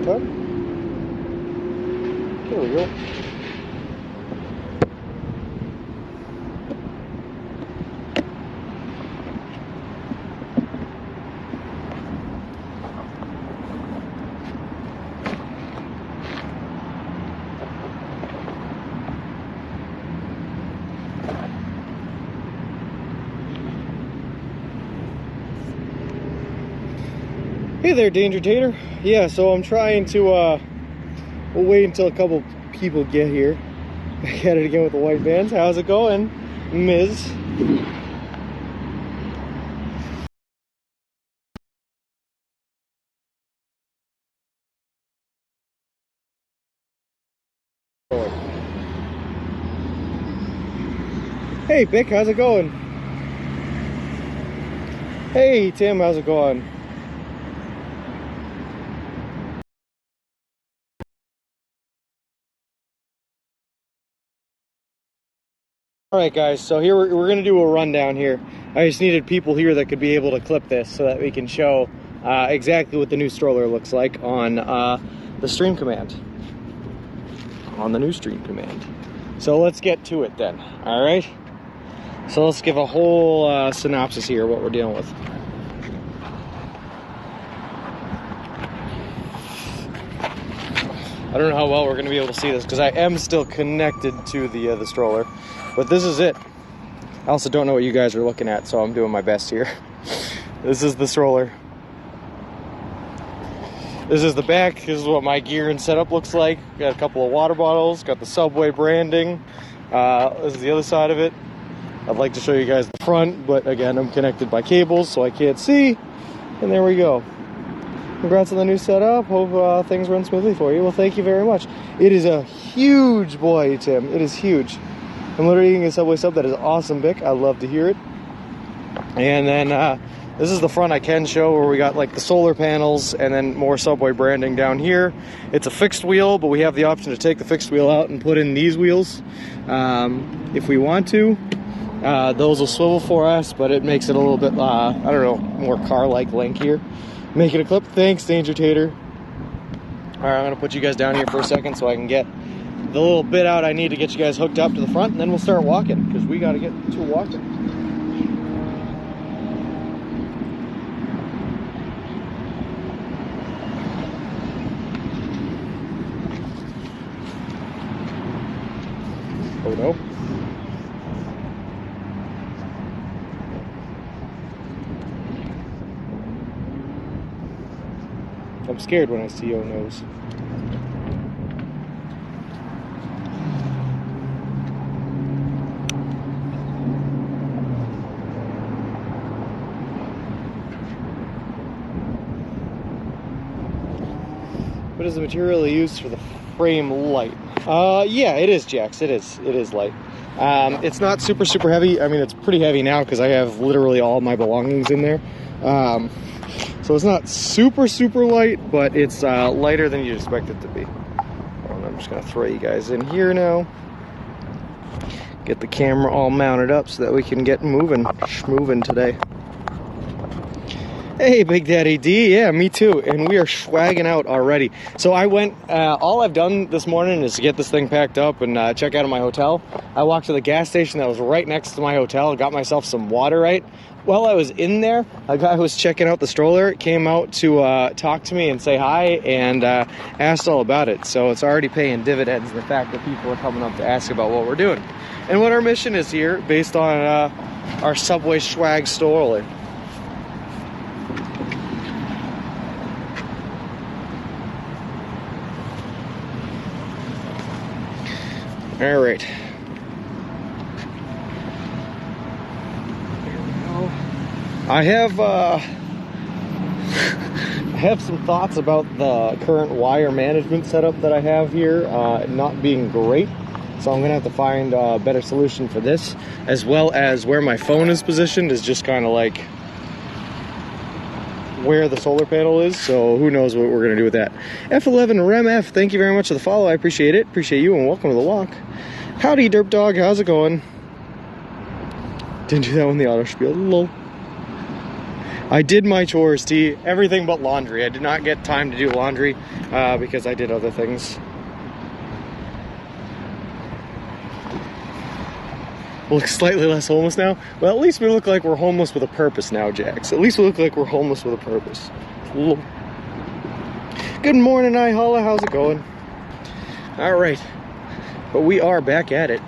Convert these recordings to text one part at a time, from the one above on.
time. There we go. Hey there, Danger Tater. Yeah, so I'm trying to, we'll wait until a couple people get here. Back at it again with the white vans. How's it going, Ms.? Hey, Bick, how's it going? Hey, Tim, how's it going? Alright guys, so here we're going to do a rundown here. I just needed people here that could be able to clip this so that we can show exactly what the new stroller looks like on the stream command. On the new stream command. So let's get to it then, alright? So let's give a whole synopsis here of what we're dealing with. I don't know how well we're going to be able to see this because I am still connected to the stroller. But this is it. I also don't know what you guys are looking at, so I'm doing my best here. This is the stroller. This is the back. This is what my gear and setup looks like. Got a couple of water bottles. Got the Subway branding. This is the other side of it. I'd like to show you guys the front, but again, I'm connected by cables, so I can't see. And there we go. Congrats on the new setup. Hope things run smoothly for you. Well, thank you very much. It is a huge boy, Tim. It is huge. I'm literally eating a Subway sub. That is awesome, Vic. I love to hear it. And then this is the front I can show where we got like the solar panels and then more Subway branding down here. It's a fixed wheel, but we have the option to take the fixed wheel out and put in these wheels if we want to. Those will swivel for us, but it makes it a little bit, I don't know, more car-like lankier. Make it a clip. Thanks, Danger Tater. All right, I'm going to put you guys down here for a second so I can get the little bit out I need to get you guys hooked up to the front, and then we'll start walking because we got to get to walking. Oh no. I'm scared when I see oh no's. What is the material used for the frame light? Yeah, it is, Jax. It is light. It's not super heavy. I mean, it's pretty heavy now because I have literally all my belongings in there. So it's not super light, but it's lighter than you'd expect it to be. And I'm just gonna throw you guys in here now. Get the camera all mounted up so that we can get moving today. Hey, Big Daddy D. Yeah, me too. And we are swagging out already. So I went, all I've done this morning is to get this thing packed up and check out of my hotel. I walked to the gas station that was right next to my hotel, got myself some water, right? While I was in there, a guy who was checking out the stroller came out to talk to me and say hi and asked all about it. So it's already paying dividends, the fact that people are coming up to ask about what we're doing. And what our mission is here, based on our Subway swag stroller. All right. There we go. I have some thoughts about the current wire management setup that I have here not being great. So I'm gonna have to find a better solution for this, as well as where my phone is positioned is just kind of like where the solar panel is, so who knows what we're gonna do with that. F11 RemF, thank you very much for the follow. I appreciate it. Appreciate you, and welcome to the walk. Howdy, Derp Dog. How's it going? Didn't do that one the auto spiel. Lol. I did my chores, T. Everything but laundry. I did not get time to do laundry because I did other things. Look slightly less homeless now. Well, at least we look like we're homeless with a purpose now, Jax. At least we look like we're homeless with a purpose. Good morning, Holla. How's it going? All right, but we are back at it.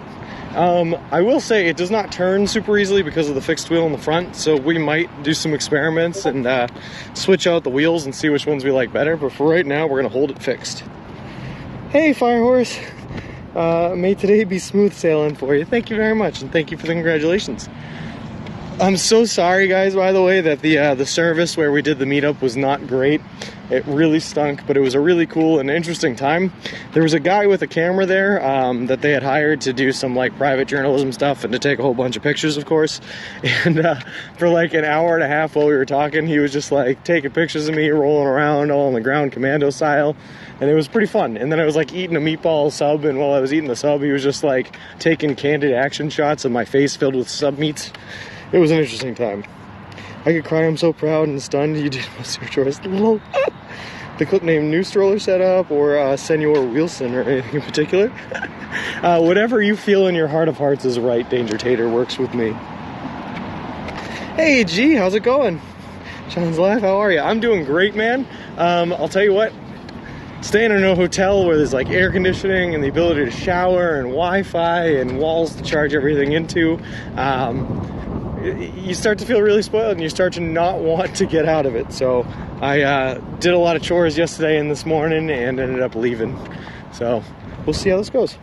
I will say it does not turn super easily because of the fixed wheel in the front, so we might do some experiments and switch out the wheels and see which ones we like better, but for right now we're gonna hold it fixed. Hey, Firehorse. May today be smooth sailing for you. Thank you very much, and thank you for the congratulations. I'm so sorry, guys, by the way, that the service where we did the meetup was not great. It really stunk, but it was a really cool and interesting time. There was a guy with a camera there that they had hired to do some like private journalism stuff and to take a whole bunch of pictures, of course. And for like an hour and a half while we were talking, he was just like taking pictures of me rolling around all on the ground commando style. And it was pretty fun. And then I was like eating a meatball sub, and while I was eating the sub, he was just like taking candid action shots of my face filled with sub meats. It was an interesting time. I could cry, I'm so proud and stunned. You did most of your choice. The clip name New Stroller Setup or Senor Wilson or anything in particular. Whatever you feel in your heart of hearts is right, Danger Tater works with me. Hey G, how's it going? Sean's Life, how are you? I'm doing great, man. I'll tell you what, staying in a hotel where there's like air conditioning and the ability to shower and Wi-Fi and walls to charge everything into, you start to feel really spoiled and you start to not want to get out of it. So I did a lot of chores yesterday and this morning and ended up leaving. So we'll see how this goes.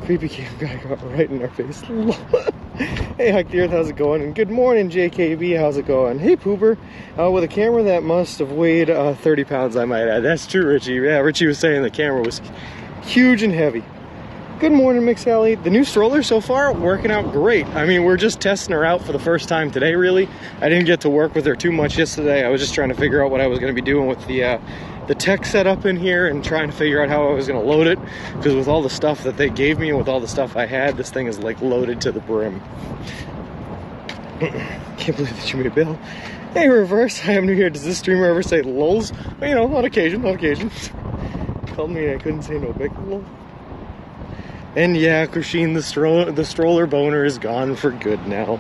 Creepy cam guy got right in our face. Hey Hike the Earth, how's it going? And good morning JKB, how's it going? Hey Pooper, with a camera that must have weighed 30 pounds, I might add. That's true, Richie. Yeah, Richie was saying the camera was huge and heavy. Good morning, Mick Sally. The new stroller so far working out great. I mean, we're just testing her out for the first time today, really. I didn't get to work with her too much yesterday. I was just trying to figure out what I was going to be doing with the tech setup in here and trying to figure out how I was going to load it. Because with all the stuff that they gave me and with all the stuff I had, this thing is like loaded to the brim. Can't believe that you made a bill. Hey, Reverse, I am new here. Does this streamer ever say lulz? Well, you know, on occasion, on occasion. Called me and I couldn't say no big lul. And yeah, Christine, the stroller boner is gone for good now.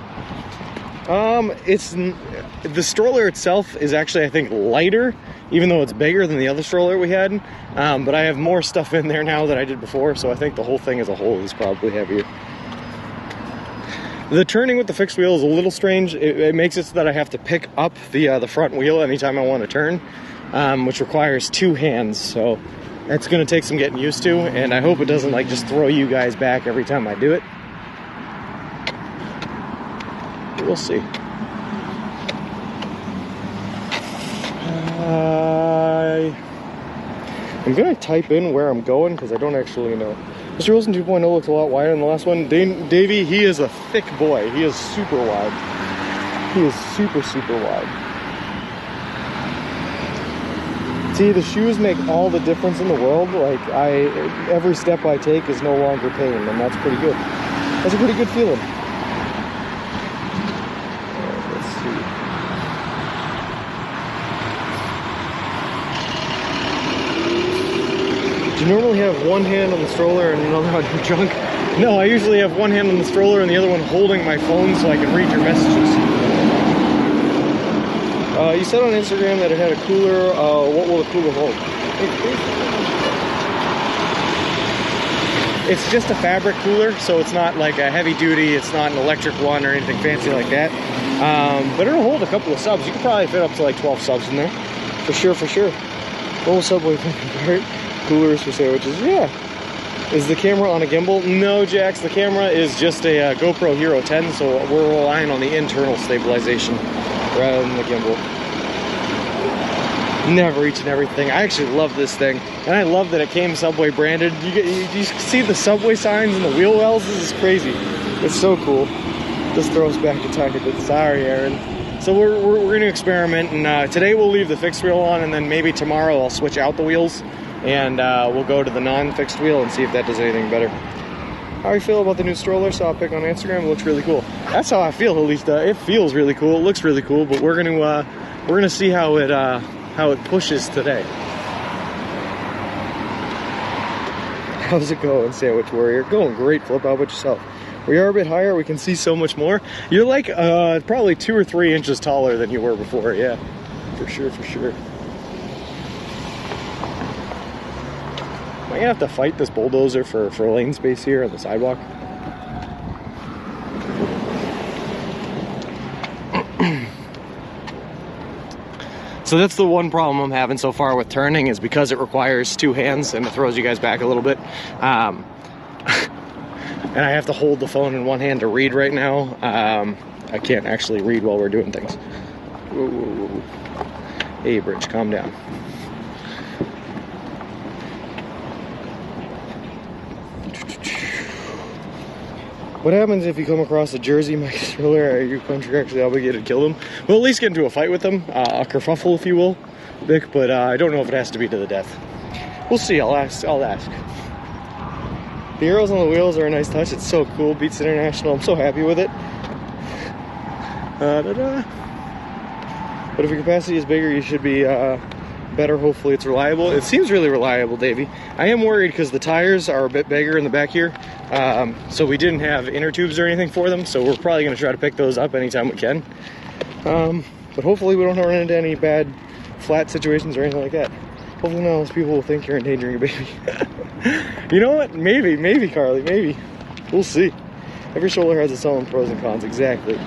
The stroller itself is actually, I think, lighter, even though it's bigger than the other stroller we had. But I have more stuff in there now than I did before, so I think the whole thing as a whole is probably heavier. The turning with the fixed wheel is a little strange. It makes it so that I have to pick up the front wheel anytime I want to turn, which requires two hands. So that's going to take some getting used to, and I hope it doesn't like just throw you guys back every time I do it. We'll see. I'm going to type in where I'm going because I don't actually know. Mr. Wilson 2.0 looks a lot wider than the last one. Davey, he is a thick boy. He is super wide. He is super, super wide. See, the shoes make all the difference in the world. Like, every step I take is no longer pain, and that's pretty good. That's a pretty good feeling. Let's see. Do you normally have one hand on the stroller and another on your junk? No, I usually have one hand on the stroller and the other one holding my phone so I can read your messages. You said on Instagram that it had a cooler. What will the cooler hold? It's just a fabric cooler, so it's not like a heavy duty. It's not an electric one or anything fancy like that. But it'll hold a couple of subs. You could probably fit up to like 12 subs in there. For sure, for sure. What will Subway think? Coolers for sandwiches. Yeah. Is the camera on a gimbal? No, Jax. The camera is just a GoPro Hero 10, so we're relying on the internal stabilization rather than the gimbal. Never each and everything. I actually love this thing, and I love that it came Subway branded. You see the Subway signs and the wheel wells. This is crazy. It's so cool. This throws back a tiny bit. Sorry, Aaron. So we're going to experiment, and today we'll leave the fixed wheel on, and then maybe tomorrow I'll switch out the wheels, and we'll go to the non-fixed wheel and see if that does anything better. how I feel about the new stroller. Saw a pic on Instagram. It looks really cool. That's how I feel, at least. It feels really cool. It looks really cool. But we're gonna see how it pushes today. How's it going, Sandwich Warrior? Going great, Flip. How about yourself? We are a bit higher. We can see so much more. You're like probably 2 or 3 inches taller than you were before. Yeah, for sure, for sure. Am I gonna have to fight this bulldozer for lane space here on the sidewalk? So that's the one problem I'm having so far with turning, is because it requires 2 hands and it throws you guys back a little bit. And I have to hold the phone in one hand to read right now. I can't actually read while we're doing things. Whoa, whoa, whoa. Hey, Bridge, calm down. What happens if you come across a Jersey Mike stroller? Are you contractually obligated to kill them? We'll at least get into a fight with them, a kerfuffle, if you will, Vic. But I don't know if it has to be to the death. We'll see. I'll ask. The arrows on the wheels are a nice touch. It's so cool. Beats International. I'm so happy with it. But if your capacity is bigger, you should be better. Hopefully it's reliable. It seems really reliable, Davey. I am worried because the tires are a bit bigger in the back here. So we didn't have inner tubes or anything for them. So we're probably going to try to pick those up anytime we can. But hopefully we don't run into any bad flat situations or anything like that. Hopefully none of those people will think you're endangering a baby. You know what? Maybe, Carly, maybe. We'll see. Every stroller has its own pros and cons, exactly.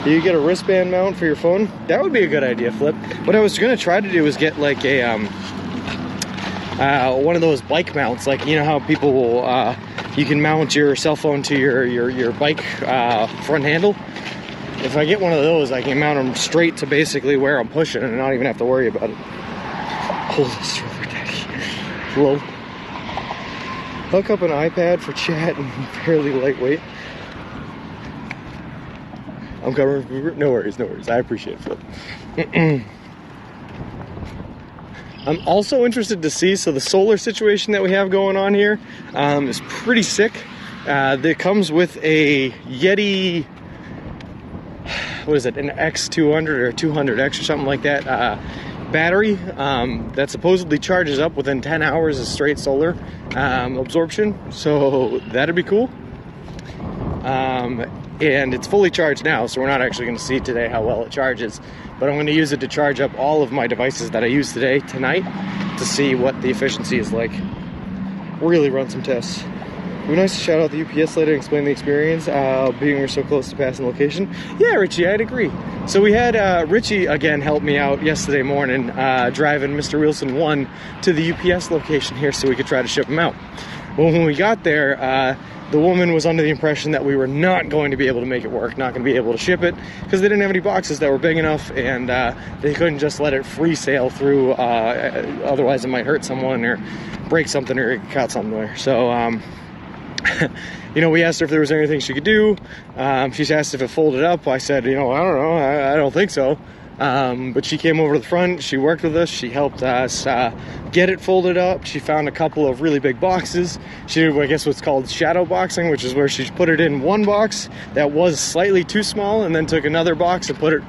You get a wristband mount for your phone? That would be a good idea, Flip. What I was going to try to do is get like a, one of those bike mounts. Like, you know how people will, you can mount your cell phone to your bike front handle? If I get one of those, I can mount them straight to basically where I'm pushing and not even have to worry about it. Hold the stroller, Daddy. Hello. Hook up an iPad for chat and fairly lightweight. I'm covering. No worries. I appreciate it, Flip. I'm also interested to see, so the solar situation that we have going on here is pretty sick. That comes with a Yeti, what is it, an X200 or 200X or something like that battery that supposedly charges up within 10 hours of straight solar absorption. So that'd be cool. And it's fully charged now, so we're not actually going to see today how well it charges. But I'm going to use it to charge up all of my devices that I use tonight, to see what the efficiency is like. Really run some tests. It would be nice to shout out the UPS lady and explain the experience, being we're so close to passing location. Yeah, Richie, I'd agree. So we had Richie, again, help me out yesterday morning, driving Mr. Wilson 1 to the UPS location here so we could try to ship him out. Well, when we got there, the woman was under the impression that we were not going to be able to make it work, not going to be able to ship it, because they didn't have any boxes that were big enough, and they couldn't just let it free sail through, otherwise it might hurt someone or break something or get caught somewhere. So, you know, we asked her if there was anything she could do. She's asked if it folded up. I said, you know, I don't know, I don't think so. But she came over to the front, she worked with us, she helped us get it folded up. She found a couple of really big boxes. She did, I guess, what's called shadow boxing, which is where she put it in one box that was slightly too small and then took another box and put it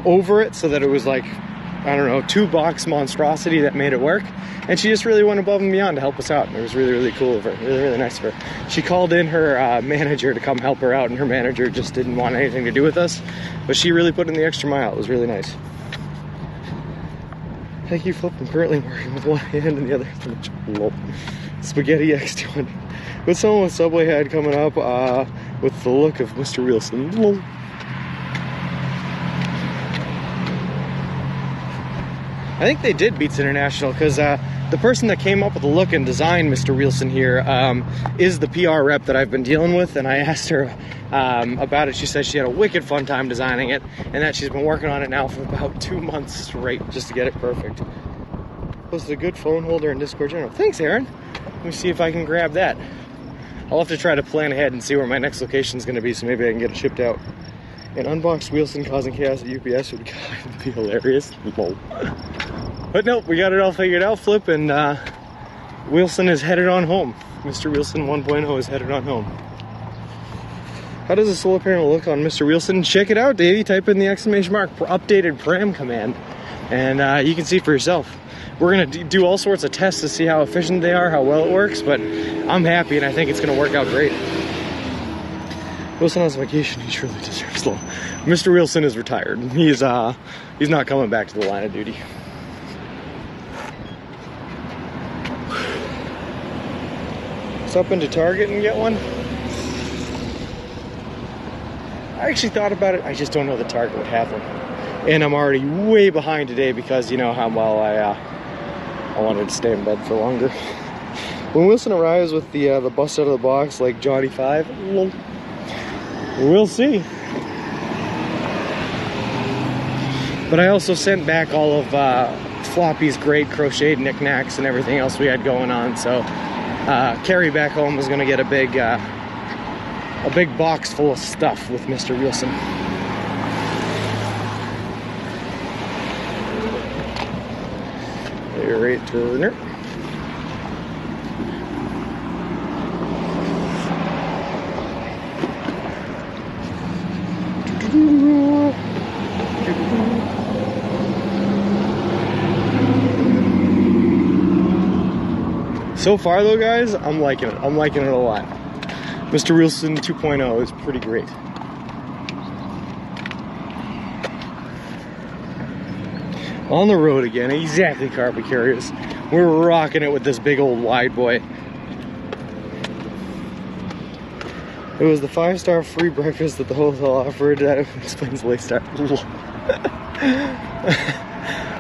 over it so that it was like, I don't know, 2-box monstrosity that made it work. And she just really went above and beyond to help us out. And it was really, really cool of her, really nice of her. She called in her manager to come help her out, and her manager just didn't want anything to do with us. But she really put in the extra mile. It was really nice. Thank you, Flip. I'm currently working with one hand and the other. Lol. Spaghetti X200. With someone with Subway had coming up with the look of Mr. Wilson. Lol. I think they did Beats International, because the person that came up with the look and designed Mr. Wilson here is the PR rep that I've been dealing with, and I asked her about it. She said she had a wicked fun time designing it, and that she's been working on it now for about 2 months straight just to get it perfect. Posted a good phone holder in Discord channel. Thanks, Aaron. Let me see if I can grab that. I'll have to try to plan ahead and see where my next location is going to be, so maybe I can get it shipped out. An unboxed Wilson causing chaos at UPS would be hilarious. Lol. But nope, we got it all figured out, Flip, and Wilson is headed on home. Mr. Wilson 1.0 is headed on home. How does the solar panel look on Mr. Wilson? Check it out, Davey. Type in the exclamation mark for updated pram command, and you can see for yourself. We're gonna do all sorts of tests to see how efficient they are, how well it works, but I'm happy and I think it's gonna work out great. Wilson on vacation, he surely deserves love. Mr. Wilson is retired. He's not coming back to the line of duty. Stop into Target and get one. I actually thought about it. I just don't know that Target would have them. And I'm already way behind today because you know how well I wanted to stay in bed for longer. When Wilson arrives with the bust out of the box like Johnny 5, we'll see. But I also sent back all of Floppy's great crocheted knickknacks and everything else we had going on. So Carrie back home was gonna get a big box full of stuff with Mr. Wilson. Right turner. So far though, guys, I'm liking it. I'm liking it a lot. Mr. Wilson 2.0 is pretty great. On the road again, exactly carpet carriers. We're rocking it with this big old wide boy. It was the 5-star free breakfast that the hotel offered. That explains late start.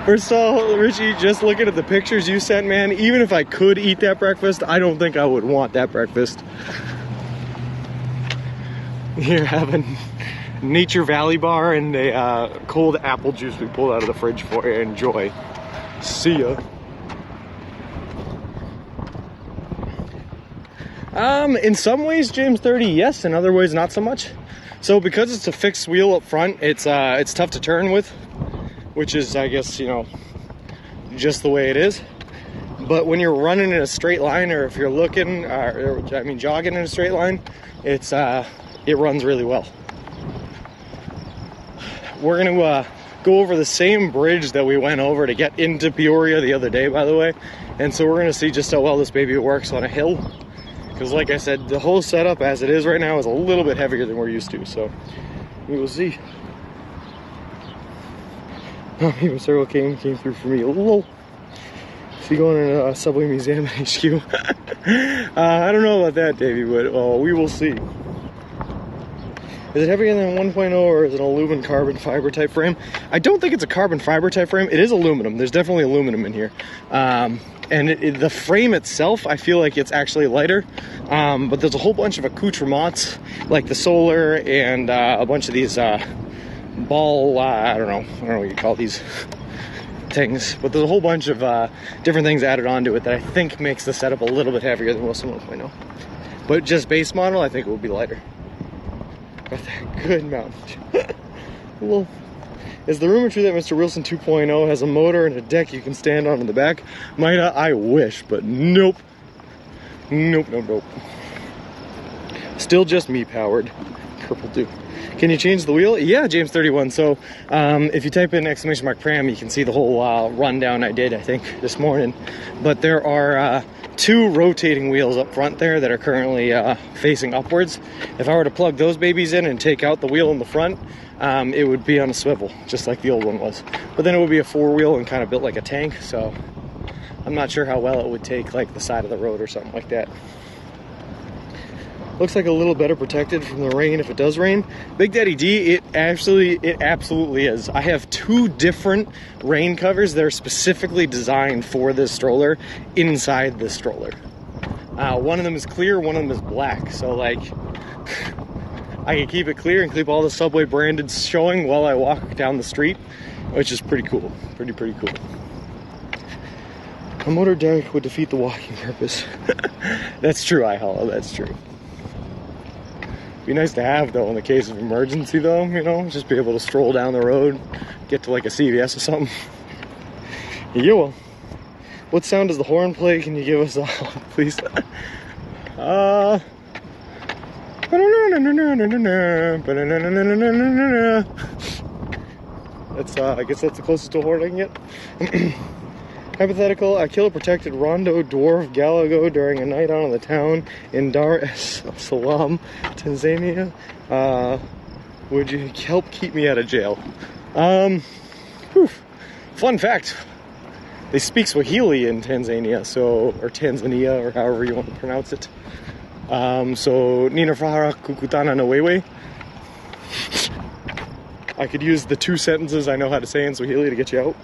First of all, Richie, just looking at the pictures you sent, man, even if I could eat that breakfast, I don't think I would want that breakfast. You're having Nature Valley bar and a cold apple juice we pulled out of the fridge for you. Enjoy. See ya. In some ways, James 30, yes. In other ways, not so much. So because it's a fixed wheel up front, it's tough to turn with, which is, I guess, you know, just the way it is. But when you're running in a straight line, or if you're looking, jogging in a straight line, it runs really well. We're gonna go over the same bridge that we went over to get into Peoria the other day, by the way. And so we're gonna see just how well this baby works on a hill. Because like I said, the whole setup as it is right now is a little bit heavier than we're used to. So we will see. Even Cyril came through for me. Lol. Is he going in a Subway Museum HQ? I don't know about that, Davey, but we will see. Is it heavier than 1.0 or is it an aluminum carbon fiber type frame? I don't think it's a carbon fiber type frame. It is aluminum. There's definitely aluminum in here. And the frame itself, I feel like it's actually lighter. But there's a whole bunch of accoutrements, like the solar and a bunch of these ball, I don't know what you call these things. But there's a whole bunch of different things added onto it that I think makes the setup a little bit heavier than Wilson 1.0. But just base model, I think it will be lighter. Good mount. Well, is the rumor true that Mr. Wilson 2.0 has a motor and a deck you can stand on in the back? I wish, but nope. Nope. Still just me powered. Purple do. Can you change the wheel? Yeah, James 31. So if you type in ! pram, you can see the whole rundown I did, I think, this morning. But there are 2 rotating wheels up front there that are currently facing upwards. If I were to plug those babies in and take out the wheel in the front, it would be on a swivel, just like the old one was. But then it would be a 4-wheel and kind of built like a tank, so I'm not sure how well it would take like the side of the road or something like that. Looks like a little better protected from the rain if it does rain. Big Daddy D, it absolutely is. I have 2 different rain covers that are specifically designed for this stroller inside this stroller. One of them is clear, one of them is black. So like, I can keep it clear and keep all the Subway branded showing while I walk down the street, which is pretty cool. Pretty cool. A motor deck would defeat the walking purpose. That's true, I-Hollow, that's true. Be nice to have though in the case of emergency though, you know, just be able to stroll down the road, get to like a CVS or something. Yeah, well, what sound does the horn play? Can you give us a please? I don't know, That's I guess that's the closest to a horn I can get. Hypothetical: I kill a protected Rondo dwarf Galago during a night out on the town in Dar es Salaam, Tanzania. Would you help keep me out of jail? Fun fact: they speak Swahili in Tanzania, or Tanzania, or however you want to pronounce it. So Nina Frahara Kukutana no Wewe. I could use the 2 sentences I know how to say in Swahili to get you out.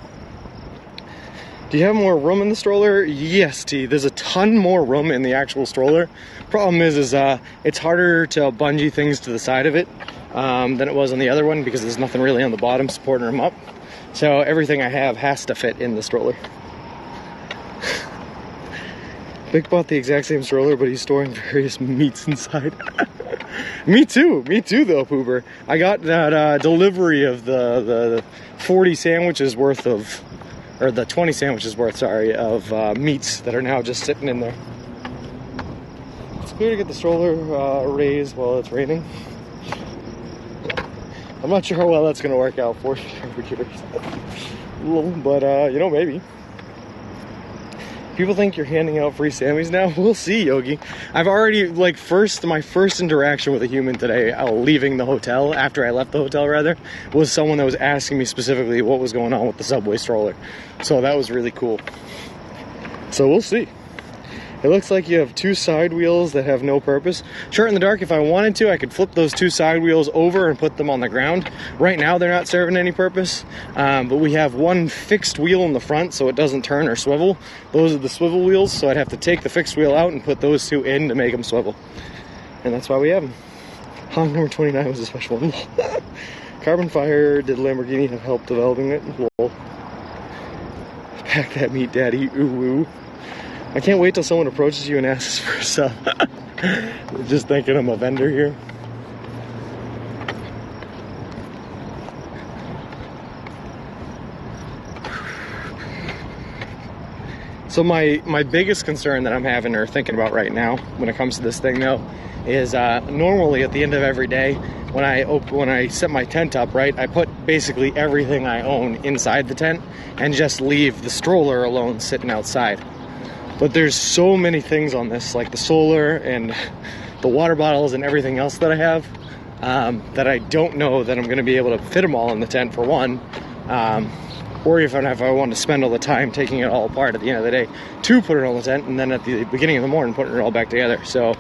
Do you have more room in the stroller? Yes, T. There's a ton more room in the actual stroller. Problem is it's harder to bungee things to the side of it than it was on the other one, because there's nothing really on the bottom supporting them up. So everything I have has to fit in the stroller. Vic bought the exact same stroller, but he's storing various meats inside. Me too though, Poober. I got that delivery of the 40 sandwiches worth of, or the 20 sandwiches worth, sorry, of meats that are now just sitting in there. It's clear to get the stroller raised while it's raining. I'm not sure how well that's going to work out for you, but you know, maybe. People think you're handing out free Sammys now. We'll see, Yogi. I've already, my first interaction with a human today, leaving the hotel, after I left the hotel rather, was someone that was asking me specifically what was going on with the subway stroller. So that was really cool. So we'll see. It looks like you have 2 side wheels that have no purpose. Short in the dark, if I wanted to, I could flip those 2 side wheels over and put them on the ground. Right now, they're not serving any purpose, but we have 1 fixed wheel in the front so it doesn't turn or swivel. Those are the swivel wheels, so I'd have to take the fixed wheel out and put those 2 in to make them swivel. And that's why we have them. Honk number 29 was a special one. Carbon Fire, did Lamborghini have help developing it? Lol. Pack that meat, daddy. Ooh woo. I can't wait till someone approaches you and asks for a sub. Just thinking I'm a vendor here. So my biggest concern that I'm having or thinking about right now when it comes to this thing though is normally at the end of every day when I set my tent up, right, I put basically everything I own inside the tent and just leave the stroller alone sitting outside. But there's so many things on this, like the solar and the water bottles and everything else that I have, that I don't know that I'm going to be able to fit them all in the tent, for one, or if I want to spend all the time taking it all apart at the end of the day to put it on the tent, and then at the beginning of the morning putting it all back together. So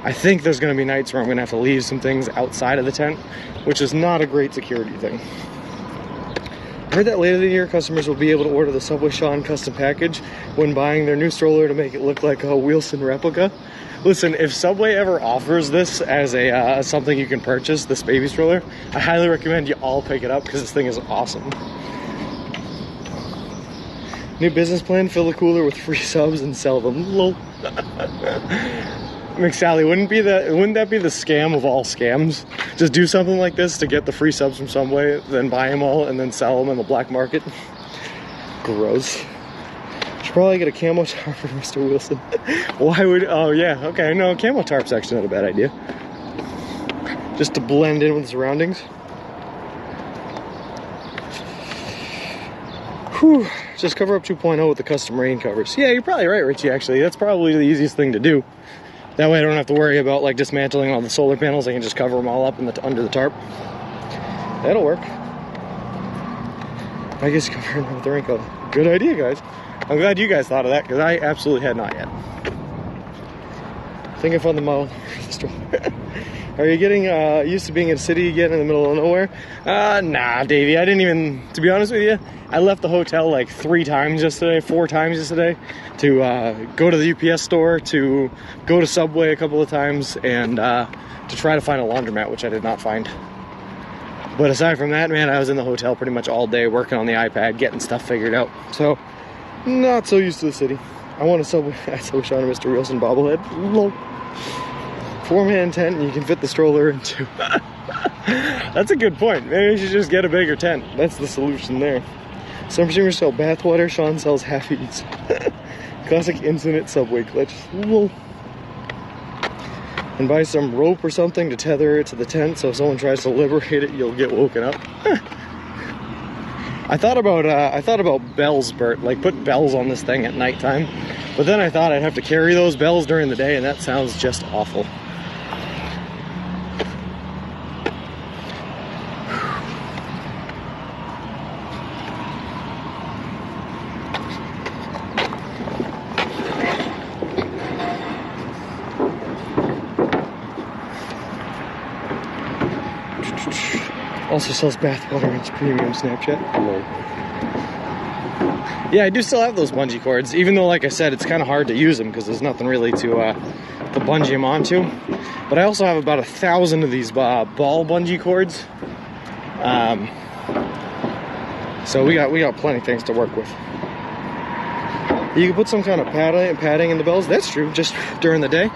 I think there's going to be nights where I'm going to have to leave some things outside of the tent, which is not a great security thing. I heard that later in the year, customers will be able to order the Subway Sean custom package when buying their new stroller to make it look like a Wilson replica. Listen, if Subway ever offers this as a something you can purchase, this baby stroller, I highly recommend you all pick it up because this thing is awesome. New business plan: fill the cooler with free subs and sell them. Lol. McSally, wouldn't that be the scam of all scams? Just do something like this to get the free subs from Subway, then buy them all, and then sell them in the black market. Gross. Should probably get a camo tarp for Mr. Wilson. Why would? Oh yeah, okay. No, camo tarp's actually not a bad idea. Just to blend in with the surroundings. Whew. Just cover up 2.0 with the custom rain covers. Yeah, you're probably right, Richie. Actually, that's probably the easiest thing to do. That way I don't have to worry about dismantling all the solar panels. I can just cover them all up under the tarp. That'll work. I guess cover them with the rain cover. Good idea, guys. I'm glad you guys thought of that, because I absolutely had not yet. I think I found the model. Are you getting used to being in a city again in the middle of nowhere? Nah, Davey. I didn't even, to be honest with you, I left the hotel 4 times yesterday to go to the UPS store, to go to Subway a couple of times, and to try to find a laundromat, which I did not find. But aside from that, man, I was in the hotel pretty much all day working on the iPad, getting stuff figured out. So, not so used to the city. I want a Subway Sean and Mr. Wilson bobblehead. 4-man tent, and you can fit the stroller into. That's a good point. Maybe you should just get a bigger tent. That's the solution there. Some consumers sell bathwater. Sean sells half-eats. Classic infinite Subway glitch. Whoa. and buy some rope or something to tether it to the tent, so if someone tries to liberate it, you'll get woken up. I thought about bells, Bert, like put bells on this thing at nighttime, but then I thought I'd have to carry those bells during the day, and that sounds just awful. Also sells bathwater. It's premium Snapchat. Yeah, I do still have those bungee cords, even though, like I said, it's kind of hard to use them because there's nothing really to bungee them onto. But I also have about 1,000 of these ball bungee cords. So we got plenty of things to work with. You can put some kind of padding in the bells. That's true, just during the day.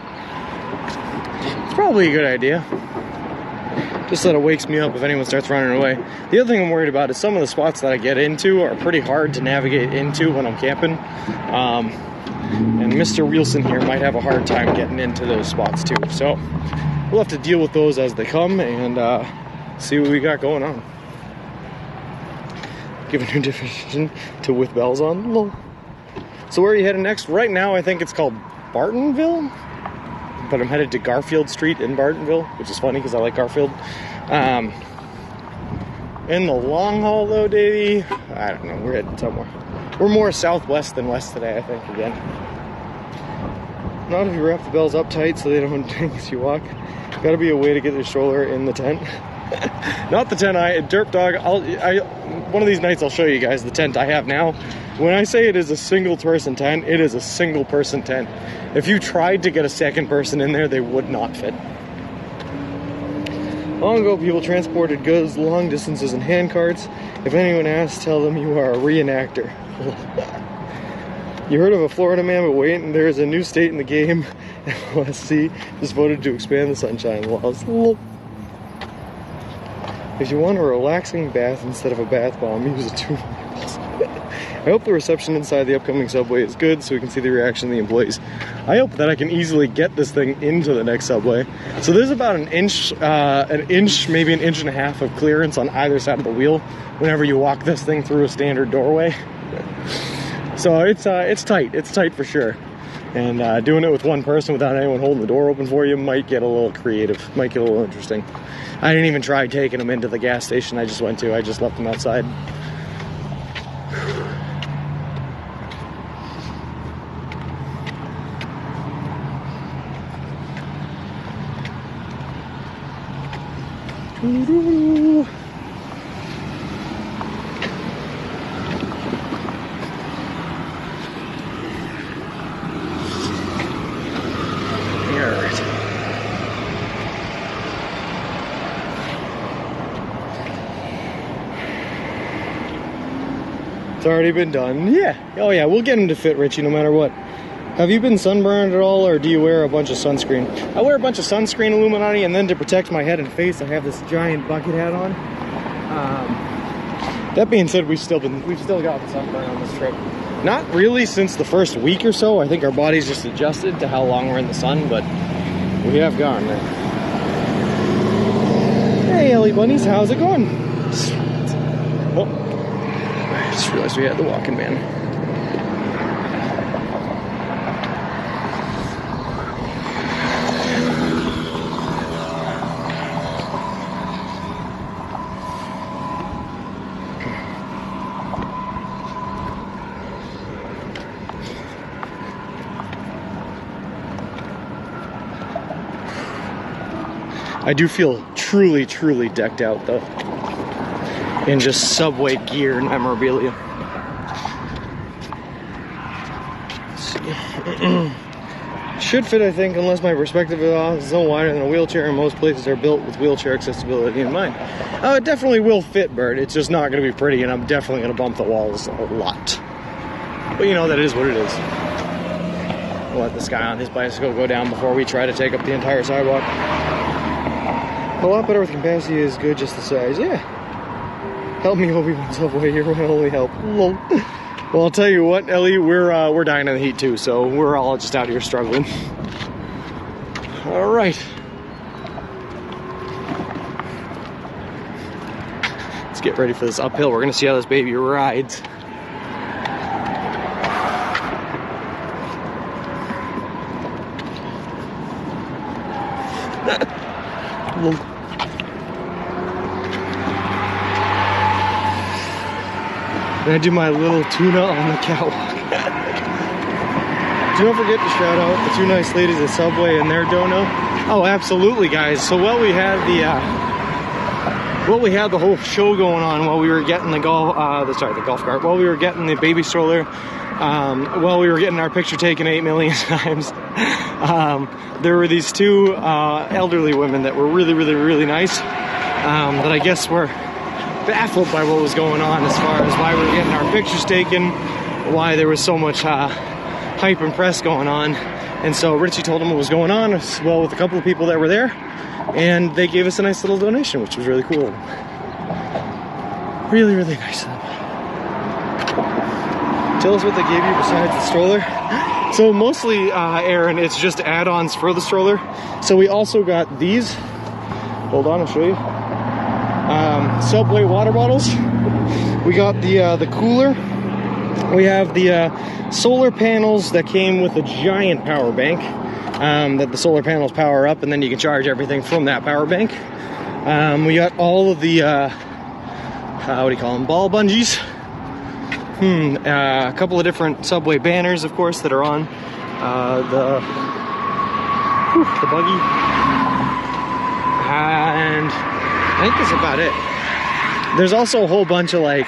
It's probably a good idea. Just so that it wakes me up if anyone starts running away. The other thing I'm worried about is some of the spots that I get into are pretty hard to navigate into when I'm camping. And Mr. Wilson here might have a hard time getting into those spots too. So we'll have to deal with those as they come and see what we got going on. Give a new definition to with bells on. Lol. So where are you heading next? Right now I think it's called Bartonville. But I'm headed to Garfield Street in Bartonville, which is funny because I like Garfield. In the long haul though, Davey, I don't know, we're heading somewhere. We're more southwest than west today, I think, again. Not if you wrap the bells up tight so they don't ding as you walk. Gotta be a way to get the stroller in the tent. Not the tent Derp Dog, one of these nights I'll show you guys the tent I have now. When I say it is a single person tent, it is a single person tent. If you tried to get a second person in there, they would not fit. Long ago, people transported goods long distances in hand carts. If anyone asks, tell them you are a reenactor. You heard of a Florida man, but wait, and there is a new state in the game. LSC just voted to expand the sunshine laws. If you want a relaxing bath instead of a bath bomb, use a 2 miles. I hope the reception inside the upcoming subway is good so we can see the reaction of the employees. I hope that I can easily get this thing into the next subway. So there's about an inch, maybe an inch and a half of clearance on either side of the wheel whenever you walk this thing through a standard doorway. So it's tight for sure. And doing it with one person without anyone holding the door open for you might get a little creative, might get a little interesting. I didn't even try taking them into the gas station I just went to. I just left them outside. It's already been done. Yeah. Oh yeah, we'll get them to fit, Richie, no matter what. Have you been sunburned at all, or do you wear a bunch of sunscreen? I wear a bunch of sunscreen, Illuminati, and then to protect my head and face, I have this giant bucket hat on. That being said, we've still got the sunburn on this trip. Not really since the first week or so. I think our bodies just adjusted to how long we're in the sun, but we have gone there. Hey, Ellie Bunnies, how's it going? Oh. I just realized we had the walking man. I do feel truly, truly decked out though, in just subway gear and memorabilia. Let's see. Should fit, I think, unless my perspective is no wider than a wheelchair, and most places are built with wheelchair accessibility in mind. It definitely will fit, Bert. It's just not going to be pretty, and I'm definitely going to bump the walls a lot. But you know, that is what it is. We'll let this guy on his bicycle go down before we try to take up the entire sidewalk. A lot better with capacity is good, just the size. Yeah. Help me, Obi-Wan Subway. You're my only help. Lol. Well, I'll tell you what, Ellie, we're dying in the heat too, so we're all just out here struggling. All right. Let's get ready for this uphill. We're gonna see how this baby rides. And I do my little tuna on the catwalk. Don't forget to shout out the two nice ladies at Subway and their dono. Oh, absolutely, guys. So while we had the whole show going on, while we were getting the golf cart, while we were getting the baby stroller, while we were getting our picture taken 8 million times, there were these two elderly women that were really, really, really nice. That I guess were baffled by what was going on as far as why we were getting our pictures taken, why there was so much hype and press going on. And so Richie told them what was going on as well with a couple of people that were there, and they gave us a nice little donation, which was really cool. Really, really nice of them. Tell us what they gave you besides the stroller. So mostly, Aaron, it's just add-ons for the stroller. So we also got these. Hold on, I'll show you. Subway water bottles. We got the cooler. We have the solar panels that came with a giant power bank that the solar panels power up, and then you can charge everything from that power bank. We got all of the what do you call them, ball bungees. A couple of different Subway banners, of course, that are on the buggy, and I think that's about it. There's also a whole bunch of like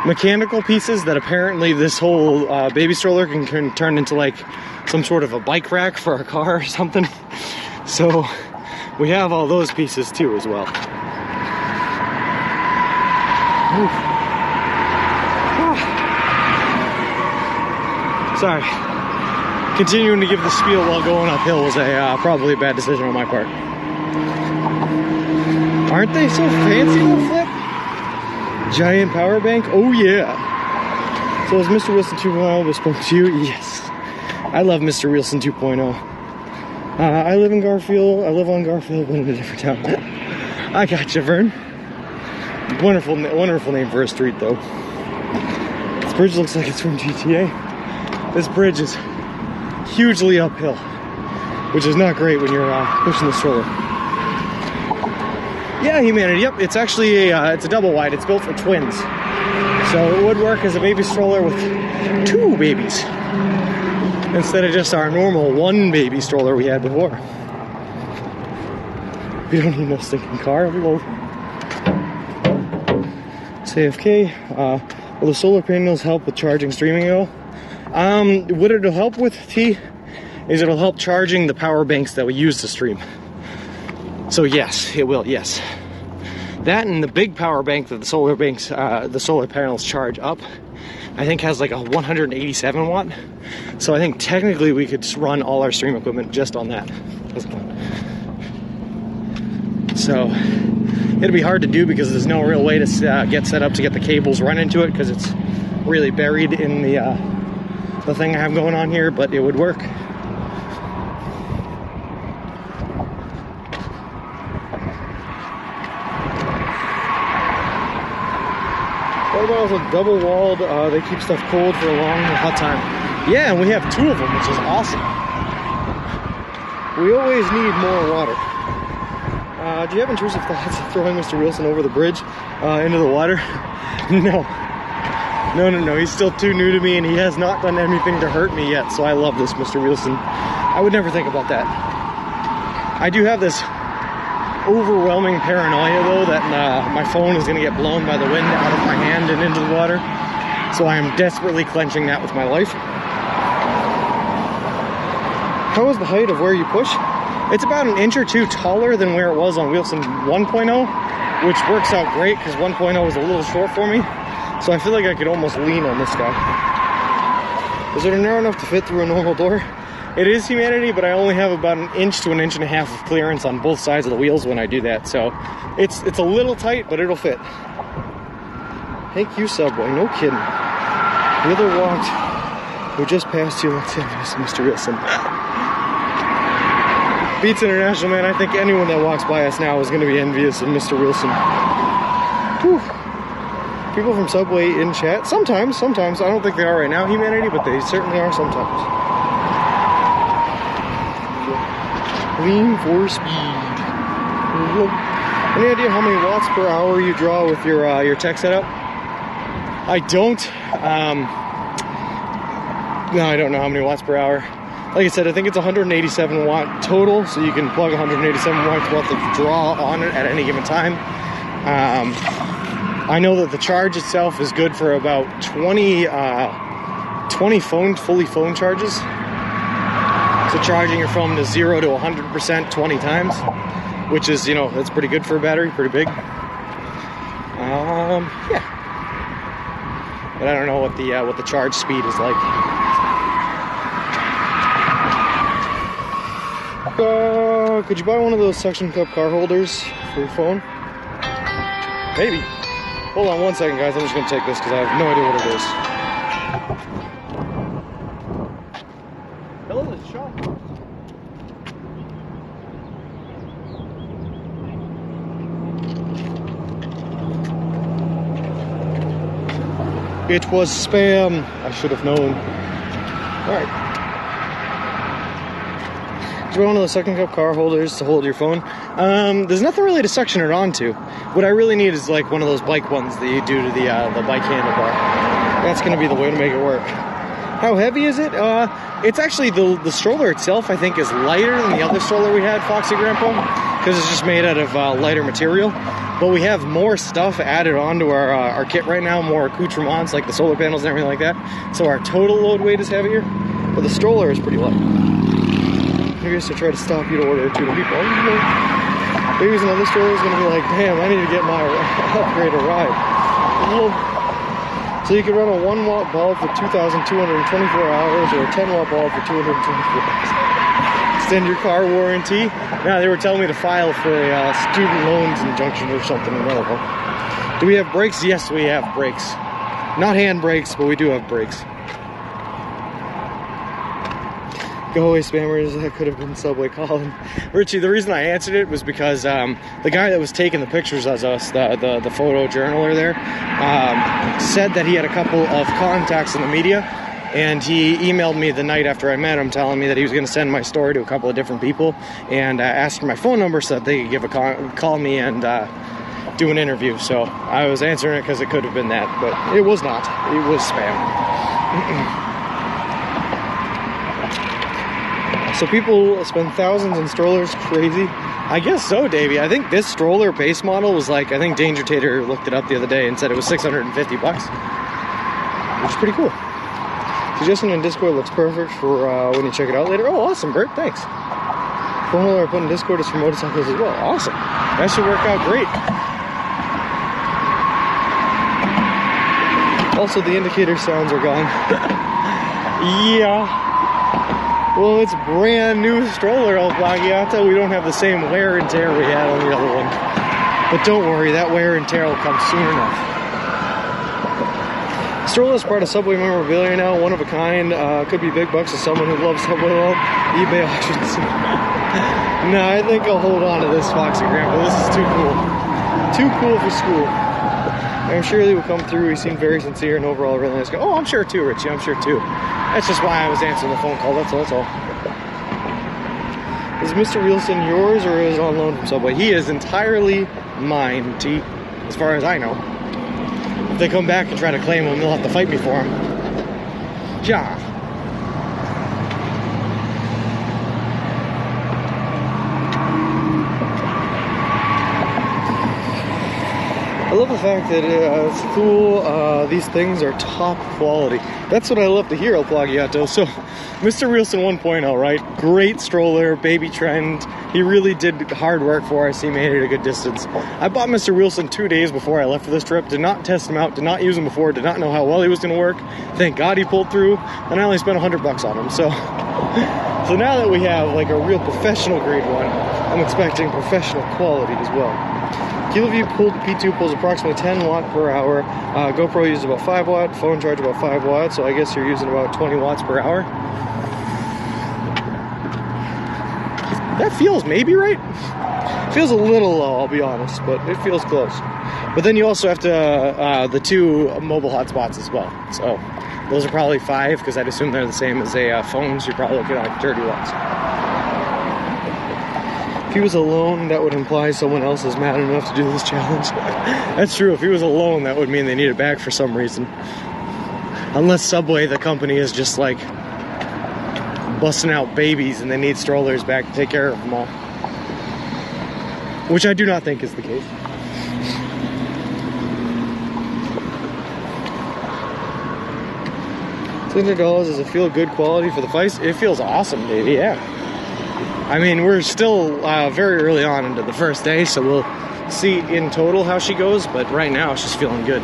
mechanical pieces that apparently this whole baby stroller can turn into like some sort of a bike rack for a car or something. So we have all those pieces too as well. Sorry. Continuing to give the spiel while going uphill was probably a bad decision on my part. Aren't they so fancy, little Flip? Giant power bank? Oh yeah. So is Mr. Wilson 2.0 was spoken to you? Yes. I love Mr. Wilson 2.0. I live in Garfield. I live on Garfield, but in a different town. I got you, Vern. Wonderful name for a street, though. This bridge looks like it's from GTA. This bridge is hugely uphill, which is not great when you're pushing the stroller. Yeah, humanity. Yep, it's actually it's a double wide. It's built for twins, so it would work as a baby stroller with 2 babies instead of just our normal 1 baby stroller we had before. We don't need no stinking car. Hello. AFK. Will the solar panels help with charging streaming at all? What it'll help with, T, is it'll help charging the power banks that we use to stream. So yes, it will, yes. That and the big power bank that the solar panels charge up, I think has like a 187 watt. So I think technically we could run all our stream equipment just on that. So it'll be hard to do because there's no real way to get set up to get the cables run into it because it's really buried in the thing I have going on here, but it would work. Water bottles are double walled. They keep stuff cold for a long hot time. Yeah, and we have 2 of them, which is awesome. We always need more water. Do you have intrusive thoughts of throwing Mr. Wilson over the bridge into the water? No. No. He's still too new to me, and he has not done anything to hurt me yet, so I love this Mr. Wilson. I would never think about that. I do have this overwhelming paranoia, though, that my phone is going to get blown by the wind out of my hand and into the water, so I am desperately clenching that with my life. How is the height of where you push? It's about an inch or 2 taller than where it was on Wilson 1.0, which works out great because 1.0 is a little short for me. So I feel like I could almost lean on this guy. Is it narrow enough to fit through a normal door? It is, humanity, but I only have about an inch to an inch and a half of clearance on both sides of the wheels when I do that. So it's a little tight, but it'll fit. Thank you, Subway. No kidding. The other walked who just passed you. Let's see, Mr. Wilson. Beats International, man. I think anyone that walks by us now is going to be envious of Mr. Wilson. Whew. People from Subway in chat. Sometimes. I don't think they are right now, humanity, but they certainly are sometimes. Lean for speed. Any idea how many watts per hour you draw with your tech setup? I don't. No, I don't know how many watts per hour. Like I said, I think it's 187 watt total, so you can plug 187 watts worth of draw on it at any given time. I know that the charge itself is good for about 20 fully phone charges. So charging your phone to 0 to 100% 20 times, which is, you know, that's pretty good for a battery, pretty big. Yeah. But I don't know what the charge speed is like. Could you buy one of those suction cup car holders for your phone? Maybe. Hold on one second, guys. I'm just going to take this because I have no idea what it is. Hello, this is Sean. It was spam. I should have known. Alright. Do you want one of those suction cup car holders to hold your phone? There's nothing really to suction it onto. What I really need is like one of those bike ones that you do to the bike handlebar. That's going to be the way to make it work. How heavy is it? It's actually, the stroller itself, I think, is lighter than the other stroller we had, Foxy Grandpa, because it's just made out of lighter material. But we have more stuff added onto our kit right now, more accoutrements like the solar panels and everything like that. So our total load weight is heavier, but the stroller is pretty light. I guess to try to stop you to order two people. Maybe another stroller is going to be like, damn, I need to get my upgrade a ride. So you can run a 1 watt bulb for 2,224 hours or a 10 watt bulb for 224 hours. Extend your car warranty. Now they were telling me to file for a student loans injunction or something. Do we have brakes? Yes, we have brakes. Not hand brakes, but we do have brakes. Go away, spammers. That could have been Subway calling. Richie, the reason I answered it was because the guy that was taking the pictures of us, the photo journaler there, said that he had a couple of contacts in the media, and he emailed me the night after I met him telling me that he was going to send my story to a couple of different people and asked for my phone number so that they could give call me and do an interview. So I was answering it because it could have been that, but it was not. It was spam. So people spend thousands on strollers, crazy. I guess so, Davey. I think this stroller base model was like, I think Danger Tater looked it up the other day and said it was $650, which is pretty cool. Suggestion in Discord looks perfect for when you check it out later. Oh, awesome, Bert, thanks. Phone holder I put in Discord is for motorcycles as well. Awesome. That should work out great. Also, the indicator sounds are gone. Yeah. Well, it's brand new stroller, El Plagiata. We don't have the same wear and tear we had on the other one. But don't worry, that wear and tear will come soon enough. Stroller is part of Subway memorabilia now, one of a kind. Could be big bucks to someone who loves Subway well. eBay auctions. No, I think I'll hold on to this Foxy Grandpa. This is too cool. Too cool for school. I'm sure they will come through. He seemed very sincere and overall really nice guy. Oh, I'm sure too, Richie. I'm sure too. That's just why I was answering the phone call. That's all. Is Mr. Wilson yours or is on loan from Subway? He is entirely mine, T. As far as I know. If they come back and try to claim him, they'll have to fight me for him. Ja. I love the fact that it's cool, these things are top quality. That's what I love to hear, El Plagiato. So, Mr. Wilson 1.0, right? Great stroller, baby trend. He really did hard work for us. He made it a good distance. I bought Mr. Wilson 2 days before I left for this trip. Did not test him out, did not use him before, did not know how well he was going to work. Thank God he pulled through, and I only spent $100 on him. So now that we have like a real professional grade one, I'm expecting professional quality as well. KiloView P2 pulls approximately 10 watt per hour. GoPro uses about 5 watt. Phone charge about 5 watts. So I guess you're using about 20 watts per hour. That feels maybe right. Feels a little low, I'll be honest, but it feels close. But then you also have to the 2 mobile hotspots as well. So those are probably 5 because I'd assume they're the same as a phone. So you're probably looking at like 30 watts. If he was alone, that would imply someone else is mad enough to do this challenge. That's true. If he was alone, that would mean they need it back for some reason. Unless Subway, the company, is just like busting out babies and they need strollers back to take care of them all. Which I do not think is the case. $600, does it feel good quality for the price? It feels awesome, baby, yeah. I mean, we're still very early on into the first day, so we'll see in total how she goes, but right now she's feeling good.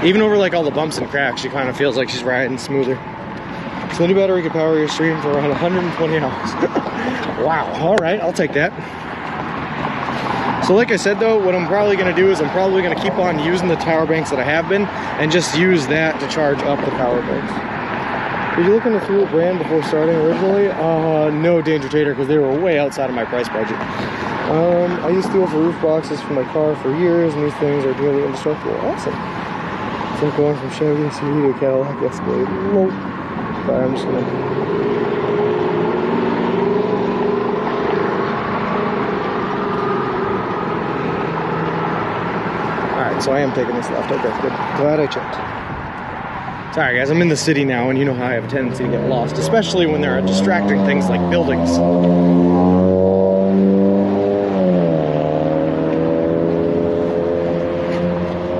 Even over like all the bumps and cracks, she kind of feels like she's riding smoother. So the new battery can power your stream for around 120 hours. Wow, all right, I'll take that. So like I said though, what I'm probably gonna do is I'm probably gonna keep on using the power banks that I have been and just use that to charge up the power banks. Did you look into Thule brand before starting originally? No, Danger Tater, because they were way outside of my price budget. I used Thule for roof boxes for my car for years, and these things are nearly indestructible. Awesome. So I'm going from Chevy and CV to Cadillac Escalade. Nope. Sorry, I'm just gonna... Alright, so I am taking this left. Okay, good. Glad I checked. Sorry guys, I'm in the city now, and you know how I have a tendency to get lost, especially when there are distracting things like buildings.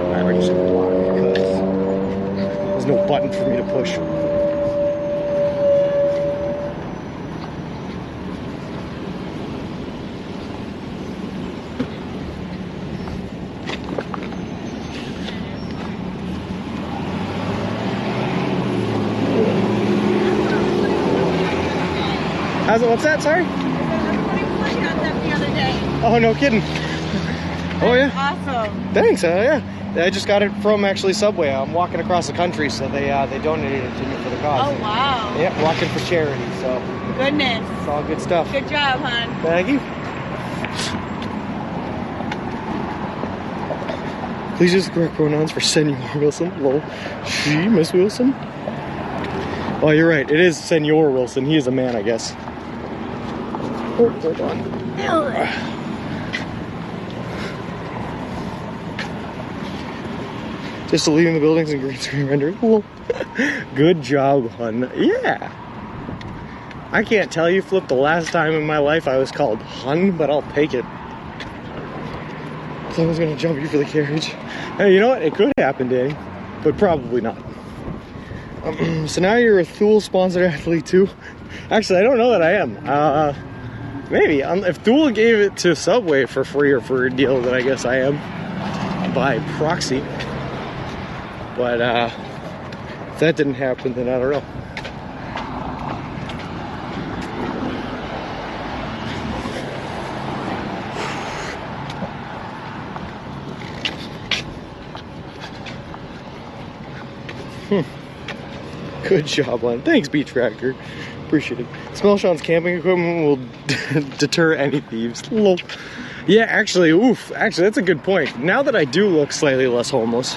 Alright, we're just gonna block because there's no button for me to push. What's that? Sorry? Oh, no kidding. Oh, yeah? Awesome. Thanks. Yeah. I just got it from actually Subway. I'm walking across the country, so they donated it to me for the cause. Oh, wow. Yeah, walking for charity, so. Goodness. It's all good stuff. Good job, hon. Thank you. Please use the correct pronouns for Senor Wilson. Lol. She, Miss Wilson. Oh, you're right. It is Senor Wilson. He is a man, I guess. Oh, hold on. Just leaving the buildings in green screen rendering. Good job, hun. Yeah. I can't tell you, Flip, the last time in my life I was called hun, but I'll take it. Someone's gonna jump you for the carriage. Hey, you know what? It could happen, Danny, but probably not. So now you're a Thule sponsored athlete too. Actually, I don't know that I am. Maybe if Thule gave it to Subway for free or for a deal, then I guess I am by proxy. But if that didn't happen, then I don't know. Good job, on. Thanks, Beach Tractor. Appreciate it. Smell Sean's camping equipment will deter any thieves. Lol. Yeah, actually, that's a good point. Now that I do look slightly less homeless,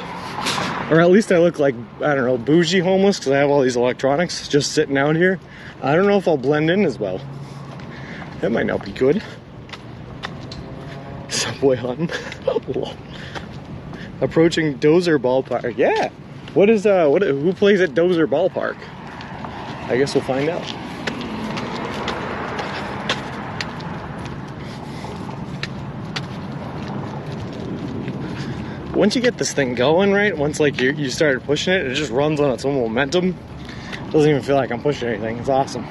or at least I look like, I don't know, bougie homeless, because I have all these electronics just sitting out here, I don't know if I'll blend in as well. That might not be good. Subway hunting. Approaching Dozer Ballpark. Yeah. Who plays at Dozer Ballpark? I guess we'll find out. Once you get this thing going, right? Once like you started pushing it, it just runs on its own momentum. It doesn't even feel like I'm pushing anything. It's awesome.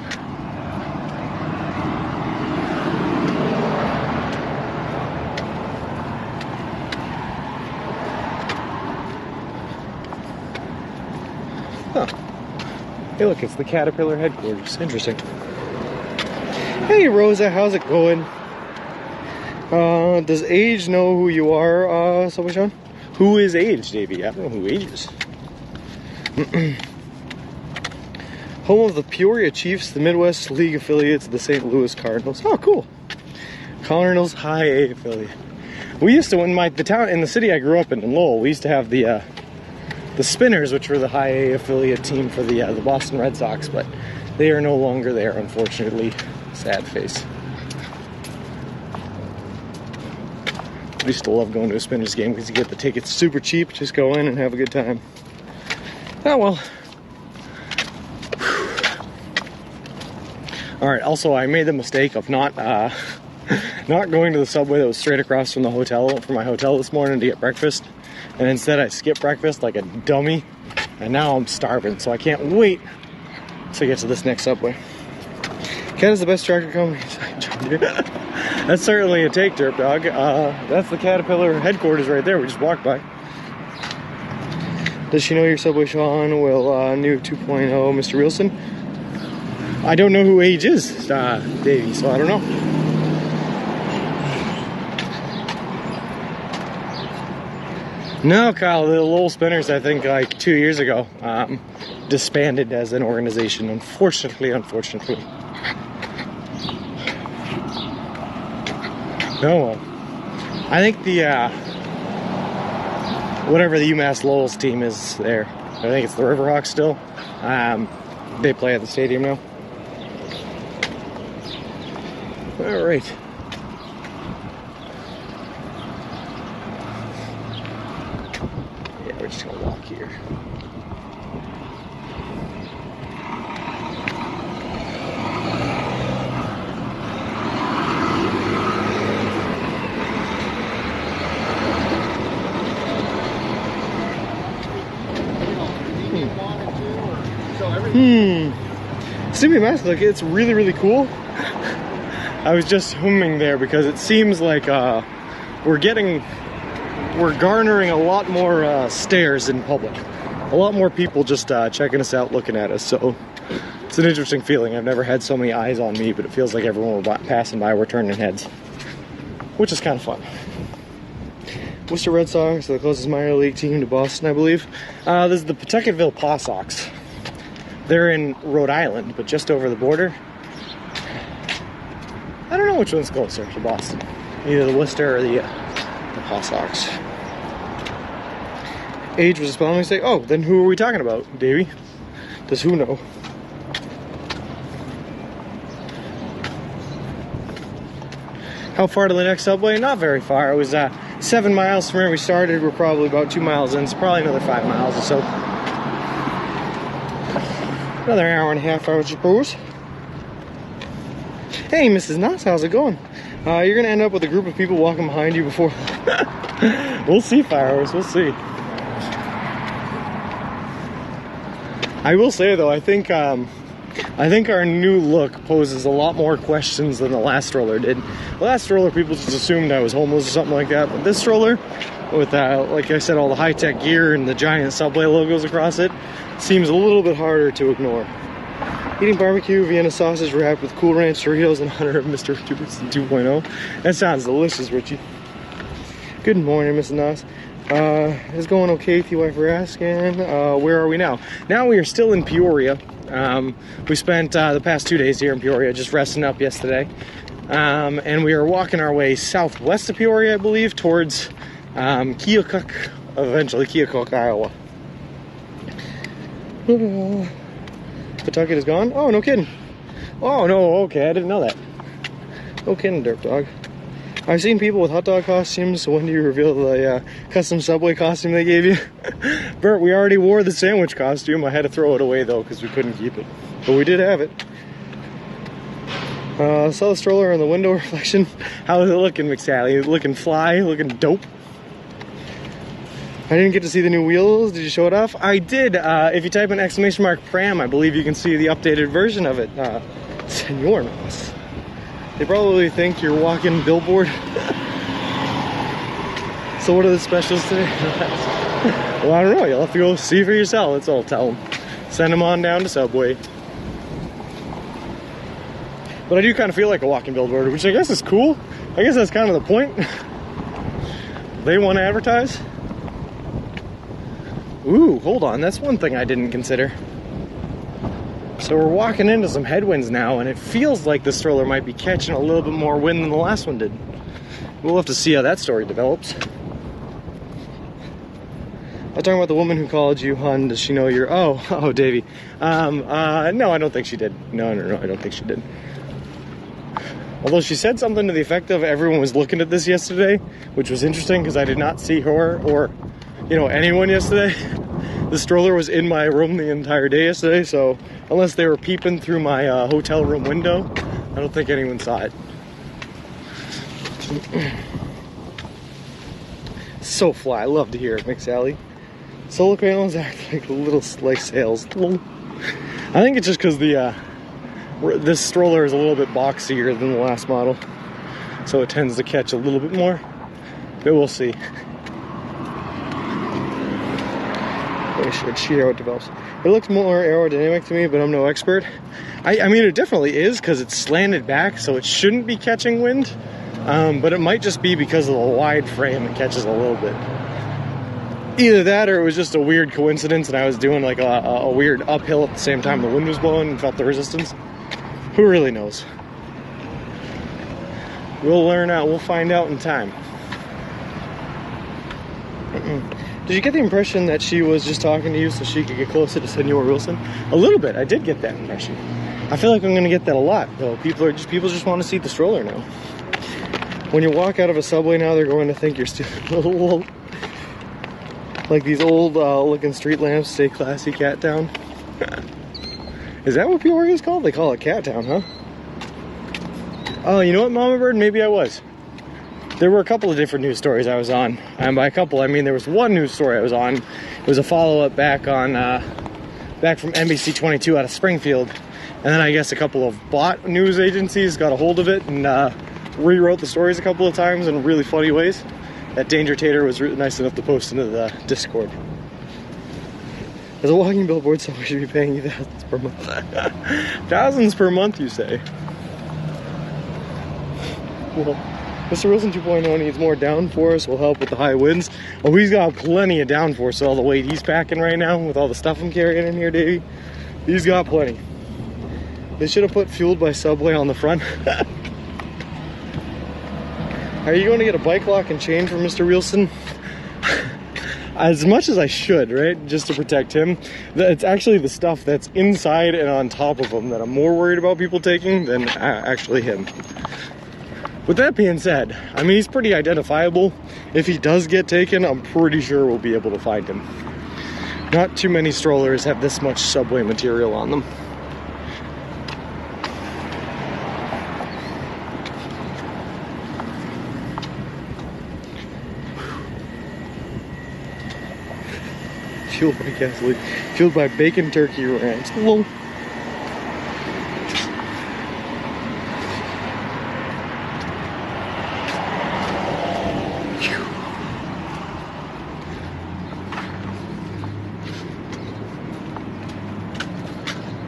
Huh. Hey, look, it's the Caterpillar headquarters. Interesting. Hey, Rosa, how's it going? Does Age know who you are, Subway Sean? Who is Age, Davey? I don't know who Age is. Home of the Peoria Chiefs, the Midwest League affiliates of the St. Louis Cardinals. Oh, cool. Cardinals High A affiliate. We used to, in the city I grew up in Lowell, we used to have the Spinners, which were the High A affiliate team for the Boston Red Sox, but they are no longer there, unfortunately. Sad face. I used to love going to a Spinners game because you get the tickets super cheap. Just go in and have a good time. Oh well. All right. Also, I made the mistake of not going to the Subway that was straight across from the hotel, from my hotel this morning to get breakfast, and instead I skipped breakfast like a dummy, and now I'm starving. So I can't wait to get to this next Subway. Ken is the best tractor company. That's certainly a take, Derp Dog. That's the Caterpillar headquarters right there. We just walked by. Does she know your Subway Sean? Will new 2.0 Mr. Wilson? I don't know who Age is, Davey, so I don't know. No, Kyle, the Lowell Spinners, I think like 2 years ago, disbanded as an organization, unfortunately. Oh well. I think the whatever the UMass Lowell's team is there, I think it's the Riverhawks still. They play at the stadium now. All right. Yeah, we're just gonna walk here. Stupid mask, like it's really, really cool. I was just humming there because it seems like we're garnering a lot more stares in public. A lot more people just checking us out, looking at us. So it's an interesting feeling. I've never had so many eyes on me, but it feels like everyone we're passing by, we're turning heads, which is kind of fun. Worcester Red Sox, the closest minor league team to Boston, I believe. This is the Pawtuckettville Paw Sox. They're in Rhode Island, but just over the border. I don't know which one's closer to Boston. Either the Worcester or the Paw Sox. Age was a spelling mistake. Oh, then who are we talking about, Davey? Does who know? How far to the next Subway? Not very far. It was 7 miles from where we started. We're probably about 2 miles in, so probably another 5 miles or so. Another hour and a half, I would suppose. Hey, Mrs. Knox, how's it going? You're gonna end up with a group of people walking behind you before. We'll see, Fireworks. We'll see. I will say though, I think our new look poses a lot more questions than the last stroller did. The last stroller, people just assumed I was homeless or something like that. But this stroller, with like I said, all the high-tech gear and the giant Subway logos across it, seems a little bit harder to ignore. Eating barbecue Vienna sausage wrapped with Cool Ranch Doritos in honor of Mr. 2.0. That sounds delicious, Richie. Good morning, Mrs. Noss. It's going okay, if you wife were asking. Where are we now? Now we are still in Peoria. We spent the past 2 days here in Peoria, just resting up yesterday. And we are walking our way southwest of Peoria, I believe, towards Keokuk, eventually Keokuk, Iowa. Pawtucket is gone? Oh, no kidding. Oh, no, okay, I didn't know that. No kidding, Derp Dog. I've seen people with hot dog costumes, so when do you reveal the custom Subway costume they gave you? Bert, we already wore the sandwich costume. I had to throw it away, though, because we couldn't keep it. But we did have it. Saw the stroller in the window reflection. How is it looking, McSally? Looking fly? Looking dope? I didn't get to see the new wheels. Did you show it off? I did. If you type in ! Pram, I believe you can see the updated version of it. Senor Nos. They probably think you're walking billboard. So what are the specials today? Well, I don't know. You'll have to go see for yourself. That's all I'll tell them. Send them on down to Subway. But I do kind of feel like a walking billboard, which I guess is cool. I guess that's kind of the point. They want to advertise. Ooh, hold on. That's one thing I didn't consider. So we're walking into some headwinds now, and it feels like the stroller might be catching a little bit more wind than the last one did. We'll have to see how that story develops. I'm talking about the woman who called you, hun. Does she know you're... Oh, Davey. No, I don't think she did. No, I don't think she did. Although she said something to the effect of everyone was looking at this yesterday, which was interesting because I did not see her or, anyone yesterday. The stroller was in my room the entire day yesterday, so unless they were peeping through my hotel room window, I don't think anyone saw it. So fly. I love to hear it, McSally. Solar panels act like little sails. I think it's just because this stroller is a little bit boxier than the last model, so it tends to catch a little bit more, but we'll see. We should see how it develops. It looks more aerodynamic to me, but I'm no expert. I mean, it definitely is because it's slanted back, so it shouldn't be catching wind, but it might just be because of the wide frame it catches a little bit. Either that or it was just a weird coincidence and I was doing like a weird uphill at the same time the wind was blowing and felt the resistance. Who really knows? We'll learn out. We'll find out in time. Did you get the impression that she was just talking to you so she could get closer to Senor Wilson? A little bit. I did get that impression. I feel like I'm going to get that a lot, though. People just want to see the stroller now. When you walk out of a Subway now, they're going to think you're still a little old. Like these old looking street lamps, stay classy, Cat Town. Is that what Peoria is called? They call it Cat Town, huh? Oh, you know what, Mama Bird? Maybe I was. There were a couple of different news stories I was on. And by a couple, I mean there was one news story I was on. It was a follow-up back from NBC 22 out of Springfield. And then I guess a couple of bot news agencies got a hold of it and rewrote the stories a couple of times in really funny ways. That Danger Tater was nice enough to post into the Discord. As a walking billboard, someone should be paying you thousands per month. Thousands per month, you say? Well, Mr. Wilson 2.0 needs more downforce, will help with the high winds. Oh, he's got plenty of downforce with all the weight he's packing right now, with all the stuff I'm carrying in here, Davey. He's got plenty. They should have put fueled by Subway on the front. Are you going to get a bike lock and chain for Mr. Wilson? As much as I should, right? Just to protect him. It's actually the stuff that's inside and on top of him that I'm more worried about people taking than actually him. With that being said, I mean, he's pretty identifiable. If he does get taken, I'm pretty sure we'll be able to find him. Not too many strollers have this much Subway material on them. Fueled by gasoline, fueled by bacon turkey ranch. Whoa.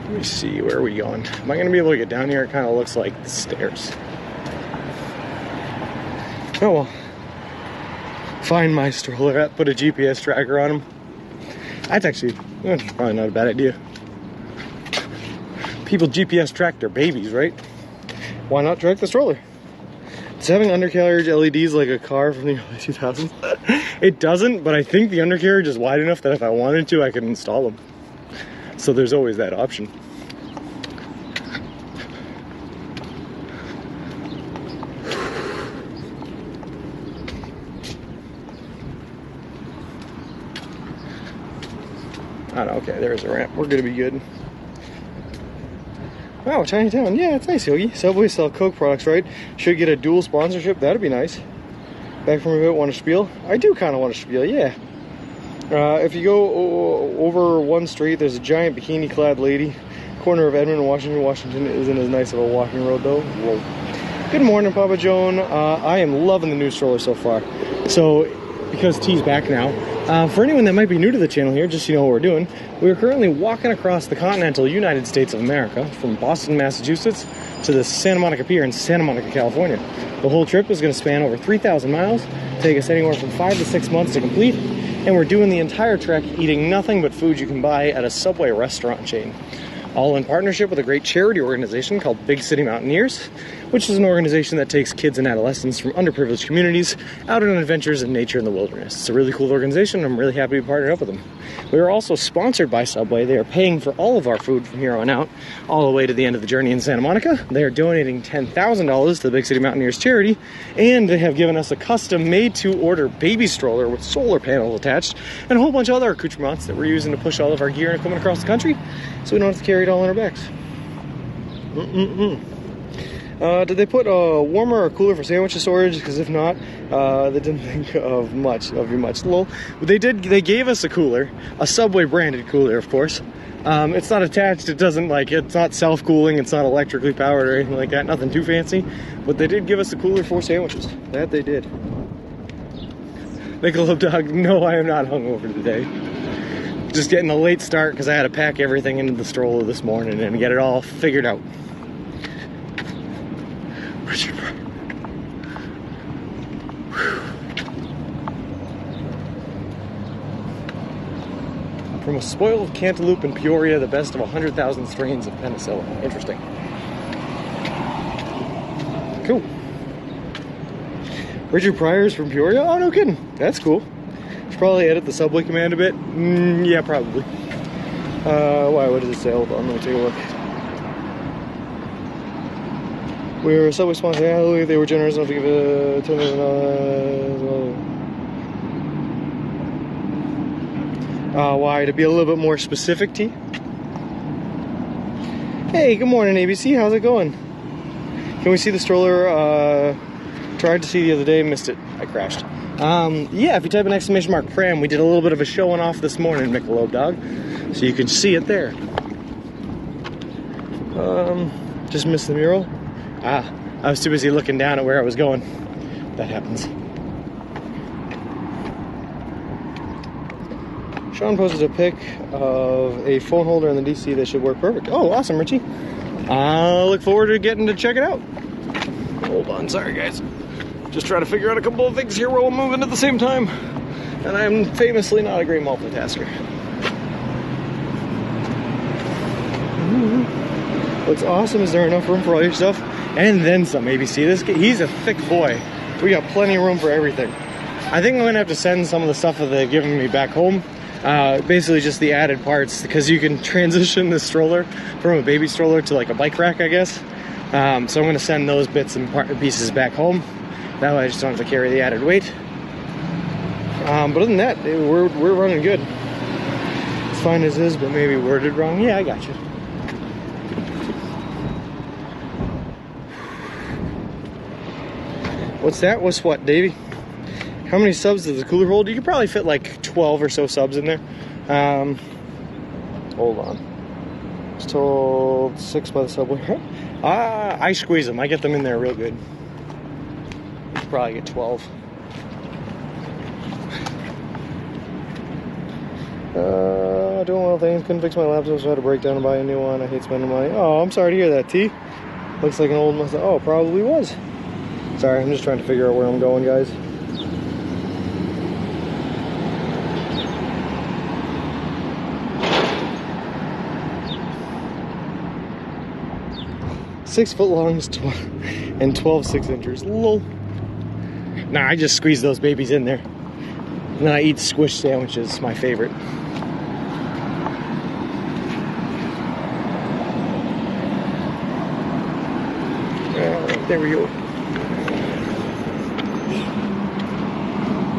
Let me see, where are we going? Am I going to be able to get down here? It kind of looks like the stairs. Oh well. Find my stroller, put a GPS tracker on him. That's probably not a bad idea. People GPS track their babies, right? Why not track the stroller? It's having undercarriage LEDs like a car from the early 2000s. It doesn't, but I think the undercarriage is wide enough that if I wanted to, I could install them. So there's always that option. Oh, okay, there's a ramp. We're gonna be good. Wow, Chinatown. Yeah, it's nice, Yogi. Subway sell Coke products, right? Should get a dual sponsorship. That'd be nice. Back from a bit, want to spiel? I do kind of want to spiel, yeah. If you go over one street, there's a giant bikini-clad lady. Corner of Edmond and Washington. Washington isn't as nice of a walking road, though. Whoa. Good morning, Papa Joan. I am loving the new stroller so far. So, because T's back now, for anyone that might be new to the channel here, just so you know what we're doing, we're currently walking across the continental United States of America from Boston, Massachusetts to the Santa Monica Pier in Santa Monica, California. The whole trip is going to span over 3,000 miles, take us anywhere from 5 to 6 months to complete, and we're doing the entire trek eating nothing but food you can buy at a Subway restaurant chain. all in partnership with a great charity organization called Big City Mountaineers, which is an organization that takes kids and adolescents from underprivileged communities out on adventures in nature and the wilderness. It's a really cool organization. I'm really happy to partner up with them. We are also sponsored by Subway. They are paying for all of our food from here on out, all the way to the end of the journey in Santa Monica. They are donating $10,000 to the Big City Mountaineers charity, and they have given us a custom made-to-order baby stroller with solar panels attached and a whole bunch of other accoutrements that we're using to push all of our gear and equipment across the country, so we don't have to carry it all on our backs. Did they put a warmer or cooler for sandwich storage? Because if not, they didn't think of your much. Lol. They did. They gave us a cooler, a Subway branded cooler, of course. It's not attached. It doesn't it's not self-cooling. It's not electrically powered or anything like that. Nothing too fancy. But they did give us a cooler for sandwiches. That they did. Michelob Dog. No, I am not hungover today. Just getting a late start because I had to pack everything into the stroller this morning and get it all figured out. Richard. From a spoiled cantaloupe in Peoria, the best of 100,000 strains of penicillin. Interesting. Cool. Richard Pryor's from Peoria? Oh, no kidding. That's cool. Should probably edit the Subway command a bit. Yeah, probably. Why? What does it say? Hold on, let me take a look. We were a Subway sponsor. Yeah, they were generous enough to give a $10 million. Why? To be a little bit more specific, T? Hey, good morning, ABC. How's it going? Can we see the stroller? Tried to see the other day, missed it. I crashed. Yeah, if you type an exclamation mark pram, we did a little bit of a showing off this morning, Michelob Dog. So you can see it there. Just missed the mural. I was too busy looking down at where I was going. That happens. Sean posted a pic of a phone holder in the DC that should work perfect. Oh, awesome, Richie. I look forward to getting to check it out. Hold on, sorry guys. Just trying to figure out a couple of things here while I'm moving at the same time. And I'm famously not a great multitasker. What's awesome is there enough room for all your stuff, and then some. ABC, this kid, he's a thick boy. We got plenty of room for everything. I think I'm gonna have to send some of the stuff that they've given me back home. Basically just the added parts, because you can transition the stroller from a baby stroller to like a bike rack, I guess. So I'm gonna send those bits and pieces back home. That way I just don't have to carry the added weight. But other than that, we're running good. It's fine as is, but maybe worded wrong. Yeah, I got you. What's that? What's what, Davey? How many subs does the cooler hold? You could probably fit like 12 or so subs in there. Hold on. I was told 6 by the Subway. I squeeze them. I get them in there real good. Probably get 12. Doing well things. Couldn't fix my laptop, so I had to break down and buy a new one. I hate spending money. Oh, I'm sorry to hear that, T. Looks like an old Mustang. Oh, probably was. Sorry, I'm just trying to figure out where I'm going, guys. Six foot long and 12 6-inchers. Lol. Nah, I just squeeze those babies in there. And then I eat squish sandwiches, my favorite. There we go.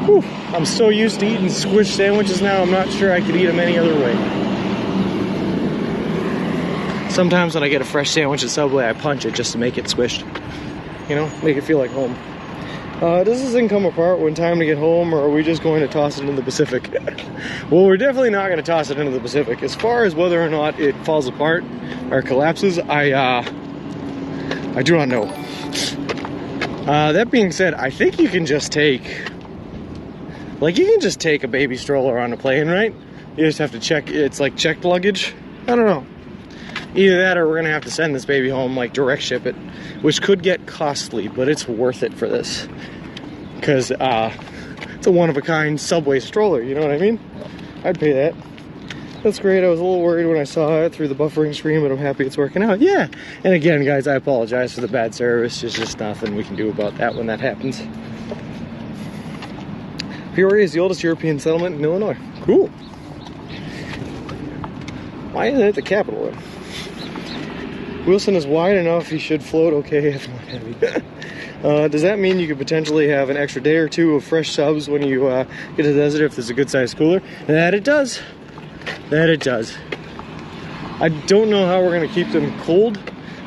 Whew. I'm so used to eating squish sandwiches now, I'm not sure I could eat them any other way. Sometimes when I get a fresh sandwich at Subway, I punch it just to make it squished. You know, make it feel like home. Does this thing come apart when time to get home, or are we just going to toss it into the Pacific? Well, we're definitely not going to toss it into the Pacific. As far as whether or not it falls apart or collapses, I do not know. That being said, I think you can just take, a baby stroller on a plane, right? You just have to check, it's like checked luggage. I don't know. Either that or we're gonna have to send this baby home, like direct ship it, which could get costly, but it's worth it for this. Because it's a one-of-a-kind Subway stroller, you know what I mean? I'd pay that. That's great. I was a little worried when I saw it through the buffering screen, but I'm happy it's working out. Yeah. And again, guys, I apologize for the bad service. There's just nothing we can do about that when that happens. Peoria is the oldest European settlement in Illinois. Cool. Why isn't it the capital then? Wilson is wide enough, he should float okay if not heavy. Does that mean you could potentially have an extra day or two of fresh subs when you get to the desert if there's a good sized cooler? That it does. That it does. I don't know how we're going to keep them cold,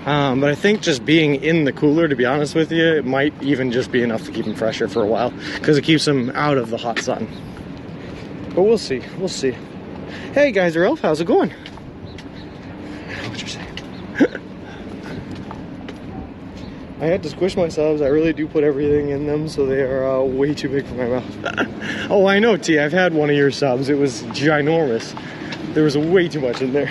but I think just being in the cooler, to be honest with you, it might even just be enough to keep them fresher for a while, because it keeps them out of the hot sun. But we'll see. We'll see. Hey, Geyser Elf, how's it going? What you're saying? I had to squish my subs. I really do put everything in them, so they are way too big for my mouth. Oh, I know, T. I've had one of your subs. It was ginormous. There was way too much in there.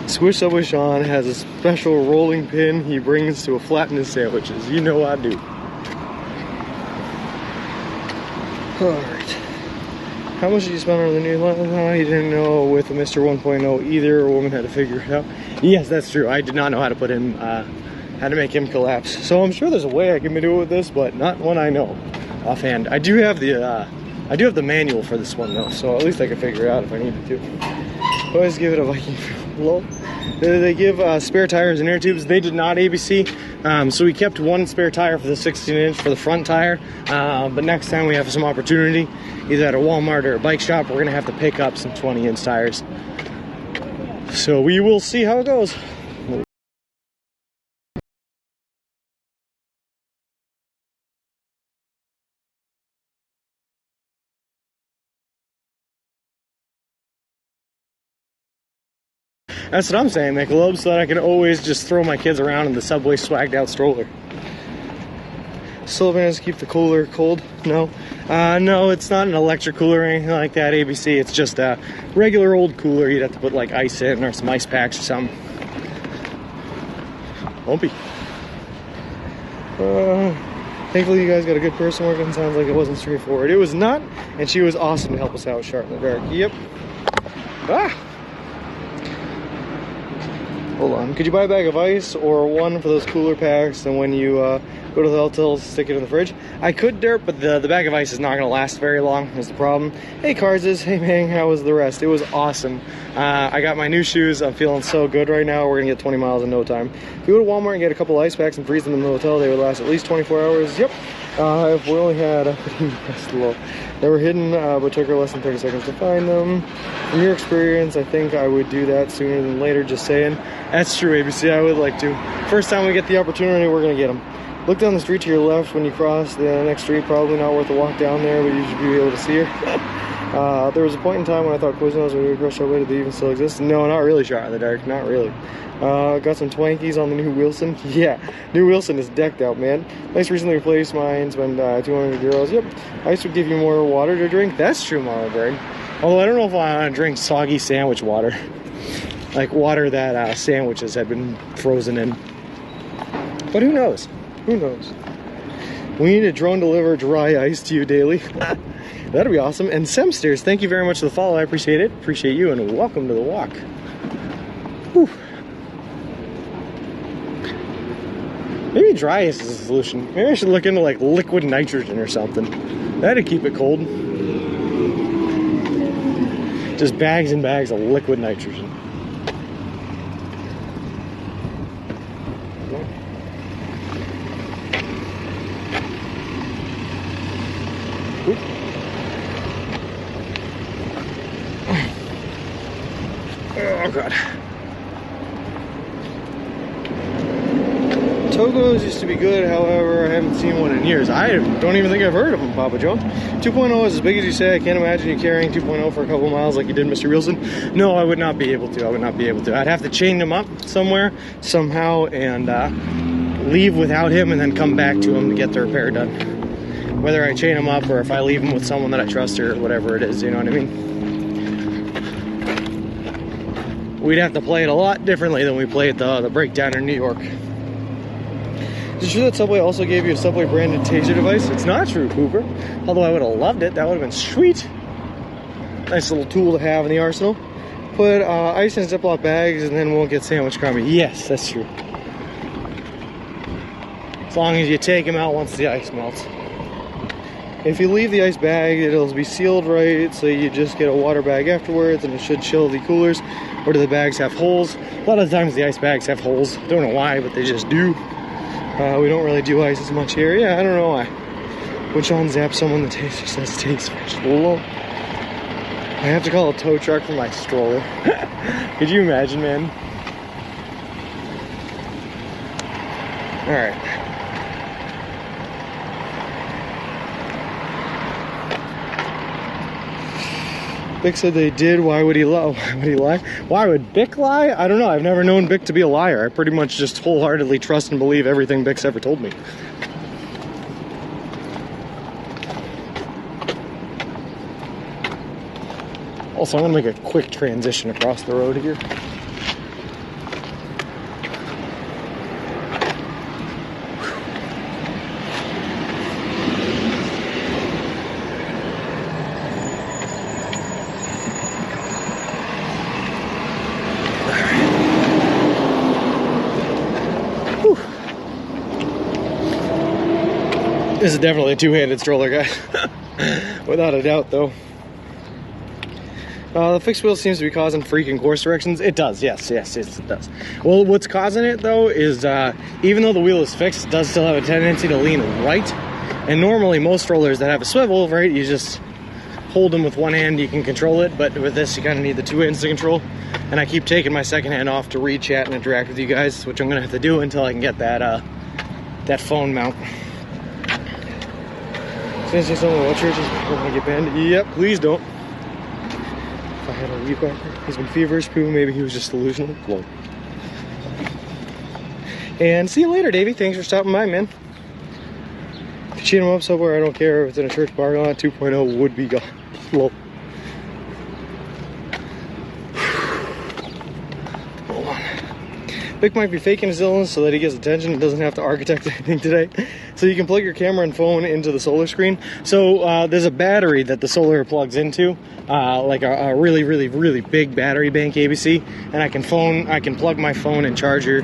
Squish Subway Sean has a special rolling pin he brings to flatten his sandwiches. You know I do. Alright. How much did you spend on the new line? He didn't know with the Mr. 1.0 either. A woman had to figure it out. Yes, that's true. I did not know how to put him, how to make him collapse. So I'm sure there's a way I can do it with this, but not one I know offhand. I do have the manual for this one though, so at least I can figure it out if I needed to. Always give it a Viking low. They give spare tires and air tubes. They did not ABC, so we kept one spare tire for the 16-inch for the front tire. But next time we have some opportunity, either at a Walmart or a bike shop, we're gonna have to pick up some 20-inch tires. So we will see how it goes. That's what I'm saying, Michelob, so that I can always just throw my kids around in the Subway swagged out stroller. Still managed to keep the cooler cold? No. No, it's not an electric cooler or anything like that, ABC. It's just a regular old cooler. You'd have to put like ice in or some ice packs or something. Won't be. Thankfully you guys got a good person working. Sounds like it wasn't straightforward. It was not, and she was awesome to help us out sharp in the dark. Yep. Ah! Hold on. Could you buy a bag of ice or one for those cooler packs, and when you go to the hotel, stick it in the fridge? I could, Dirt, but the bag of ice is not going to last very long, is the problem. Hey, Carzes. Hey, man. How was the rest? It was awesome. I got my new shoes. I'm feeling so good right now. We're going to get 20 miles in no time. If you go to Walmart and get a couple ice packs and freeze them in the hotel, they would last at least 24 hours. Yep. If we only had they were hidden, but took her less than 30 seconds to find them. From your experience, I think I would do that sooner than later, just saying. That's true, ABC, I would like to. First time we get the opportunity, we're gonna get them. Look down the street to your left when you cross the next street. Probably not worth a walk down there, but you should be able to see her. There was a point in time when I thought Quiznos would rush our way to the even still exists. No, not really shot in the dark, not really. Got some Twankies on the new Wilson. Yeah, new Wilson is decked out, man. Nice recently replaced mine, spent 200 euros. Yep, ice would give you more water to drink. That's true, Mama Bird. Although I don't know if I want to drink soggy sandwich water. Like water that sandwiches had been frozen in. But who knows? Who knows? We need a drone deliver dry ice to you daily. That'd be awesome. And Semsters, thank you very much for the follow. I appreciate it. Appreciate you, and welcome to the walk. Whew. Maybe dry ice is a solution. Maybe I should look into like liquid nitrogen or something. That'd keep it cold. Just bags and bags of liquid nitrogen. Oh god. Togo's used to be good, however, I haven't seen one in years. I don't even think I've heard of them, Papa Joe. 2.0 is as big as you say. I can't imagine you carrying 2.0 for a couple miles like you did, Mr. Wilson. No, I would not be able to. I would not be able to. I'd have to chain them up somewhere, somehow, and leave without him and then come back to him to get the repair done. Whether I chain him up or if I leave him with someone that I trust or whatever it is, you know what I mean? We'd have to play it a lot differently than we play at the breakdown in New York. Is it true that Subway also gave you a Subway branded taser device? It's not true, Cooper. Although I would have loved it. That would have been sweet. Nice little tool to have in the arsenal. Put ice in Ziploc bags and then won't get sandwich crummy. Yes, that's true. As long as you take them out once the ice melts. If you leave the ice bag, it'll be sealed right, so you just get a water bag afterwards and it should chill the coolers. Or do the bags have holes? A lot of the times the ice bags have holes. Don't know why, but they just do. We don't really do ice as much here. Yeah, I don't know why. When Sean zaps someone, the taster says tastes vegetable. I have to call a tow truck for my stroller. Could you imagine, man? Alright. Bick said they did. Why would he lie? Why would he lie? Why would Bick lie? I don't know. I've never known Bick to be a liar. I pretty much just wholeheartedly trust and believe everything Bick's ever told me. Also, I'm going to make a quick transition across the road here. This is definitely a two-handed stroller, guys. Without a doubt, though. The fixed wheel seems to be causing freaking course directions. It does, yes, it does. Well, what's causing it, though, is even though the wheel is fixed, it does still have a tendency to lean right. And normally, most strollers that have a swivel, right, you just hold them with one hand, you can control it. But with this, you kind of need the two hands to control. And I keep taking my second hand off to read, chat, and interact with you guys, which I'm going to have to do until I can get that, that phone mount. Say something about churches when I get banned. Yep, please don't. If I had a weed whacker, he's been feverish, poo, maybe he was just delusional. Whoa. And see you later, Davey. Thanks for stopping by, man. If you cheat him up somewhere, I don't care if it's in a church parking lot, 2.0 would be gone. Whoa. Hold on. Vic might be faking his illness so that he gets attention and doesn't have to architect anything today. So you can plug your camera and phone into the solar screen. So there's a battery that the solar plugs into, like a really, really, really big battery bank ABC, and I can plug my phone and charger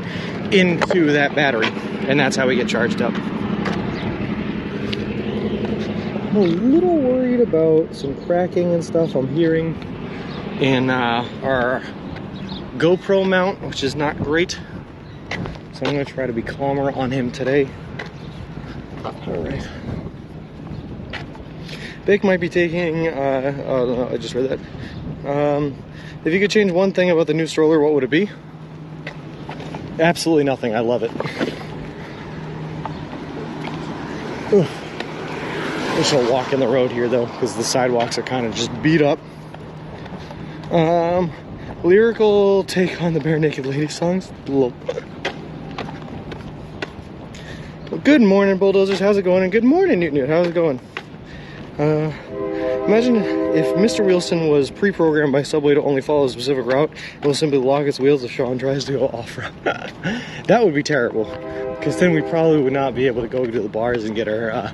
into that battery, and that's how we get charged up. I'm a little worried about some cracking and stuff I'm hearing in our GoPro mount, which is not great. So I'm going to try to be calmer on him today. Alright. Vic might be taking, oh no, I just read that. If you could change one thing about the new stroller, what would it be? Absolutely nothing, I love it. I shall walk in the road here though, because the sidewalks are kind of just beat up. Lyrical take on the Bare Naked Lady songs. Well, good morning, bulldozers. How's it going? And good morning, Newt Newt. How's it going? Imagine if Mr. Wheelson was pre-programmed by Subway to only follow a specific route and will simply lock its wheels if Sean tries to go off-route. That would be terrible, because then we probably would not be able to go to the bars and get our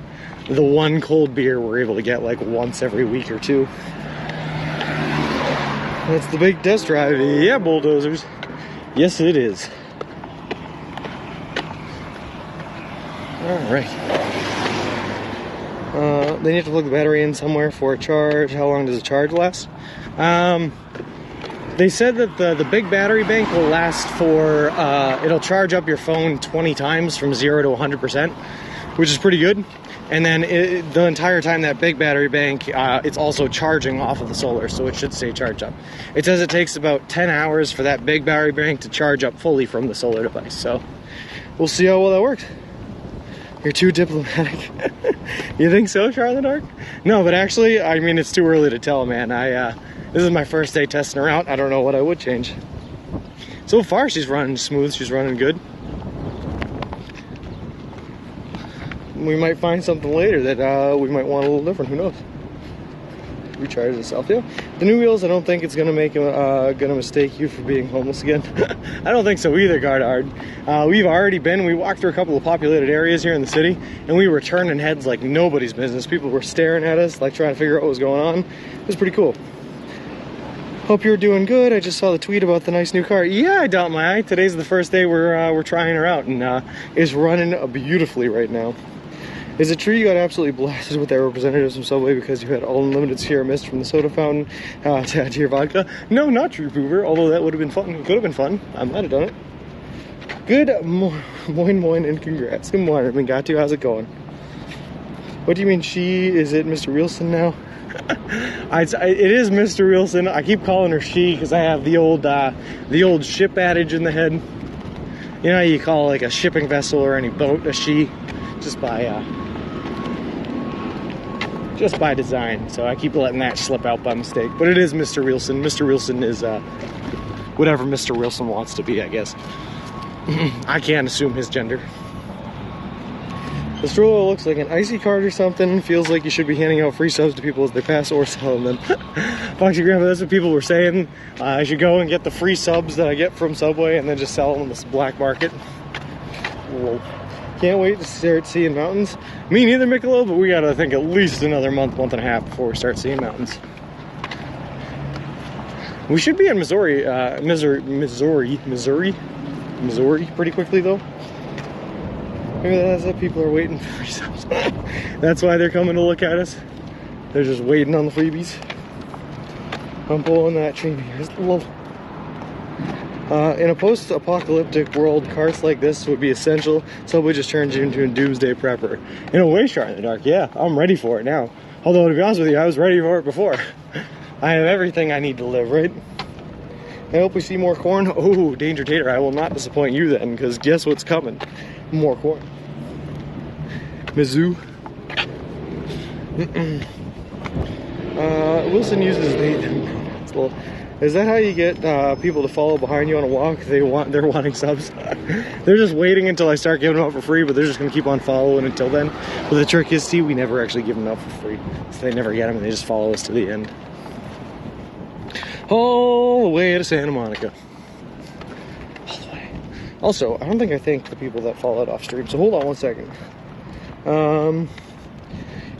the one cold beer we're able to get like once every week or two. That's the big test drive. Yeah, bulldozers. Yes, it is. Alright. They need to plug the battery in somewhere for a charge. How long does a charge last? They said that the big battery bank will last for, it'll charge up your phone 20 times from 0 to 100%, which is pretty good. And then the entire time that big battery bank, it's also charging off of the solar, so it should stay charged up. It says it takes about 10 hours for that big battery bank to charge up fully from the solar device, so we'll see how well that works. You're too diplomatic. You think so, Char in the Dark? No, but actually, I mean, it's too early to tell, man. This is my first day testing her out. I don't know what I would change. So far, she's running smooth. She's running good. We might find something later that we might want a little different. Who knows? Recharge itself, yeah. The new wheels, I don't think it's gonna make gonna mistake you for being homeless again. I don't think so either, Gardard. We've already we walked through a couple of populated areas here in the city, and we were turning heads like nobody's business. People were staring at us, like trying to figure out what was going on. It was pretty cool. Hope you're doing good. I just saw the tweet about the nice new car. Yeah, I doubt my eye. Today's the first day we're trying her out, and it's running beautifully right now. Is it true you got absolutely blasted with their representatives from Subway because you had all unlimited Sierra Mist from the soda fountain to add to your vodka? No, not true, Poover, although that would have been fun. It could have been fun. I might have done it. Good moin, and congrats. Good morning, Mingatu. How's it going? What do you mean she? Is it Mr. Reelson now? It is Mr. Reelson. I keep calling her she because I have the old ship adage in the head. You know how you call like a shipping vessel or any boat a she, just by design. So I keep letting that slip out by mistake. But it is Mr. Reelson. Mr. Reelson is whatever Mr. Reelson wants to be, I guess. I can't assume his gender. The stroller looks like an icy card or something. Feels like you should be handing out free subs to people as they pass or selling them. Foxy Grandpa, that's what people were saying. I should go and get the free subs that I get from Subway and then just sell them on this black market. Whoa. Can't wait to start seeing mountains. Me neither, Michelob, but we gotta think at least another month and a half before we start seeing mountains. We should be in Missouri pretty quickly though. Maybe that's what people are waiting for free subs. That's why they're coming to look at us. They're just waiting on the freebies. I'm pulling that train here. In a post-apocalyptic world, cars like this would be essential. Subway just turned you into a doomsday prepper. In a way, shot in the dark. Yeah, I'm ready for it now. Although, to be honest with you, I was ready for it before. I have everything I need to live, right? I hope we see more corn. Oh, Danger Tater, I will not disappoint you then, because guess what's coming? More corn. Mizzou. Wilson uses they them pronouns. Well, is that how you get people to follow behind you on a walk? They're wanting subs. They're just waiting until I start giving them out for free, but they're just gonna keep on following until then. But the trick is, see, we never actually give them out for free, so they never get them, and they just follow us to the end. All the way to Santa Monica. All the way. Also, I don't think I thanked the people that followed off stream, so hold on one second.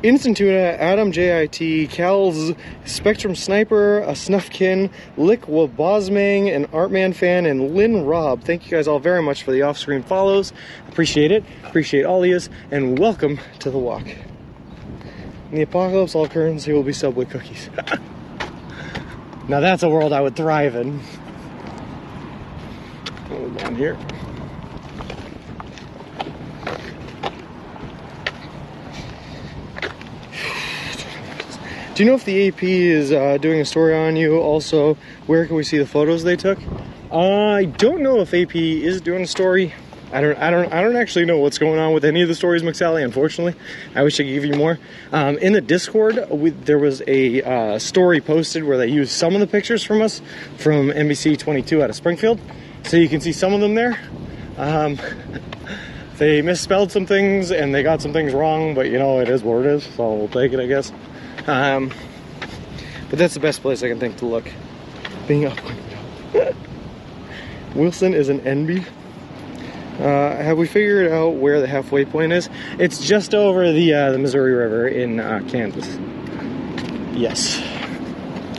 Instant Tuna, Adam JIT, Cal's, Spectrum Sniper, a Snuffkin, Lickwa Bosmang, an Artman fan, and Lynn Robb. Thank you guys all very much for the off-screen follows. Appreciate it. Appreciate all of yous, and welcome to the walk. In the apocalypse, all currency will be Subway cookies. Now that's a world I would thrive in. Hold on here. Do you know if the AP is doing a story on you? Also, where can we see the photos they took? I don't know if AP is doing a story. I don't actually know what's going on with any of the stories, McSally, unfortunately. I wish I could give you more. In the Discord, there was a story posted where they used some of the pictures from us from NBC 22 out of Springfield. So you can see some of them there. They misspelled some things and they got some things wrong, but you know, it is what it is, so we'll take it, I guess. But that's the best place I can think to look. Being up. Wilson is an NB. Have we figured out where the halfway point is? It's just over the Missouri River in Kansas. Yes,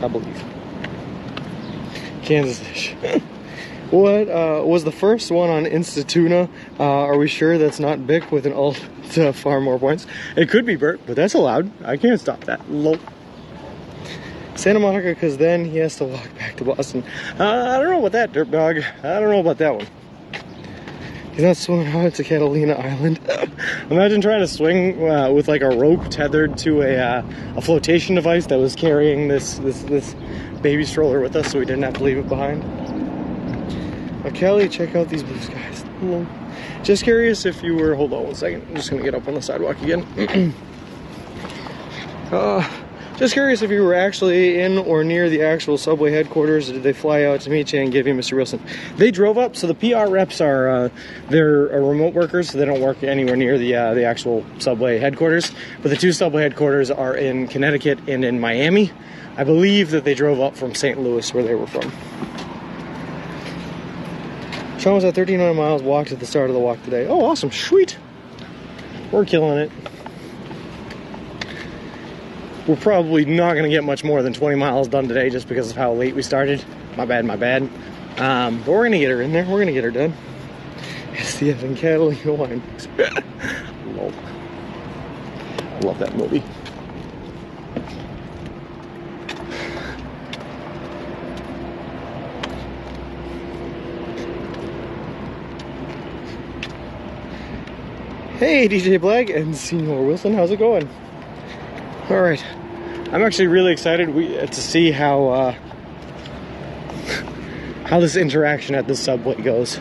I believe. Kansas-ish. What was the first one on Insta-Tuna? Are we sure that's not Bic with an alt to far more points? It could be Bert, but that's allowed. I can't stop that. Low. Santa Monica, because then he has to walk back to Boston. I don't know about that, Dirtdog. I don't know about that one. He's not swimming out to Catalina Island. Imagine trying to swing with like a rope tethered to a flotation device that was carrying this baby stroller with us, so we didn't have to leave it behind. Kelly, check out these blue skies. Hello. Just curious if you were. Hold on one second. I'm just gonna get up on the sidewalk again. Just curious if you were actually in or near the actual Subway headquarters, or did they fly out to meet you and give you Mr. Wilson? They drove up, so the PR reps are, they're remote workers, so they don't work anywhere near the actual Subway headquarters. But the two Subway headquarters are in Connecticut and in Miami. I believe that they drove up from St. Louis, where they were from. Sean was at 1,300 miles, walked at the start of the walk today. Oh, awesome, sweet. We're killing it. we're probably not going to get much more than 20 miles done today just because of how late we started. My bad, my bad. But we're going to get her in there. We're going to get her done. It's the effing Catalina wine. Lol. I love that movie. Hey, DJ Black and Senior Wilson, how's it going? All right, I'm actually really excited to see how this interaction at this Subway goes.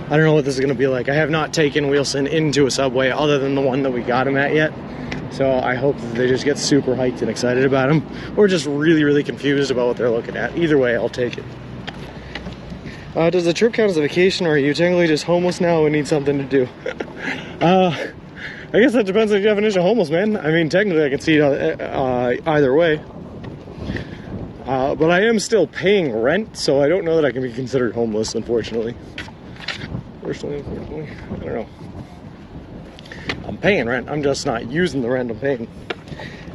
I don't know what this is going to be like. I have not taken Wilson into a Subway other than the one that we got him at yet. So I hope that they just get super hyped and excited about him, or just really, really confused about what they're looking at. Either way, I'll take it. Does the trip count as a vacation, or are you technically just homeless now and need something to do? I guess that depends on the definition of homeless, man. I mean, technically I can see it either way. But I am still paying rent, so I don't know that I can be considered homeless, unfortunately. Unfortunately, I don't know. I'm paying rent, I'm just not using the rent I'm paying.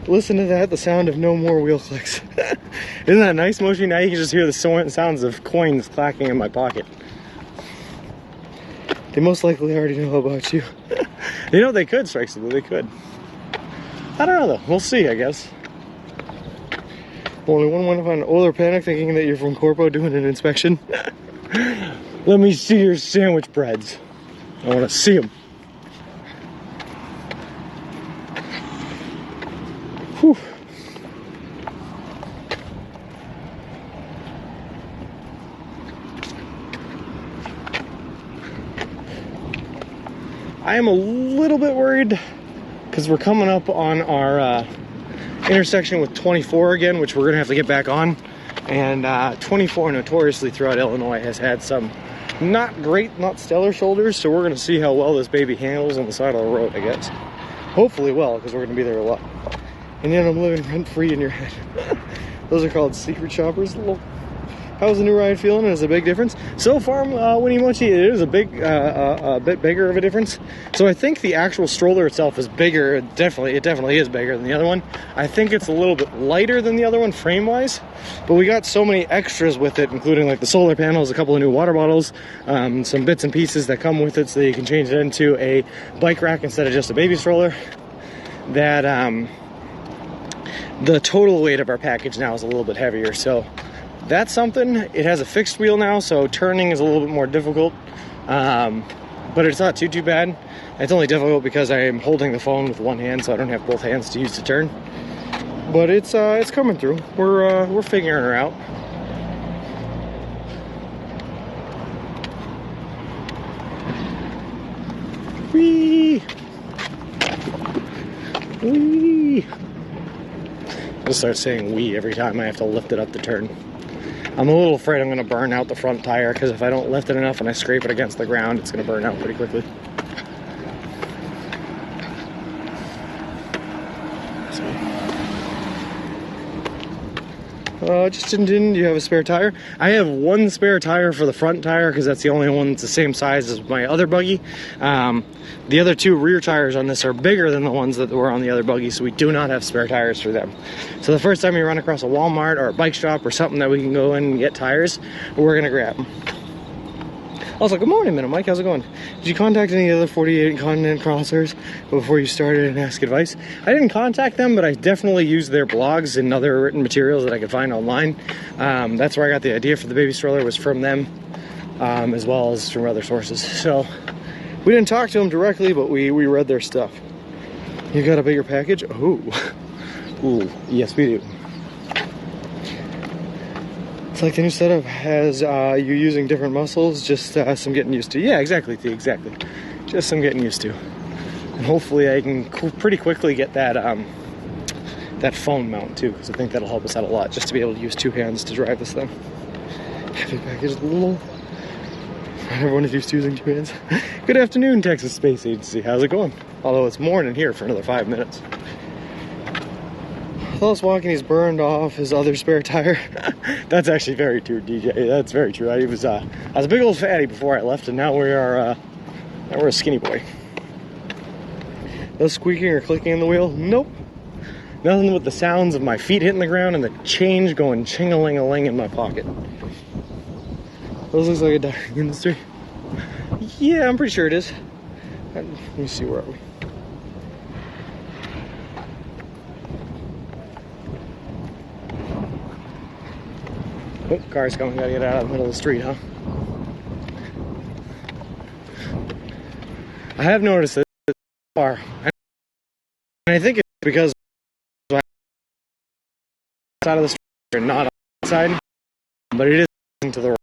Listen to that, the sound of no more wheel clicks. Isn't that nice, Moshi? Now you can just hear the sounds of coins clacking in my pocket. They most likely already know about you. You know, they could, Strikesable, they could. I don't know, though. We'll see, I guess. Only one went on Oiler Panic thinking that you're from Corpo doing an inspection. Let me see your sandwich breads. I want to see them. Whew. I am a little bit worried because we're coming up on our intersection with 24 again, which we're going to have to get back on. And 24 notoriously throughout Illinois has had some not great, not stellar shoulders, so we're going to see how well this baby handles on the side of the road, I guess. Hopefully well, because we're going to be there a lot. And yet I'm living rent-free in your head. Those are called secret shoppers. How's the new ride feeling? Is it a big difference? So far, Winnie Mochi, it is a bit bigger of a difference. So I think the actual stroller itself is bigger. It definitely is bigger than the other one. I think it's a little bit lighter than the other one frame-wise, but we got so many extras with it, including like the solar panels, a couple of new water bottles, some bits and pieces that come with it so that you can change it into a bike rack instead of just a baby stroller, that the total weight of our package now is a little bit heavier. So that's something. It has a fixed wheel now, so turning is a little bit more difficult, but it's not too bad. It's only difficult because I am holding the phone with one hand, so I don't have both hands to use to turn. But it's coming through. We're figuring her out. Whee! Whee! I'll start saying "wee" every time I have to lift it up to turn. I'm a little afraid I'm going to burn out the front tire, because if I don't lift it enough and I scrape it against the ground, it's going to burn out pretty quickly. Justin, do you have a spare tire? I have one spare tire for the front tire, because that's the only one that's the same size as my other buggy. The other two rear tires on this are bigger than the ones that were on the other buggy, so we do not have spare tires for them. So the first time we run across a Walmart or a bike shop or something that we can go in and get tires, we're going to grab them. Also, good morning, Minute Mike. How's it going? Did you contact any other 48 continent crossers before you started and ask advice? I didn't contact them, but I definitely used their blogs and other written materials that I could find online. That's where I got the idea for the baby stroller, was from them, as well as from other sources. So we didn't talk to them directly, but we read their stuff. You got a bigger package? Oh, ooh, yes, we do. It's like the new setup has you using different muscles, just some getting used to. Yeah, exactly, T, exactly. Just some getting used to. And hopefully I can pretty quickly get that that phone mount too, because I think that'll help us out a lot, just to be able to use two hands to drive this thing. Heavy package, little. Not everyone is used to using two hands. Good afternoon, Texas Space Agency. How's it going? Although it's morning here for another 5 minutes. While I was walking, he's burned off his other spare tire. That's actually very true, DJ. That's very true. I was a big old fatty before I left, and now we're a skinny boy. No squeaking or clicking in the wheel? Nope. Nothing with the sounds of my feet hitting the ground and the change going ching-a-ling-a-ling in my pocket. Those looks like a dying industry. Yeah, I'm pretty sure it is. Let me see, where are we? Oh, car's coming, gotta get out of the middle of the street, huh? I have noticed that so far, and I think it's because I'm outside of the street and not outside, but it is to the right.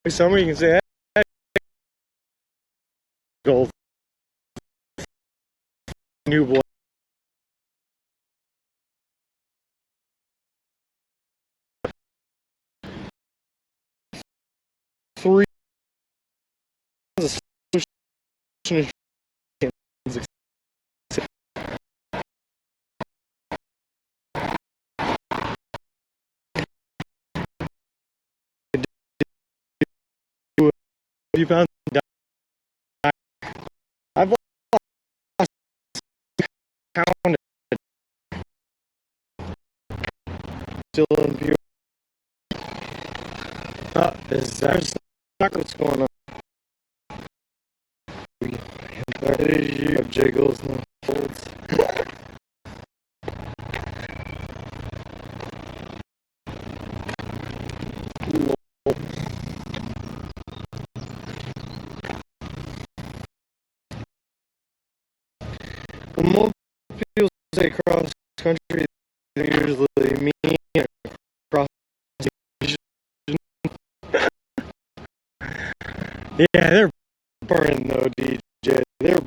Somewhere you can say, hey, gold, new boy. Three. You found I've lost count. Still in view. Is that what's going on? You have jiggles and folds. When most people say cross country, they usually mean cross. Yeah, they're burning though, DJ. They're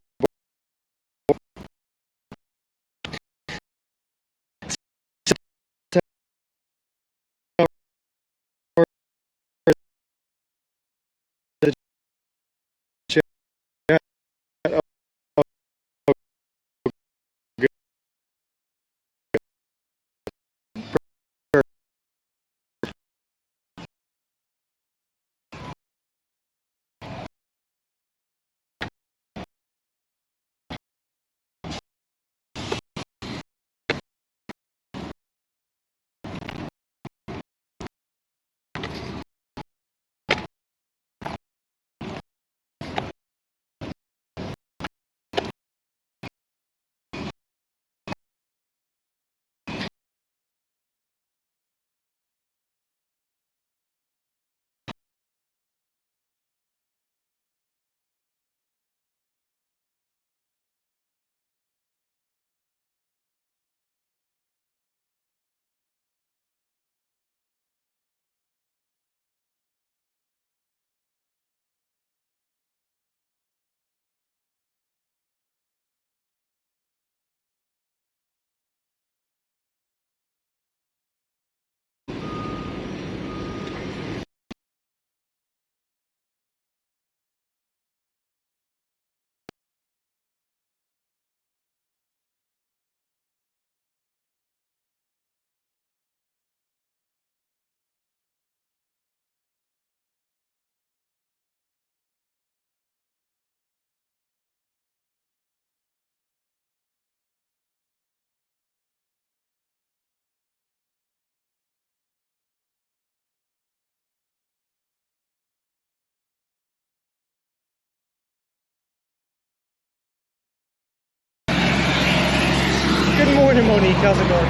Good morning, Monique. How's it going?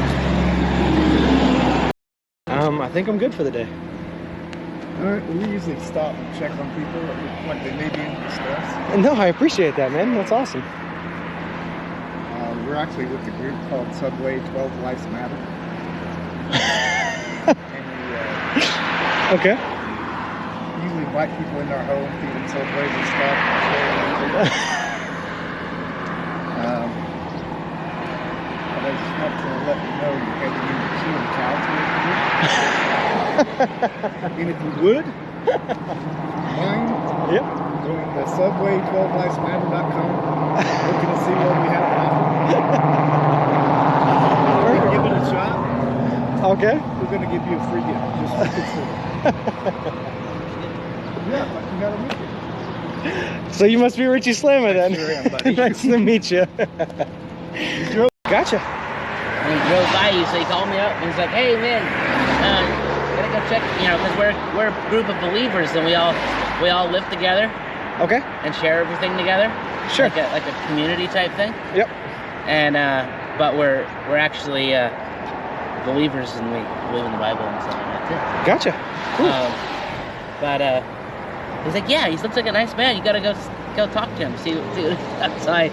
I think I'm good for the day. Alright, well, we usually stop and check on people when they may be in distress. No, I appreciate that, man. That's awesome. We're actually with a group called Subway 12 Lives Matter. And we Okay. usually invite people in our home, feed them Subways and stuff. But I just want to let you know you're heading into Q and Cow and if you would, mind going to subway12livesmatter.com, looking to see what we have to offer. Give it a shot. Okay. We're going to give you a free gift, just to consider. Yeah, but you got to make it. So you must be Richie Slammer then. Sure am, buddy. Nice to meet you. Gotcha. And he drove by you, so he called me up and he's like, "Hey man, gotta go check, you know, because we're a group of believers and we all live together Okay. and share everything together. Sure. Like a community type thing. Yep. And but we're actually believers and we believe in the Bible and stuff like that too. Gotcha. Cool. But he's like, "Yeah, he looks like a nice man. You gotta go talk to him, see what he's got." So I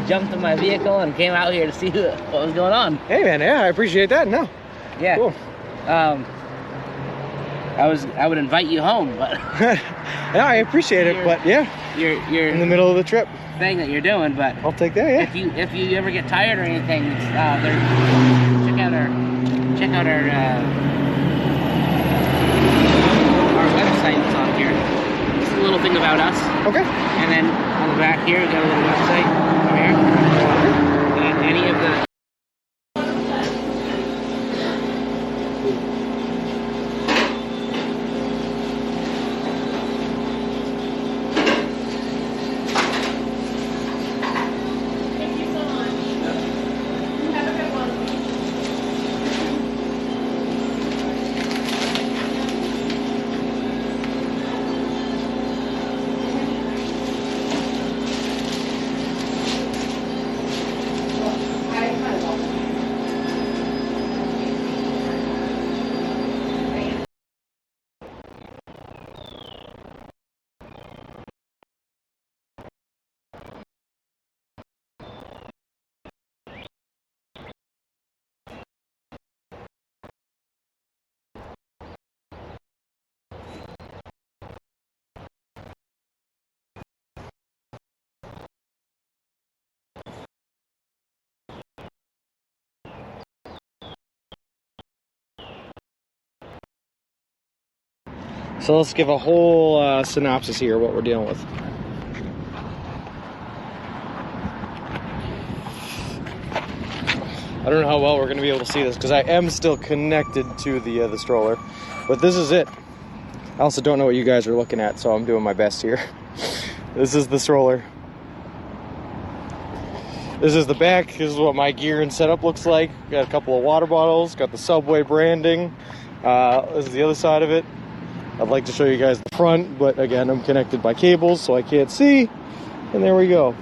jumped in my vehicle and came out here to see what was going on. Hey man, yeah, I appreciate that. No. Yeah. Cool. I would invite you home, but Yeah, I appreciate it, but yeah, you're in the middle of the trip. thing that you're doing, but I'll take that. Yeah. if you ever get tired or anything, it's, check out our website that's on here. Just a little thing about us, Okay. and then on the back here we got a little website over here. And any of the So let's give a whole synopsis here of what we're dealing with. I don't know how well we're going to be able to see this because I am still connected to the stroller, but this is it. I also don't know what you guys are looking at, so I'm doing my best here. This is the stroller. This is the back. This is what my gear and setup looks like. Got a couple of water bottles, got the Subway branding. This is the other side of it. I'd like to show you guys the front, but again, I'm connected by cables, so I can't see. And there we go.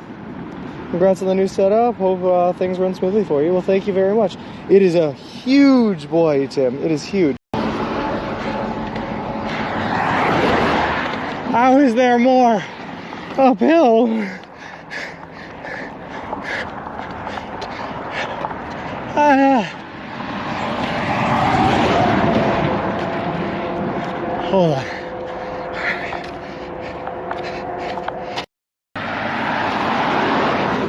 Congrats on the new setup. Hope things run smoothly for you. Well, thank you very much. It is a huge boy, Tim. It is huge. How is there more uphill? Hold on.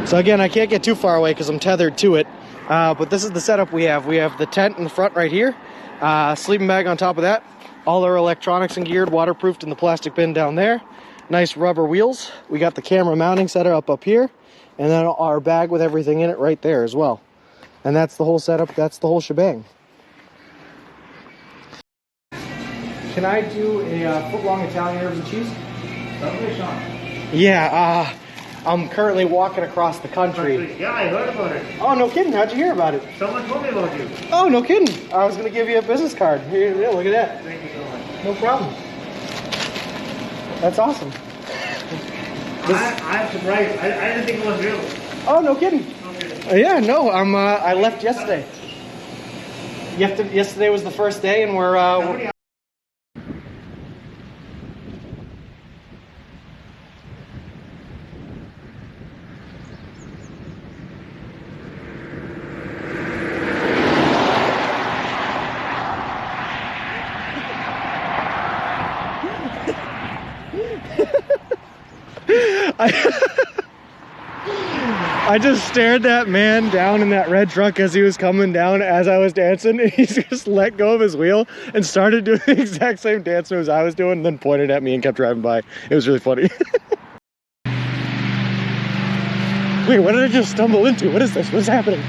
So again, I can't get too far away because I'm tethered to it. But this is the setup we have. We have the tent in the front right here. Sleeping bag on top of that. All our electronics and geared, waterproofed in the plastic bin down there. Nice rubber wheels. We got the camera mounting setup up here. And then our bag with everything in it right there as well. And that's the whole setup. That's the whole shebang. Can I do a foot-long Italian herbs and cheese? Yeah, I'm currently walking across the country. Yeah, I heard about it. Oh, no kidding. How'd you hear about it? Someone told me about you. Oh, no kidding. I was going to give you a business card. Here, yeah, look at that. Thank you so much. No problem. That's awesome. I'm surprised. I didn't think it was real. Oh, no kidding. Okay. Yeah, no, I left yesterday. Yesterday was the first day, and we're I just stared that man down in that red truck as he was coming down as I was dancing, and he just let go of his wheel and started doing the exact same dance moves I was doing, and then pointed at me and kept driving by. It was really funny. Wait, what did I just stumble into? What is this? What's happening?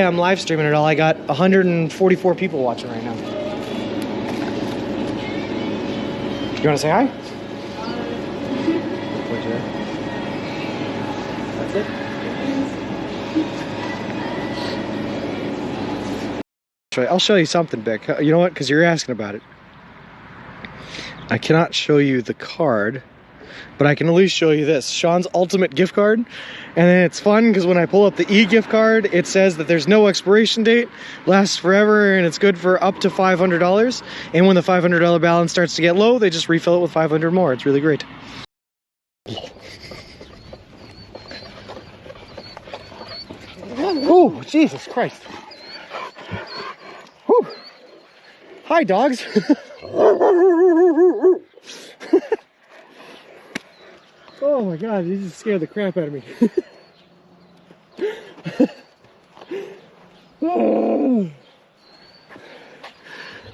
I'm live streaming it all. I got 144 people watching right now. You want to say hi? That's it. I'll show you something, Beck. You know what? Because you're asking about it. I cannot show you the card, but I can at least show you this. Sean's Ultimate gift card. And then it's fun because when I pull up the e-gift card, it says that there's no expiration date, lasts forever, and it's good for up to $500. And when the $500 balance starts to get low, they just refill it with 500 more. It's really great. Oh, Jesus Christ. Whew. Hi, dogs. Oh my God, you just scared the crap out of me.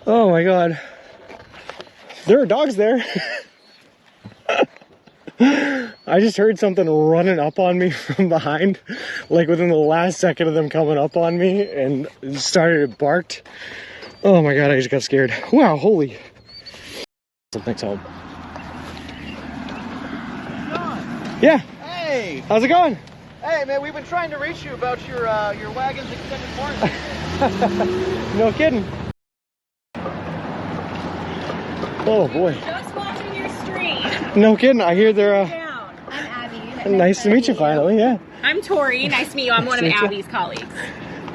Oh my God. There are dogs there. I just heard something running up on me from behind, like within the last second of them coming up on me, and it barked. Oh my God, I just got scared. Wow, holy. Something's home. Yeah. Hey! How's it going? Hey, man, we've been trying to reach you about your wagon's extended warranty. No kidding. Oh boy. Just watching your stream. No kidding. I hear they're Down. I'm Abby. nice to meet you finally, yeah. I'm Tori. Nice to meet you. I'm one of Nice to meet you. Abby's colleagues.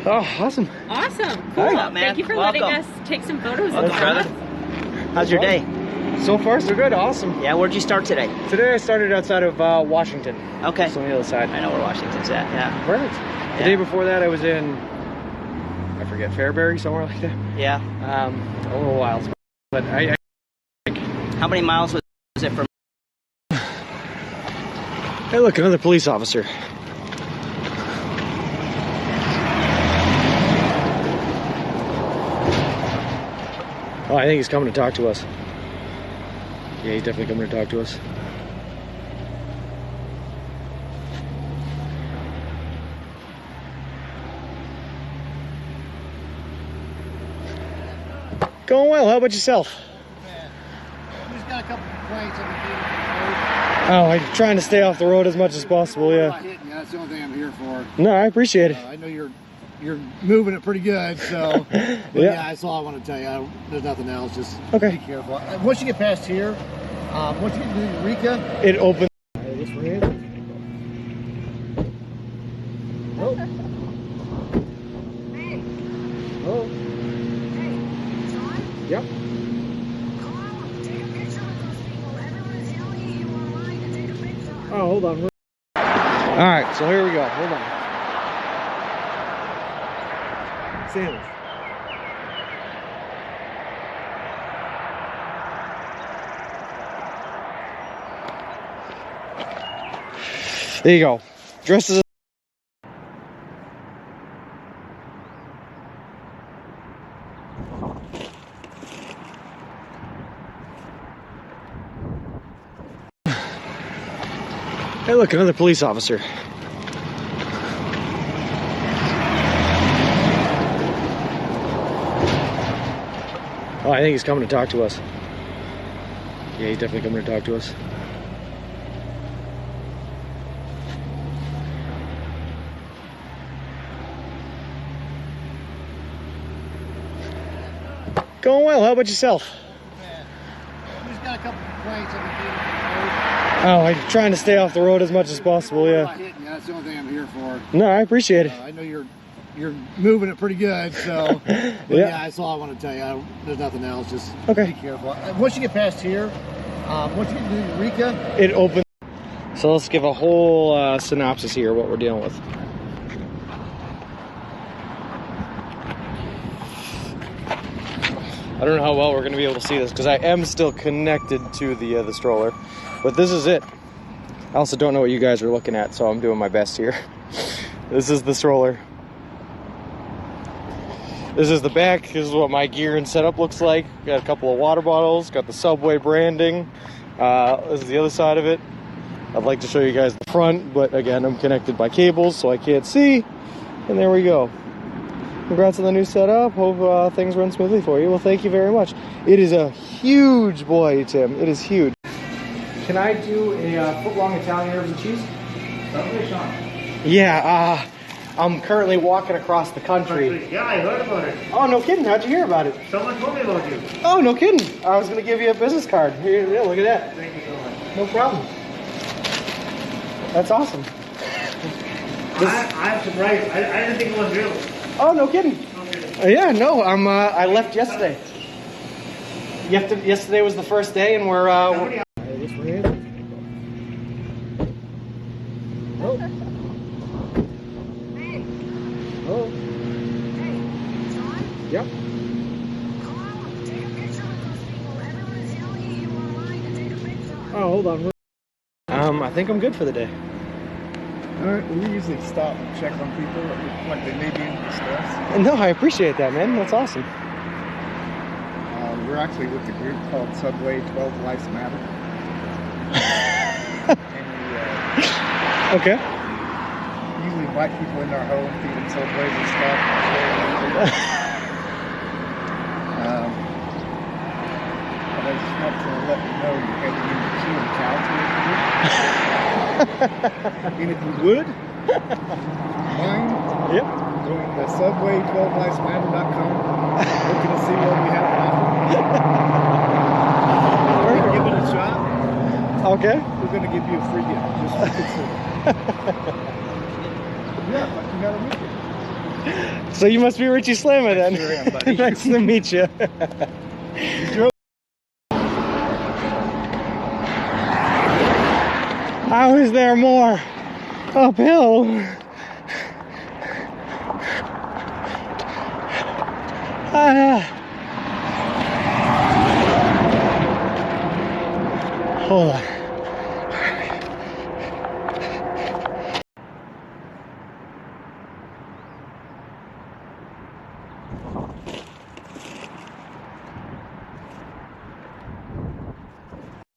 Oh, awesome. Awesome. Cool. What's up, man? Thank you for Welcome. letting us take some photos of Welcome, brother. us. How's your day? So far, so good. Awesome. Yeah, where'd you start today? Today I started outside of Washington. Okay. Just on the other side. I know where Washington's at, yeah. Perfect. The day before that I was in, I forget, Fairbury, somewhere like that. Yeah. A little while. But I How many miles was it from? Hey, look, another police officer. Oh, I think he's coming to talk to us. Yeah, he's definitely coming to talk to us. Going well. How about yourself? We just got a couple complaints on the Oh, I'm trying to stay off the road as much as possible, yeah. hitting you. That's the only thing I'm here for. No, I appreciate it. I know you're moving it pretty good, so but Yeah. yeah, that's all I want to tell you. There's nothing else. Just Okay. be careful. Once you get past here, once you get to Eureka, It opens. oh. Oh. Yep. Oh, hold on. All right, so here we go. Hold on. Sandwich. There you go. Dressed as a Hey, look, another police officer. Oh, I think he's coming to talk to us. Yeah, he's definitely coming to talk to us. Going well. How about yourself? We just got a couple complaints on the Oh, I'm trying to stay off the road as much as possible, I'm yeah. not hitting you. That's the only thing I'm here for. No, I appreciate it. I know you're moving it pretty good, so but Yeah. yeah, that's all I want to tell you. There's nothing else. Just Okay. be careful. Once you get past here, once you get to Eureka, It opens. So let's give a whole synopsis here of what we're dealing with. I don't know how well we're going to be able to see this because I am still connected to the stroller, but this is it. I also don't know what you guys are looking at, so I'm doing my best here. This is the stroller. This is the back. This is what my gear and setup looks like. Got a couple of water bottles, got the Subway branding. This is the other side of it. I'd like to show you guys the front, but again, I'm connected by cables, so I can't see. And there we go. Congrats on the new setup. Hope things run smoothly for you. Well, thank you very much. It is a huge boy, Tim. It is huge. Can I do a foot-long Italian herbs and cheese? Yeah, I'm currently walking across the country. Yeah, I heard about it. Oh, no kidding. How'd you hear about it? Someone told me about you. Oh, no kidding. I was going to give you a business card. Here, yeah, look at that. Thank you so much. No problem. That's awesome. I'm surprised. I didn't think it was real. Oh, no kidding. Okay. Yeah, no, I left yesterday. Yesterday was the first day, and we're Oh. Hey. Oh. Hey. It's on? Yep. Hello? Take a picture with those people. Everyone is yelling at you online to take a picture. Oh, hold on. I think I'm good for the day. Alright, we usually stop and check on people like they may be in distress. No, I appreciate that, man. That's awesome. We're actually with a group called Subway 12 Lives Matter. And we Okay. usually invite people in our home, feed them Subways and stuff. But I just want to let you know you're heading into chewing cow territory. And if you would, mind Yep. going to subway12livesmatter.com, looking to see what we have on offer. Give it a shot. Okay. We're going to give you a free gift. Just consider. Yeah, but you got to make it. So you must be Richie Slammer then. Sure am, buddy. Nice to meet you. How is there more uphill? Hold on.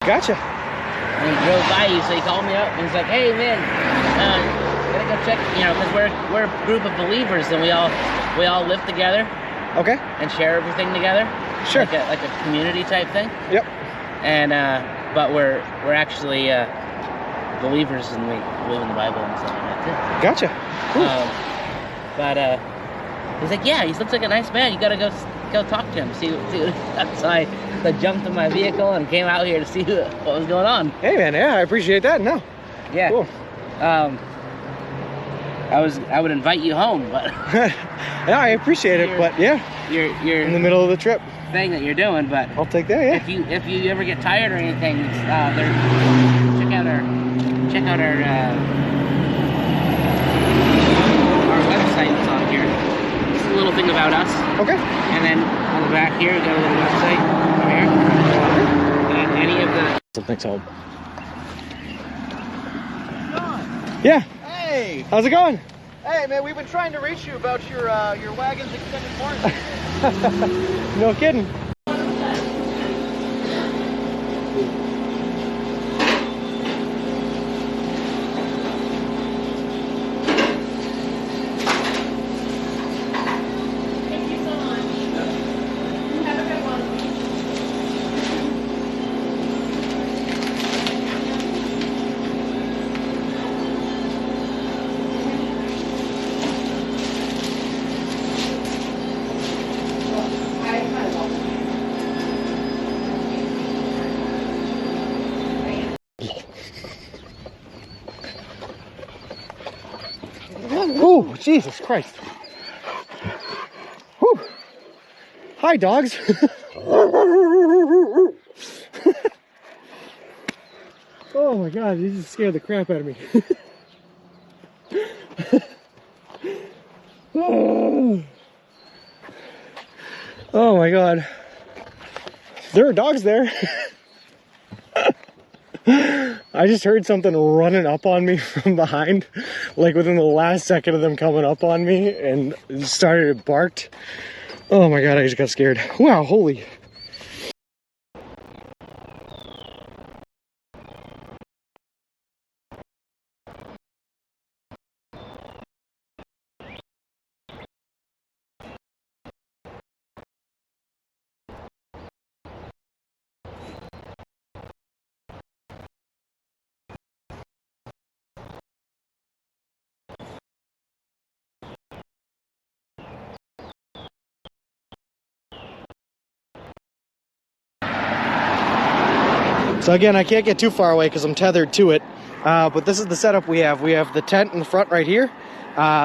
Gotcha. And he drove by you, so he called me up and he's like, "Hey man, gotta go check, you know, because we're a group of believers and we all live together Okay. and share everything together, Sure. like a community type thing. Yep. And but we're actually believers and we believe in the Bible and stuff like that Gotcha. too. But he's like, "Yeah, he looks like a nice man. You gotta go talk to him, see what so I jumped in my vehicle and came out here to see what was going on." Hey man, yeah, I appreciate that. No. Yeah. Cool. I would invite you home, but Yeah, I appreciate it, but yeah, you're in the middle of the trip. thing that you're doing. But I'll take that, yeah. if you ever get tired or anything, check out our website that's on here. Just a little thing about us, Okay. and then on the back here we got a little website over here. And any of the Thanks, home. Yeah. Hey! How's it going? Hey, man, we've been trying to reach you about your wagon's extended warranty. No kidding. Thank you so much. Have a good one. Oh, Jesus Christ. Whew. Hi, dogs. Oh my God, you just scared the crap out of me. Oh my God. There are dogs there. I just heard something running up on me from behind, like within the last second of them coming up on me, and it started, it barked. Oh my God, I just got scared. Wow, holy. So again, I can't get too far away because I'm tethered to it. But this is the setup we have. We have the tent in the front right here.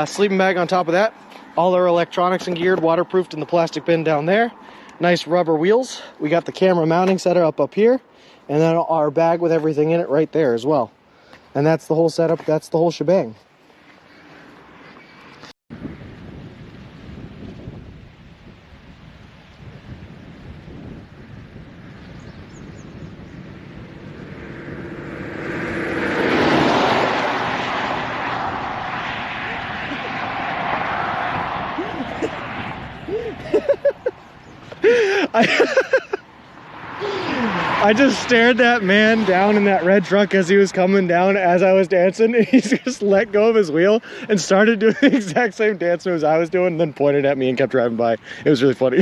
Sleeping bag on top of that. All our electronics and geared, waterproofed in the plastic bin down there. Nice rubber wheels. We got the camera mounting setup up here. And then our bag with everything in it right there as well. And that's the whole setup. That's the whole shebang. I just stared that man down in that red truck as he was coming down as I was dancing, and he just let go of his wheel and started doing the exact same dance moves I was doing, and then pointed at me and kept driving by. It was really funny.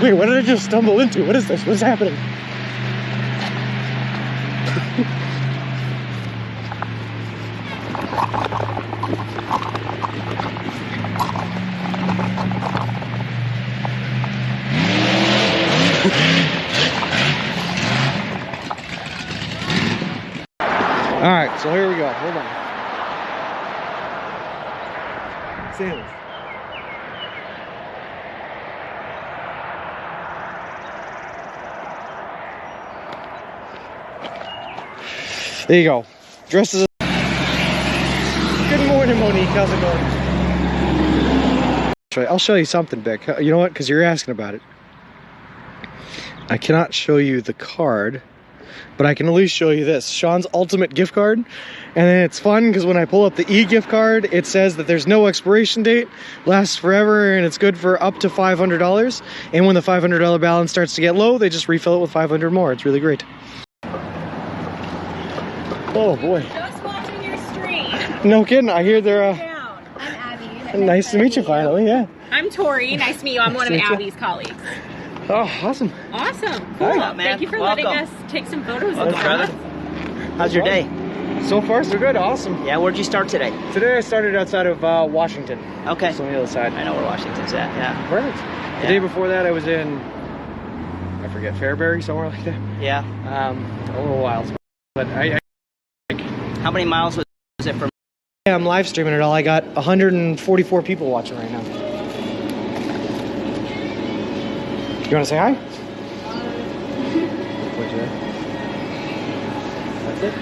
Wait, what did I just stumble into? What is this? What's happening? All right, so here we go. Hold on. Sailors. There you go. Dressed as a... Good morning, Monique. How's it going? I'll show you something, Beck. You know what? Because you're asking about it. I cannot show you the card, but I can at least show you this. Sean's Ultimate gift card. And then it's fun because when I pull up the e-gift card, it says that there's no expiration date, lasts forever, and it's good for up to $500. And when the $500 balance starts to get low, they just refill it with 500 more. It's really great. Oh boy. Just watching your stream. No kidding. I hear they're Down. I'm Abby. nice to meet you finally, yeah. I'm Tori. Nice to meet you. I'm one of Nice to meet you. Abby's colleagues. Oh, awesome. Awesome. Cool. Hi. Thank you for Welcome. letting us take some photos Welcome, of brother. us. How's your day? So far, so good. Awesome. Yeah, where'd you start today? Today I started outside of Washington. Okay. So on the other side. I know where Washington's at, yeah. Perfect. The day before that I was in, I forget, Fairbury, somewhere like that. Yeah. A little while. But How many miles was it from? Yeah, I'm live streaming it all. I got 144 people watching right now. You want to say hi? That's it?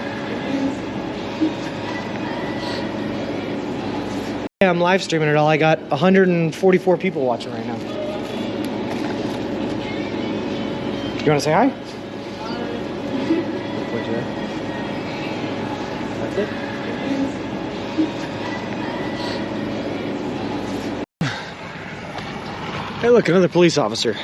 Yeah, I'm live streaming it all. I got 144 people watching right now. You want to say hi? That's it? Hey, look, another police officer.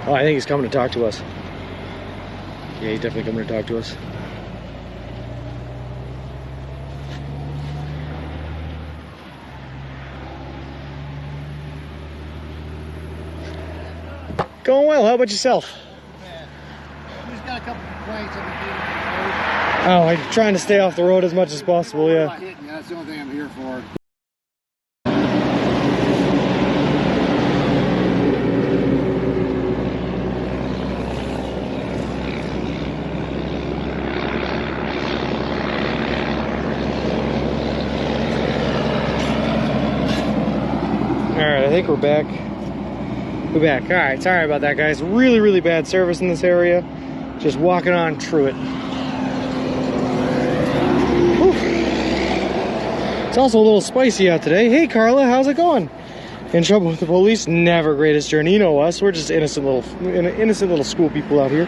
Oh, I think he's coming to talk to us. Yeah, he's definitely coming to talk to us. Going well. How about yourself? Just got a couple complaints of Oh, I'm trying to stay off the road as much as possible, yeah. hitting you. That's the only thing I'm here for. Alright, I think we're back. We're back. Alright, sorry about that, guys. Really, really bad service in this area. Just walking on through it. Whew. It's also a little spicy out today. Hey, Carla, how's it going? In trouble with the police? Never greatest journey. You know us. We're just innocent little school people out here.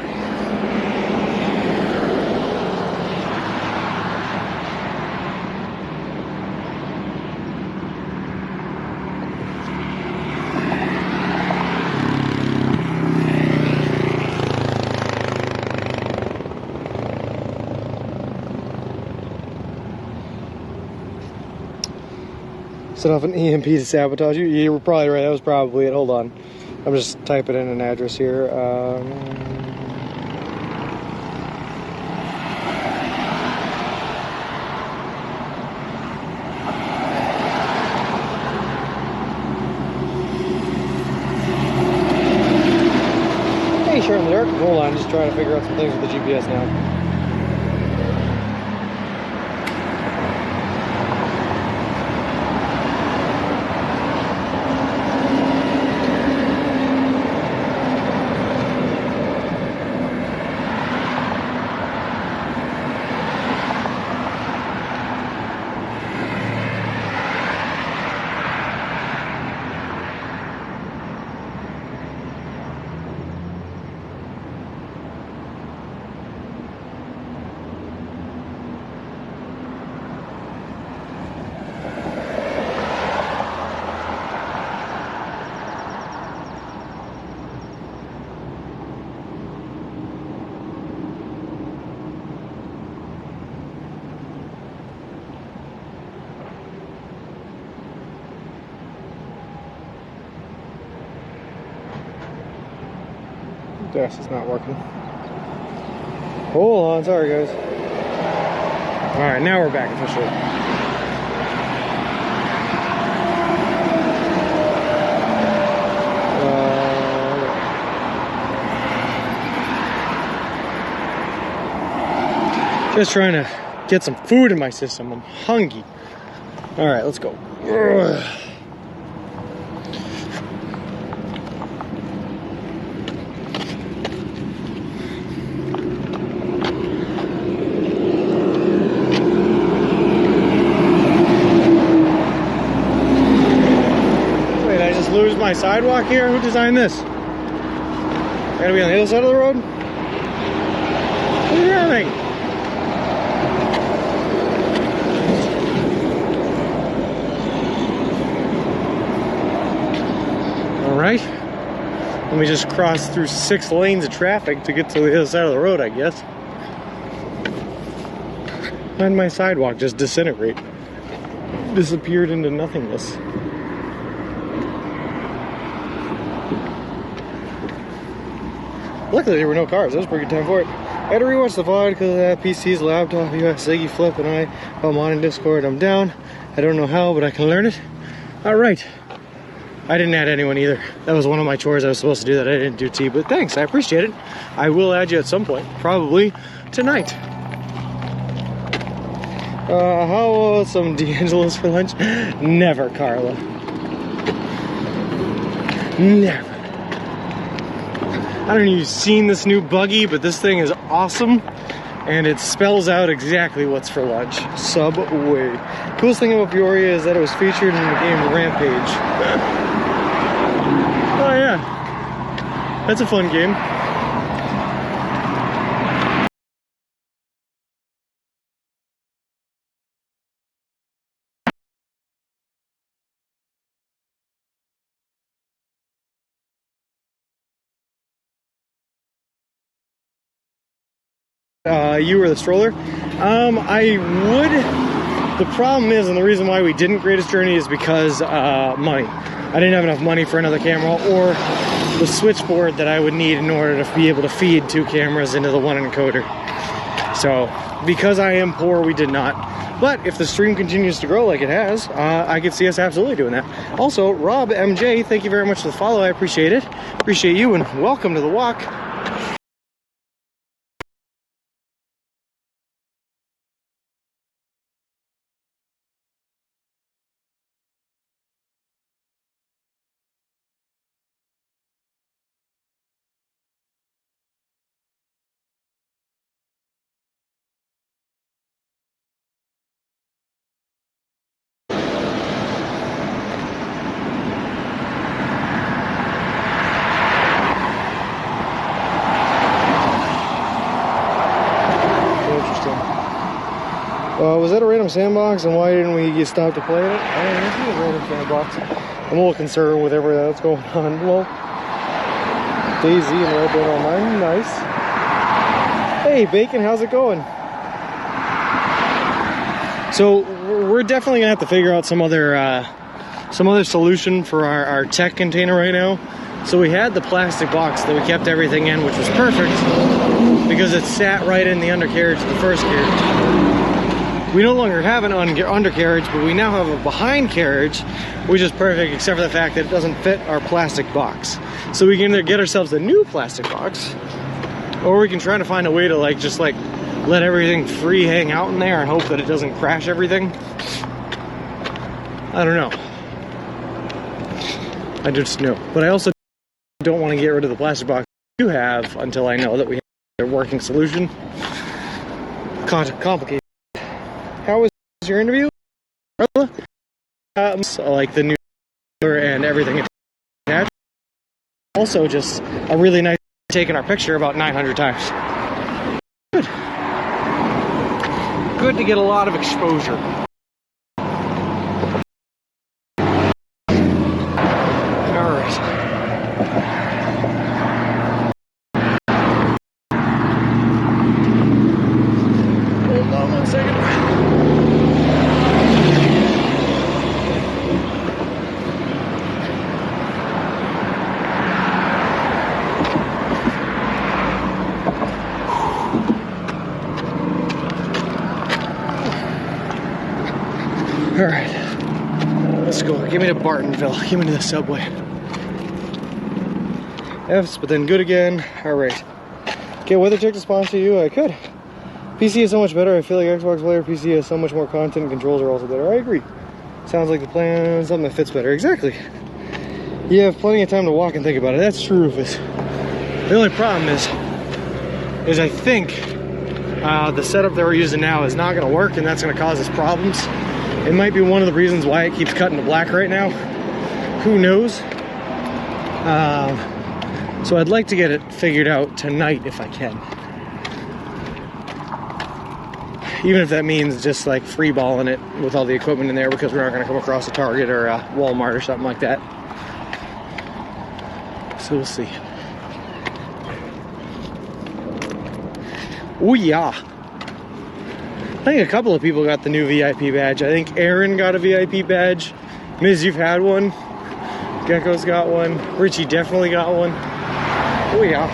Set off an EMP to sabotage you? You were probably right. That was probably it. Hold on. I'm just typing in an address here. shot in the dark. Hold on, just trying to figure out some things with the GPS now. Dash is not working. Hold on, sorry guys. Alright, now we're back officially. Just trying to get some food in my system. I'm hungry. Alright, let's go. Lose my sidewalk here? Who designed this? Gotta be on the other side of the road? What are you doing? Alright. Let me just cross through 6 lanes of traffic to get to the other side of the road, I guess. And my sidewalk just disintegrate. Disappeared into nothingness. Luckily there were no cars, that was a pretty good time for it. I had to rewatch the VOD because of that PC's laptop, US Ziggy Flip and I'm on in Discord, I'm down. I don't know how, but I can learn it. Alright. I didn't add anyone either. That was one of my chores I was supposed to do that I didn't do, T, but thanks, I appreciate it. I will add you at some point, probably tonight. How about some D'Angelo's for lunch? Never, Carla. Never. I don't know if you've seen this new buggy, but this thing is awesome. And it spells out exactly what's for lunch. Subway. Coolest thing about Peoria is that it was featured in the game Rampage. Oh yeah. That's a fun game. You were the stroller. I would. The problem is, and the reason why we didn't Greatest Journey is because money. I didn't have enough money for another camera or the switchboard that I would need in order to be able to feed 2 cameras into the 1 encoder. So, because I am poor, we did not. But if the stream continues to grow like it has, I could see us absolutely doing that. Also, Rob MJ, thank you very much for the follow. I appreciate it. Appreciate you, and welcome to the walk. Was that a random sandbox, and why didn't we get stopped to play it? I don't know, it's a random sandbox. I'm a little concerned with everything that's going on. Well, Daisy and Red Dead Online, nice. Hey, Bacon, how's it going? So we're definitely gonna have to figure out some other solution for our tech container right now. So we had the plastic box that we kept everything in, which was perfect because it sat right in the undercarriage of the first carriage. We no longer have an undercarriage, but we now have a behind carriage, which is perfect except for the fact that it doesn't fit our plastic box. So we can either get ourselves a new plastic box, or we can try to find a way to just let everything free hang out in there and hope that it doesn't crash everything. I don't know. I just know. But I also don't want to get rid of the plastic box you have until I know that we have a working solution. Complicated. How was your interview? Like the new and everything attached. Also just a really nice taking our picture about 900 times. Good. Good to get a lot of exposure. All right, let's go. Give me to Bartonville. Give me to the subway. F's, but then good again. All right. Okay, weather check to sponsor you. I could. PC is so much better. I feel like Xbox player PC has so much more content and controls are also better. I agree. Sounds like the plan, something that fits better. Exactly. You have plenty of time to walk and think about it. That's true, Rufus. The only problem is I think the setup that we're using now is not going to work, and that's going to cause us problems. It might be one of the reasons why it keeps cutting to black right now. Who knows? So I'd like to get it figured out tonight if I can. Even if that means just freeballing it with all the equipment in there, because we're not going to come across a Target or a Walmart or something like that. So we'll see. Oh yeah. I think a couple of people got the new VIP badge. I think Aaron got a VIP badge. Miz, you've had one. Gecko's got one. Richie definitely got one. Oh yeah.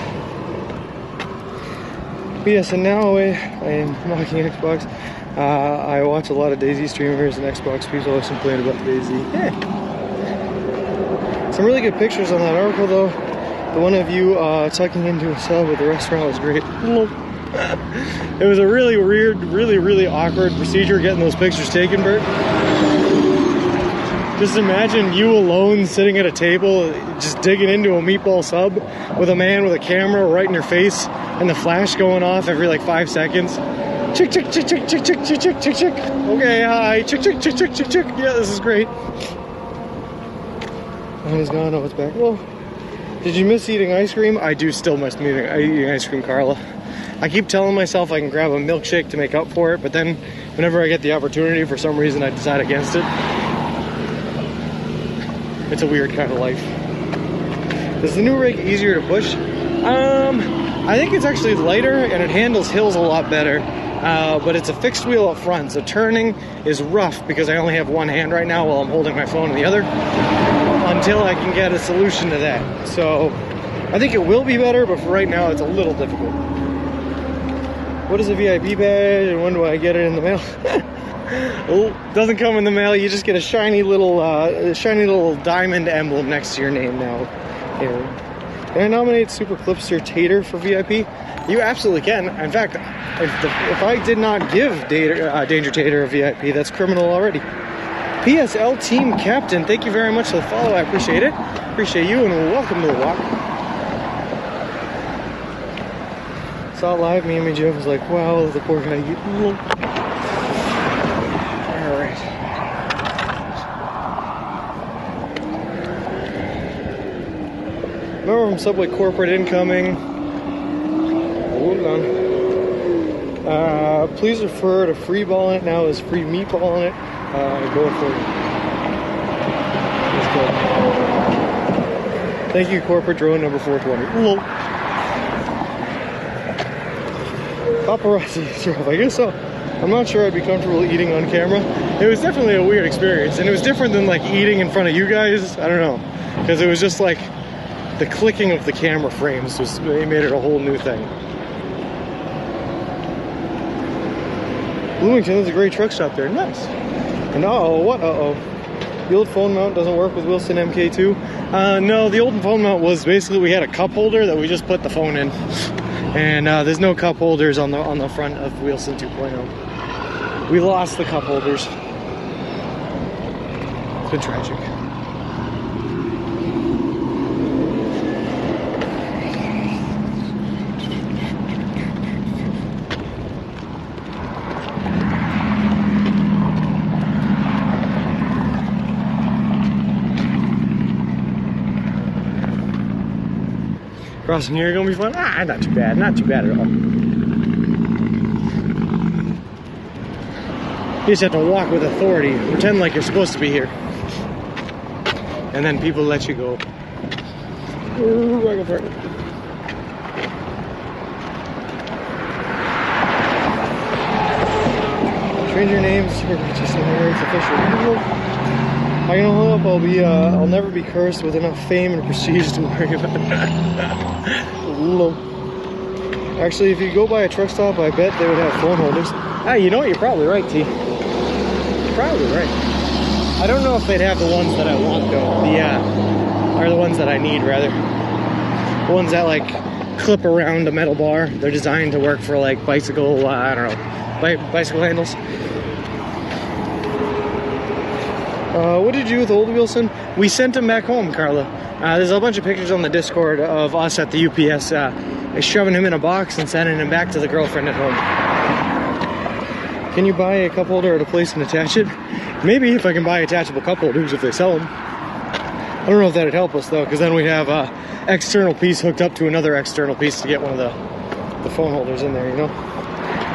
But yes, and now I am mocking Xbox. I watch a lot of DayZ streamers and Xbox people always complain about DayZ. Yeah. Some really good pictures on that article though. The one of you tucking into a sub at the restaurant was great. It was a really weird, really awkward procedure getting those pictures taken, Bert. Just imagine you alone sitting at a table, just digging into a meatball sub with a man with a camera right in your face and the flash going off every 5 seconds. Chick, chick, chick, chick, chick, chick, chick, chick, chick, chick. Okay, hi. Chick, chick, chick, chick, chick, chick. Yeah, this is great. Oh, he's gone. Oh, it's back. Well, did you miss eating ice cream? I do still miss eating ice cream, Carla. I keep telling myself I can grab a milkshake to make up for it, but then whenever I get the opportunity, for some reason I decide against it. It's a weird kind of life. Is the new rig easier to push? I think it's actually lighter and it handles hills a lot better, but it's a fixed wheel up front, so turning is rough because I only have one hand right now while I'm holding my phone in the other, until I can get a solution to that. So I think it will be better, but for right now it's a little difficult. What is a VIP badge and when do I get it in the mail? Well, doesn't come in the mail. You just get a shiny little diamond emblem next to your name now. Here. Can I nominate Super Clipster Tater for VIP? You absolutely can. In fact, if I did not give Danger Tater a VIP, that's criminal already. PSL Team Captain, thank you very much for the follow. I appreciate it. Appreciate you and welcome to the walk. Saw it live, me and Jeff was like, wow, the poor guy. Alright. Remember from Subway Corporate incoming. Hold on. Please refer to free ball in it now as free meatball in it. Going for it. Let's go. Thank you, Corporate Drone number 420. Paparazzi stuff, I guess so. I'm not sure I'd be comfortable eating on camera. It was definitely a weird experience, and it was different than eating in front of you guys. I don't know, because it was just the clicking of the camera frames made it a whole new thing. Bloomington is a great truck stop there. Nice. And what? The old phone mount doesn't work with Wilson MK2. No, the old phone mount was basically we had a cup holder that we just put the phone in, and there's no cup holders on the front of Wilson 2.0. We lost the cup holders. It's been tragic. Crossing here gonna be fun? Not too bad. Not too bad at all. You just have to walk with authority. Pretend like you're supposed to be here. And then people let you go. Ooh, I go for it. Change your names for just it's official. I can hold up. I'll never be cursed with enough fame and prestige to worry about. Actually, if you go by a truck stop, I bet they would have phone holders. You know what? You're probably right, T. You're probably right. I don't know if they'd have the ones that I want though. Or the ones that I need rather. The ones that like clip around a metal bar. They're designed to work for like bicycle. I don't know, bicycle handles. What did you do with old Wilson? We sent him back home, Carla. There's a bunch of pictures on the Discord of us at the UPS shoving him in a box and sending him back to the girlfriend at home. Can you buy a cup holder at a place and attach it? Maybe if I can buy attachable cup holders if they sell them. I don't know if that'd help us though, because then we'd have an external piece hooked up to another external piece to get one of the phone holders in there, you know?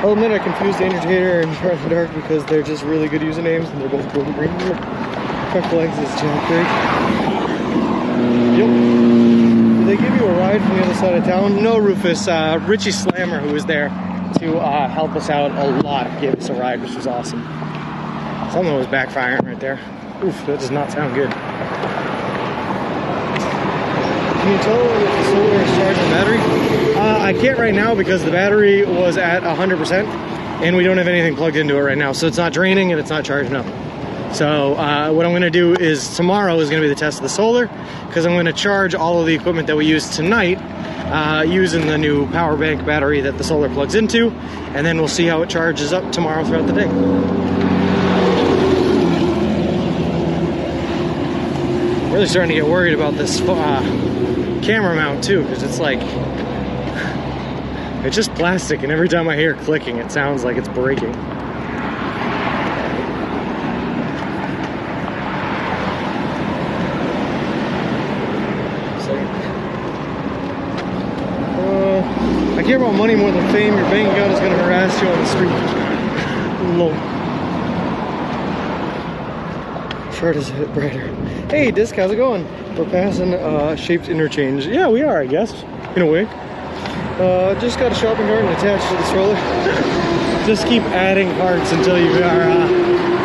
I'll admit I confused the Indicator and Short and Dark because they're just really good usernames and they're both blue and green. Truck legs is Jack Craig. Yep. Did they give you a ride from the other side of town? No, Rufus. Richie Slammer, who was there to help us out a lot, gave us a ride, which was awesome. Something was backfiring right there. Oof, that does not sound good. Can you tell if the solar is charging the battery? I can't right now because the battery was at 100% and we don't have anything plugged into it right now. So it's not draining and it's not charging up. So what I'm going to do is tomorrow is going to be the test of the solar, because I'm going to charge all of the equipment that we use tonight using the new power bank battery that the solar plugs into, and then we'll see how it charges up tomorrow throughout the day. Really starting to get worried about this camera mount too, because it's like, it's just plastic, and every time I hear clicking it sounds like it's breaking. I care about money more than fame. Your bank account is going to harass you on the street. Low. Short is a bit brighter. Hey, Disc, how's it going? We're passing Shaped Interchange. Yeah, we are, I guess, in a way. Just got a shopping cart and attached to the stroller. Just keep adding carts until you are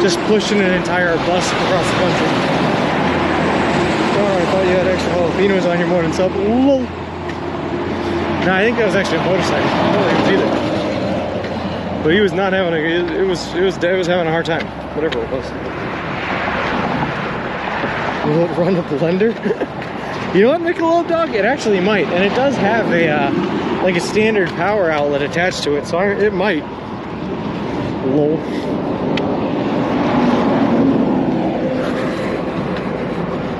just pushing an entire bus across the country. Oh, I thought you had extra jalapenos on your morning sub. Whoa. No, I think that was actually a motorcycle. I don't think it was either. But he was not having it was having a hard time, whatever it was. Will it run a blender? You know what, Michelob Dog? It actually might, and it does have a like a standard power outlet attached to it, so it might. Lol.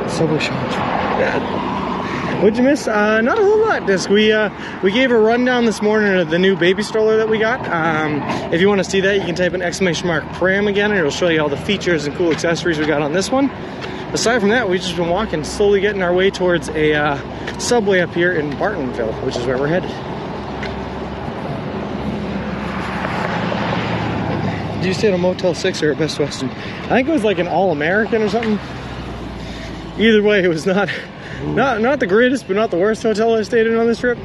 Subway shots. What'd you miss? Not a whole lot, Disc. We gave a rundown this morning of the new baby stroller that we got. If you want to see that, you can type in !Pram again, and it'll show you all the features and cool accessories we got on this one. Aside from that, we've just been walking, slowly getting our way towards a Subway up here in Bartonville, which is where we're headed. Did you stay at a Motel 6 or a Best Western? I think it was like an All-American or something. Either way, it was not the greatest, but not the worst hotel I stayed in on this trip.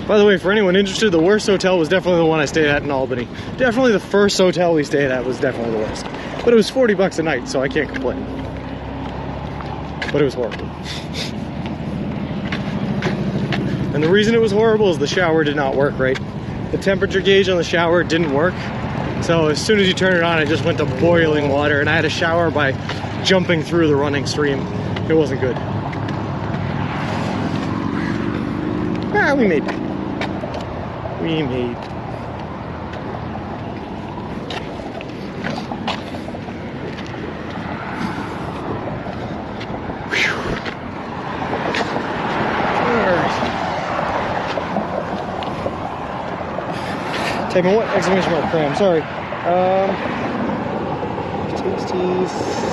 By the way, for anyone interested, the worst hotel was definitely the one I stayed at in Albany. Definitely the first hotel we stayed at was definitely the worst. But it was $40 a night, so I can't complain. But it was horrible. And the reason it was horrible is the shower did not work right. the temperature gauge on the shower didn't work. So as soon as you turn it on, it just went to boiling water, and I had to shower by jumping through the running stream. It wasn't good. Ah, we made it. We made it. Type in what? Exclamation mark, cram, sorry.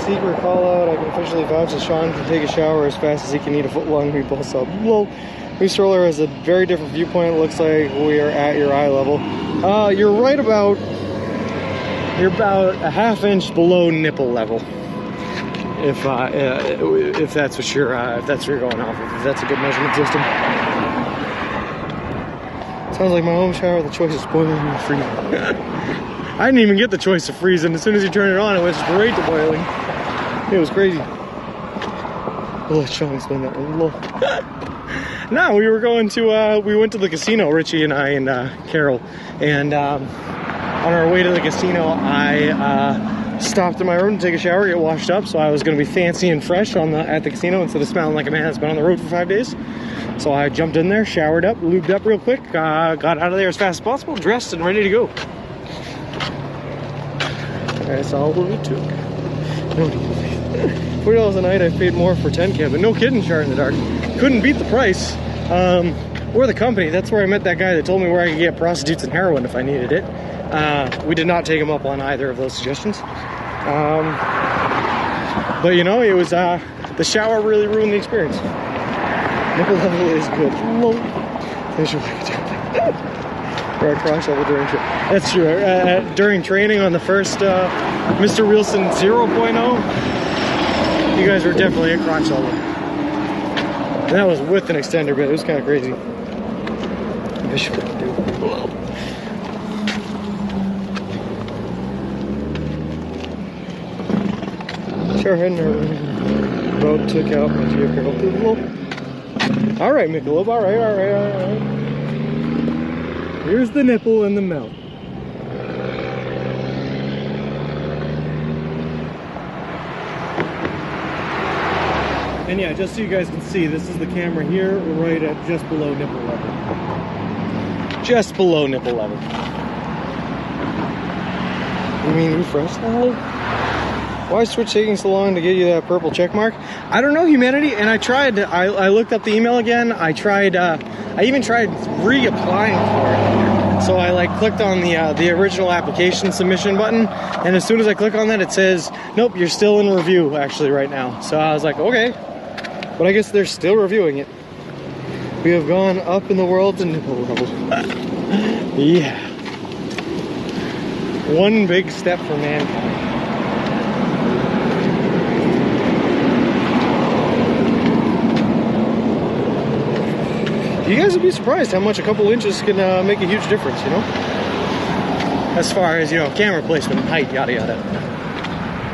Secret call out. I can officially vouch that Sean can take a shower as fast as he can eat a foot long meatball sub. Lol. New stroller has a very different viewpoint. It looks like we are at your eye level. You're right about, you're about a ½ inch below nipple level. If that's what you're going off of, if that's a good measurement system. Sounds like my home shower. The choice is boiling and freezing. I didn't even get the choice of freezing. As soon as you turn it on, it went straight to boiling. It was crazy. I'll let Sean explain that one. No, we were going to, we went to the casino, Richie and I and Carol. And on our way to the casino, I stopped in my room to take a shower, get washed up. So I was going to be fancy and fresh at the casino instead of smelling like a man that's been on the road for 5 days. So I jumped in there, showered up, lubed up real quick, got out of there as fast as possible, dressed and ready to go. That's all we took. $40 a night. I paid more for 10 cab, but no kidding, Shart in the Dark. Couldn't beat the price. Or the company. That's where I met that guy that told me where I could get prostitutes and heroin if I needed it. We did not take him up on either of those suggestions. But you know, it was the shower really ruined the experience. Nipple level is good. Thanks for our crotch level during training. That's true. During training on the first Mr. Wilson 0.0, you guys were definitely at crotch level. And that was with an extender bit. It was kind of crazy. Sure, heading her boat took out my geographical. All right, Michelob. All right. Here's the nipple and the mouth. And yeah, just so you guys can see, this is the camera here, right at just below nipple level. Just below nipple level. You mean refresh level? Why is Twitch taking so long to get you that purple check mark? I don't know, humanity. And I tried. I looked up the email again. I tried. I even tried reapplying for it. So I clicked on the original application submission button, and as soon as I click on that, it says, "Nope, you're still in review actually right now." So I was like, okay, but I guess they're still reviewing it. We have gone up in the world to nipple level. Yeah. One big step for mankind. You guys would be surprised how much a couple inches can make a huge difference, you know? As far as, you know, camera placement, height, yada yada.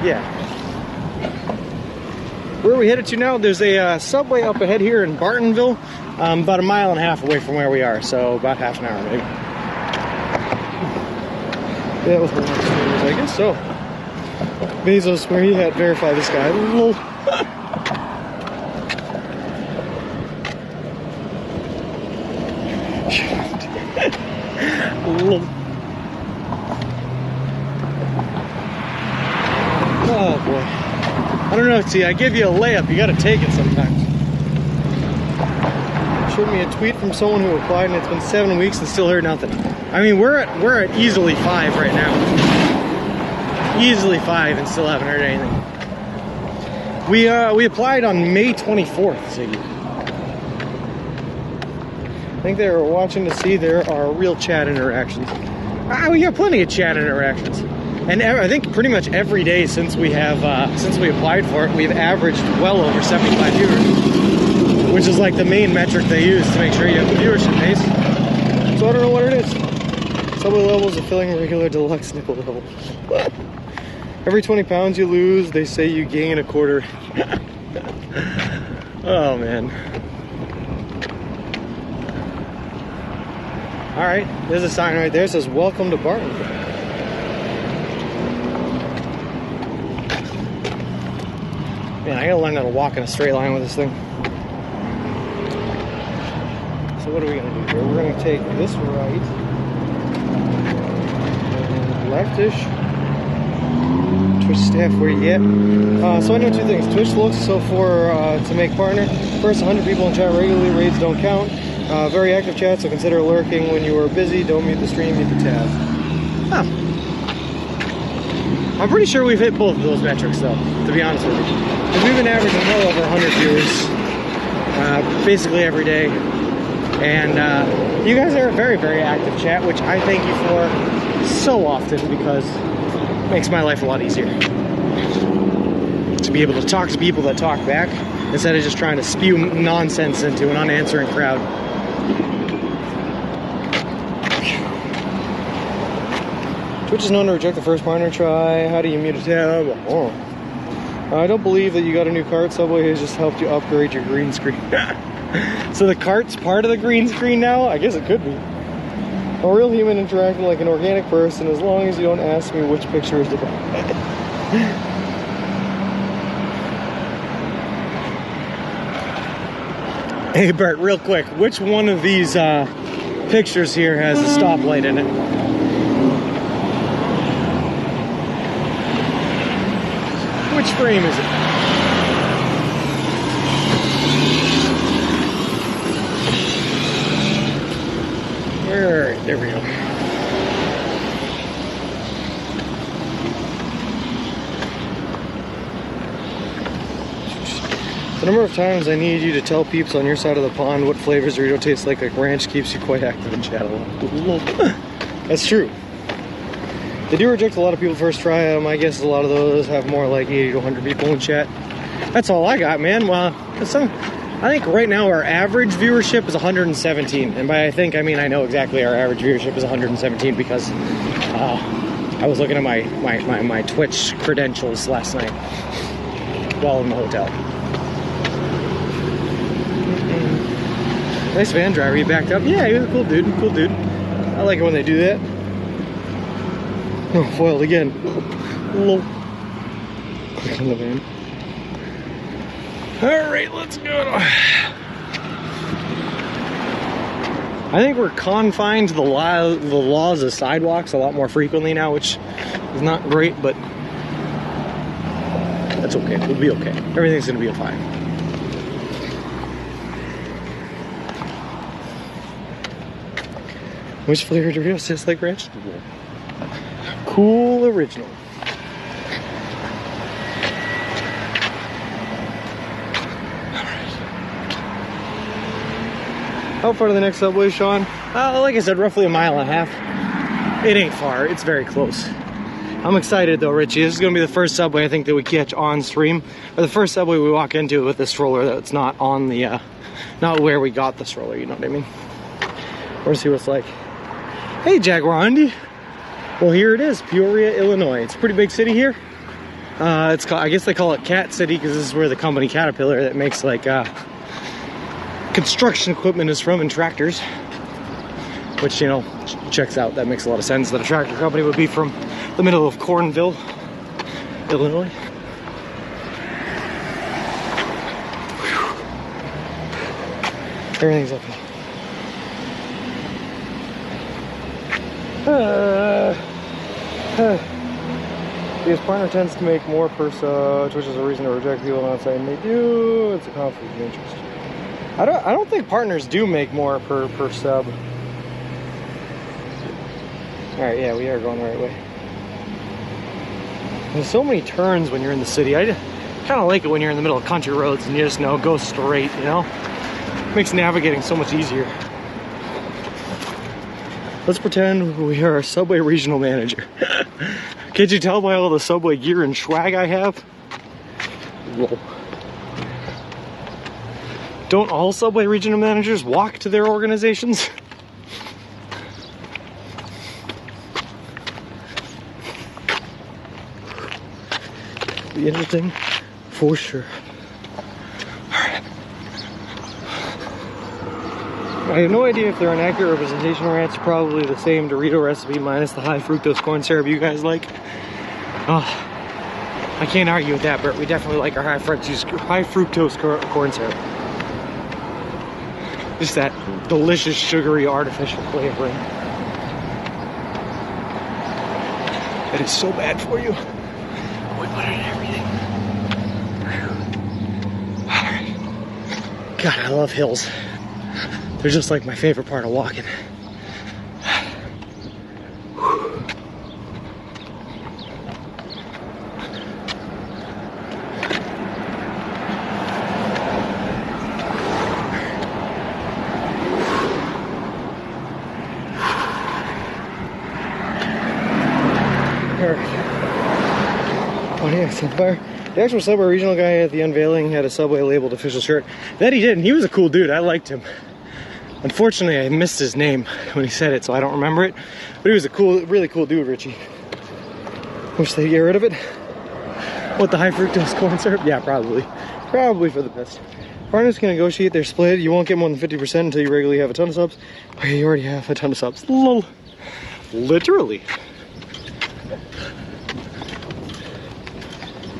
Yeah. Where are we headed to now? There's a subway up ahead here in Bartonville, about 1.5 miles away from where we are, so about half an hour maybe. That was one of the stories, I guess so. Bezos, where he had verify this guy. Oh boy. I don't know, see, I give you a layup, you gotta take it sometimes. Showed me a tweet from someone who applied and it's been 7 weeks and still heard nothing. I mean, we're at easily 5 right now. Easily 5 and still haven't heard anything. We applied on May 24th, Ziggy. I think they were watching to see there are real chat interactions. We got plenty of chat interactions. And I think pretty much every day since we applied for it, we've averaged well over 75 viewers, which is like the main metric they use to make sure you have the viewership base. So I don't know what it is. Subway levels are filling regular deluxe nipple level. Every 20 pounds you lose, they say you gain a quarter. Oh man. All right, there's a sign right there. It says "Welcome to Barton." Man, I gotta learn how to walk in a straight line with this thing. So what are we gonna do here? We're gonna take this right, and leftish. Twitch staff, where you at? So I know two things. Twitch looks so for to make partner. First, 100 people in chat regularly. Raids don't count. Very active chat, so consider lurking when you are busy. Don't mute the stream, mute the tab. Huh. I'm pretty sure we've hit both of those metrics, though, to be honest with you. And we've been averaging well over 100 viewers basically every day. And you guys are a very, very active chat, which I thank you for so often because it makes my life a lot easier. To be able to talk to people that talk back instead of just trying to spew nonsense into an unanswering crowd. Twitch is known to reject the first partner try. How do you mute a tab? Oh. I don't believe that you got a new cart. Subway has just helped you upgrade your green screen. So the cart's part of the green screen now? I guess it could be. A real human interacting like an organic person, as long as you don't ask me which picture is the best. Hey Bert, real quick, which one of these pictures here has a stoplight in it? Which frame is it? Alright, there we go. The number of times I need you to tell peeps on your side of the pond what flavors Dorito tastes like ranch keeps you quite active in chat a lot. That's true. They do reject a lot of people first try. My guess is a lot of those have more like 80 to 100 people in chat. That's all I got, man. Well, I think right now our average viewership is 117. And by I think, I mean I know exactly our average viewership is 117 because I was looking at my Twitch credentials last night while in the hotel. Nice van driver, he backed up. Yeah, he was a cool dude, cool dude. I like it when they do that. Oh, foiled again. Low. Click on the van. Alright, let's go. I think we're confined to the laws of sidewalks a lot more frequently now, which is not great, but that's okay. We'll be okay. Everything's gonna be fine. Which flavor Doritos tastes like ranch? Cool original. How far to the next subway, Sean? Like I said, roughly a mile and a half. It ain't far, it's very close. I'm excited though, Richie. This is gonna be the first subway I think that we catch on stream. Or the first subway we walk into with the stroller that's not on the, not where we got the stroller, you know what I mean? Or see what it's like. Hey, Jaguar Andy. Well, here it is, Peoria, Illinois. It's a pretty big city here. It's called, I guess they call it Cat City because this is where the company Caterpillar that makes like construction equipment is from and tractors. Which, you know, checks out. That makes a lot of sense that a tractor company would be from the middle of Cornville, Illinois. Everything's up here. Because partner tends to make more per sub, which is a reason to reject people not saying they do. It's a conflict of interest. I don't think partners do make more per sub. Alright, yeah, we are going the right way. There's so many turns when you're in the city. I kind of like it when you're in the middle of country roads and you just know, go straight, you know? Makes navigating so much easier. Let's pretend we are a Subway regional manager. Can't you tell by all the Subway gear and swag I have? Whoa. Don't all Subway regional managers walk to their organizations? Be interesting for sure. I have no idea if they're an accurate representation or it's probably the same Dorito recipe minus the high fructose corn syrup you guys like. Oh, I can't argue with that, Bert. We definitely like our high fructose corn syrup. Just that delicious, sugary, artificial flavoring. It is so bad for you. We put it in everything. Alright. God, I love hills. They're just like my favorite part of walking. Oh yeah, Sunfire. The actual Subway regional guy at the unveiling had a Subway labeled official shirt. That he did, and he was a cool dude. I liked him. Unfortunately, I missed his name when he said it, so I don't remember it. But he was a cool, really cool dude, Richie. Wish they'd get rid of it. What, the high fructose corn syrup? Yeah, probably. Probably for the best. Partners can negotiate their split. You won't get more than 50% until you regularly have a ton of subs. Oh, you already have a ton of subs. Lol. Literally.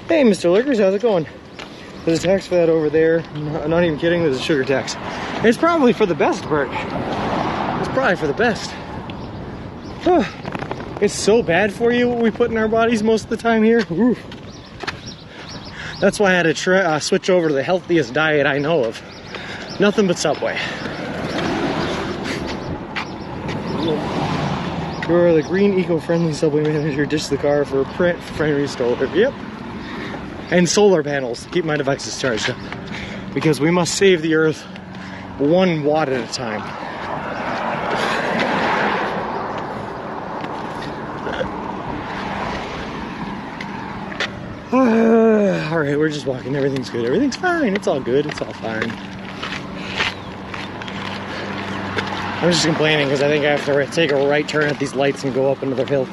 Hey, Mr. Liquors, how's it going? There's a tax for that over there. I'm not even kidding, there's a sugar tax. It's probably for the best, Bert. It's probably for the best. It's so bad for you what we put in our bodies most of the time here. Ooh. That's why I had to switch over to the healthiest diet I know of. Nothing but Subway. You're the green, eco-friendly Subway manager. Ditch the car for a friendly stroller. Yep. And solar panels to keep my devices charged up. Because we must save the earth 1 watt at a time. Alright, we're just walking. Everything's good. Everything's fine. It's all good. It's all fine. I'm just complaining because I think I have to take a right turn at these lights and go up another hill.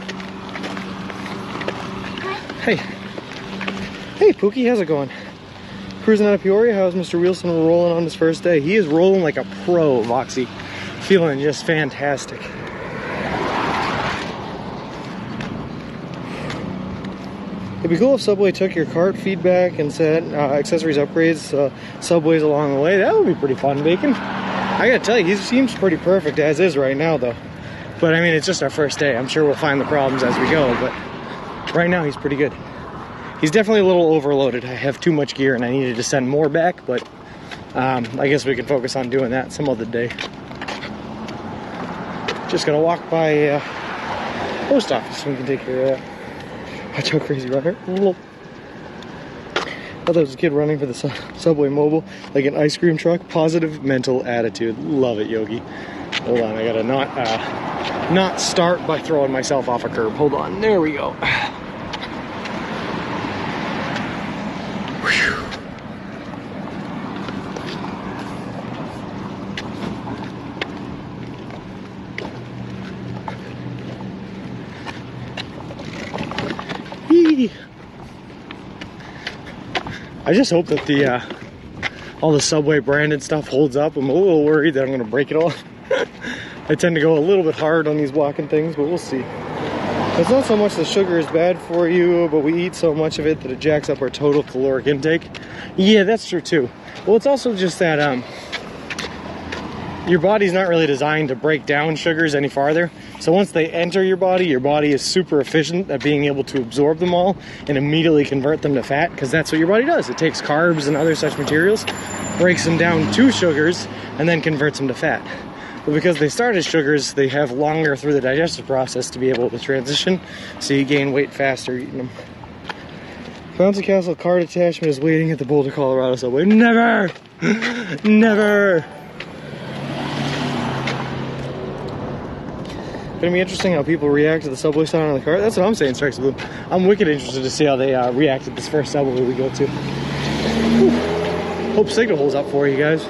Hey. Hey, Pookie, how's it going? Cruising out of Peoria, how's Mr. Wilson rolling on his first day? He is rolling like a pro, Voxy. Feeling just fantastic. It'd be cool if Subway took your cart feedback and said accessories upgrades, Subways along the way. That would be pretty fun, Bacon. I gotta tell you, he seems pretty perfect as is right now, though. But I mean, it's just our first day. I'm sure we'll find the problems as we go, but right now he's pretty good. He's definitely a little overloaded. I have too much gear and I needed to send more back, but I guess we can focus on doing that some other day. Just gonna walk by post office so we can take care of that. Watch how crazy runner. I thought there was a kid running for the Subway Mobile, like an ice cream truck. Positive mental attitude. Love it, Yogi. Hold on, I gotta not start by throwing myself off a curb. Hold on, there we go. I just hope that the all the Subway branded stuff holds up. I'm a little worried that I'm going to break it all. I tend to go a little bit hard on these walking things, but we'll see. It's not so much the sugar is bad for you, but we eat so much of it that it jacks up our total caloric intake. Yeah, that's true too. Well, it's also just that your body's not really designed to break down sugars any farther. So once they enter your body is super efficient at being able to absorb them all and immediately convert them to fat, because that's what your body does. It takes carbs and other such materials, breaks them down to sugars, and then converts them to fat. But because they start as sugars, they have longer through the digestive process to be able to transition, so you gain weight faster eating them. Bouncy Castle card attachment is waiting at the Boulder, Colorado Subway. Never! Never! Gonna be interesting how people react to the Subway sign on the cart. That's what I'm saying, Strikes Blue. I'm wicked interested to see how they react at this first Subway we go to. Whew. Hope signal holds up for you guys.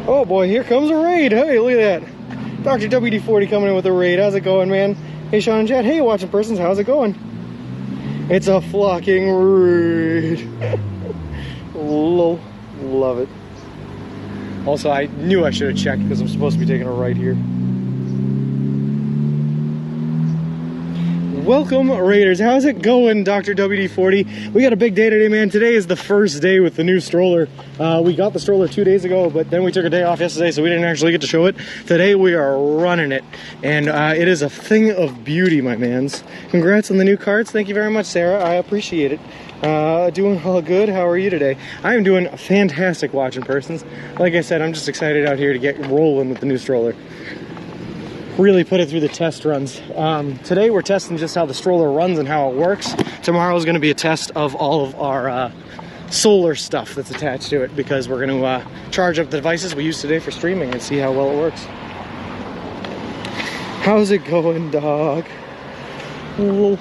Oh boy, here comes a raid. Hey, look at that. Dr. WD-40 coming in with a raid. How's it going, man? Hey, Sean and Chad. Hey, watching persons. How's it going? It's a fucking raid. Lol. Love it. Also, I knew I should have checked because I'm supposed to be taking a right here. Welcome, Raiders. How's it going, Dr. WD-40? We got a big day today, man. Today is the first day with the new stroller. We got the stroller 2 days ago, but then we took a day off yesterday, so we didn't actually get to show it. Today, we are running it, and it is a thing of beauty, my mans. Congrats on the new carts. Thank you very much, Sarah. I appreciate it. Doing all good. How are you today? I am doing fantastic watching persons. Like I said, I'm just excited out here to get rolling with the new stroller. Really put it through the test runs. Today we're testing just how the stroller runs and how it works. Tomorrow is going to be a test of all of our solar stuff that's attached to it, because we're going to charge up the devices we use today for streaming and see how well it works. How's it going, dog? Ooh.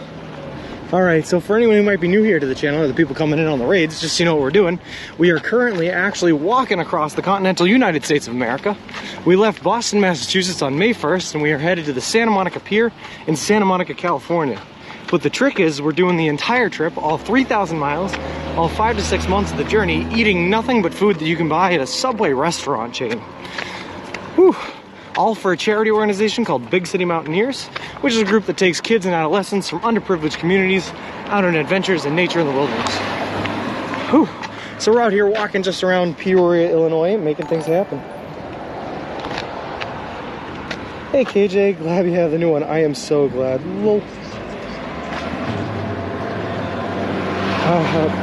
Alright, so for anyone who might be new here to the channel, or the people coming in on the raids, just so you know what we're doing, we are currently actually walking across the continental United States of America. We left Boston, Massachusetts on May 1st, and we are headed to the Santa Monica Pier in Santa Monica, California. But the trick is, we're doing the entire trip, all 3,000 miles, all 5 to 6 months of the journey, eating nothing but food that you can buy at a Subway restaurant chain. Whew. All for a charity organization called Big City Mountaineers, which is a group that takes kids and adolescents from underprivileged communities out on adventures in nature in the wilderness. Whew. So we're out here walking just around Peoria, Illinois, making things happen. Hey KJ, glad you have the new one. I am so glad. Lol.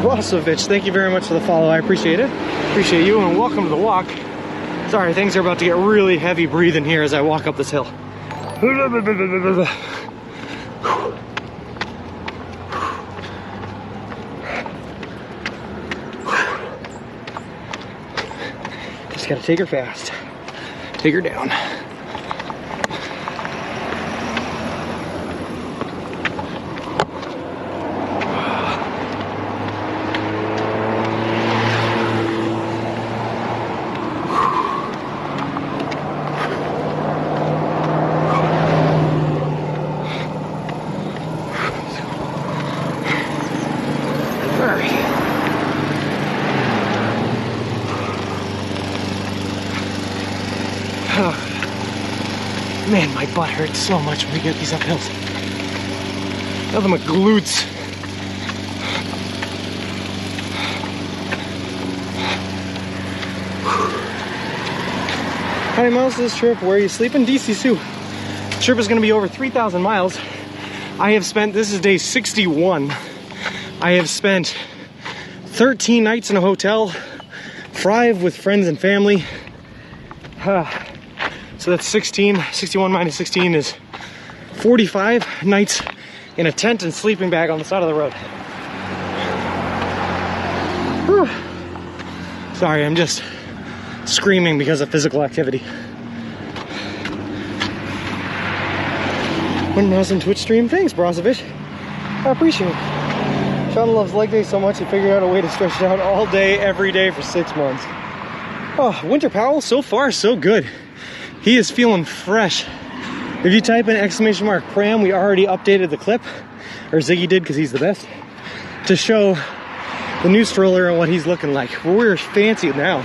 Brosovich, thank you very much for the follow. I appreciate it. Appreciate you, and welcome to the walk. Sorry, things are about to get really heavy breathing here as I walk up this hill. Just gotta take her fast. Take her down. Man, my butt hurts so much when we get these up hills. Nothing but glutes. How many miles is this trip? Where are you sleeping? DC Sioux. The trip is going to be over 3,000 miles. I have spent, this is day 61. I have spent 13 nights in a hotel, 5 with friends and family. So that's 16. 61 minus 16 is 45 nights in a tent and sleeping bag on the side of the road. Whew. Sorry, I'm just screaming because of physical activity. What an awesome Twitch stream. Thanks, Brosovich. I appreciate it. Sean loves leg day so much he figured out a way to stretch it out all day, every day for 6 months. Oh, Winter Powell, so far so good. He is feeling fresh. If you type in !Pram, we already updated the clip, or Ziggy did because he's the best, to show the new stroller and what he's looking like. We're fancy now.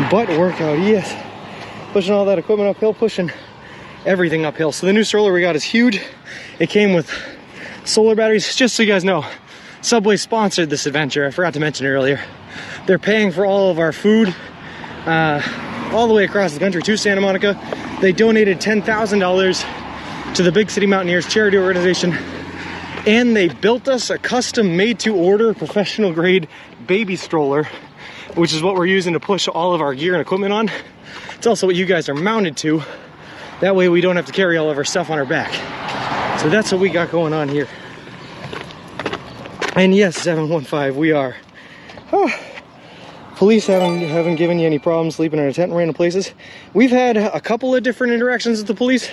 Butt workout, yes. Pushing all that equipment uphill, pushing everything uphill. So the new stroller we got is huge. It came with solar batteries. Just so you guys know, Subway sponsored this adventure. I forgot to mention it earlier. They're paying for all of our food all the way across the country to Santa Monica. They donated $10,000 to the Big City Mountaineers charity organization, and they built us a custom made-to-order professional grade baby stroller, which is what we're using to push all of our gear and equipment on. It's also what you guys are mounted to. That way we don't have to carry all of our stuff on our back. So that's what we got going on here. And yes, 715, we are. Police haven't given you any problems sleeping in a tent in random places. We've had a couple of different interactions with the police.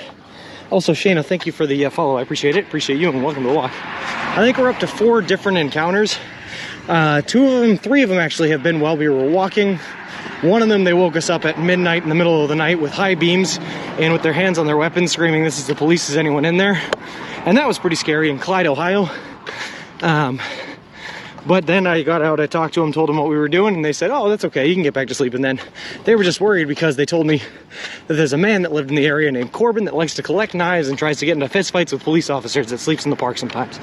Also, Shayna, thank you for the follow. I appreciate it. Appreciate you, and welcome to the walk. I think we're up to 4 different encounters. 3 of them actually have been while we were walking. One of them, they woke us up at midnight in the middle of the night with high beams and with their hands on their weapons, screaming, "This is the police, is anyone in there?" And that was pretty scary in Clyde, Ohio. But then I got out, I talked to them, told them what we were doing, and they said, oh, that's okay, you can get back to sleep. And then they were just worried because they told me that there's a man that lived in the area named Corbin that likes to collect knives and tries to get into fistfights with police officers that sleeps in the park sometimes.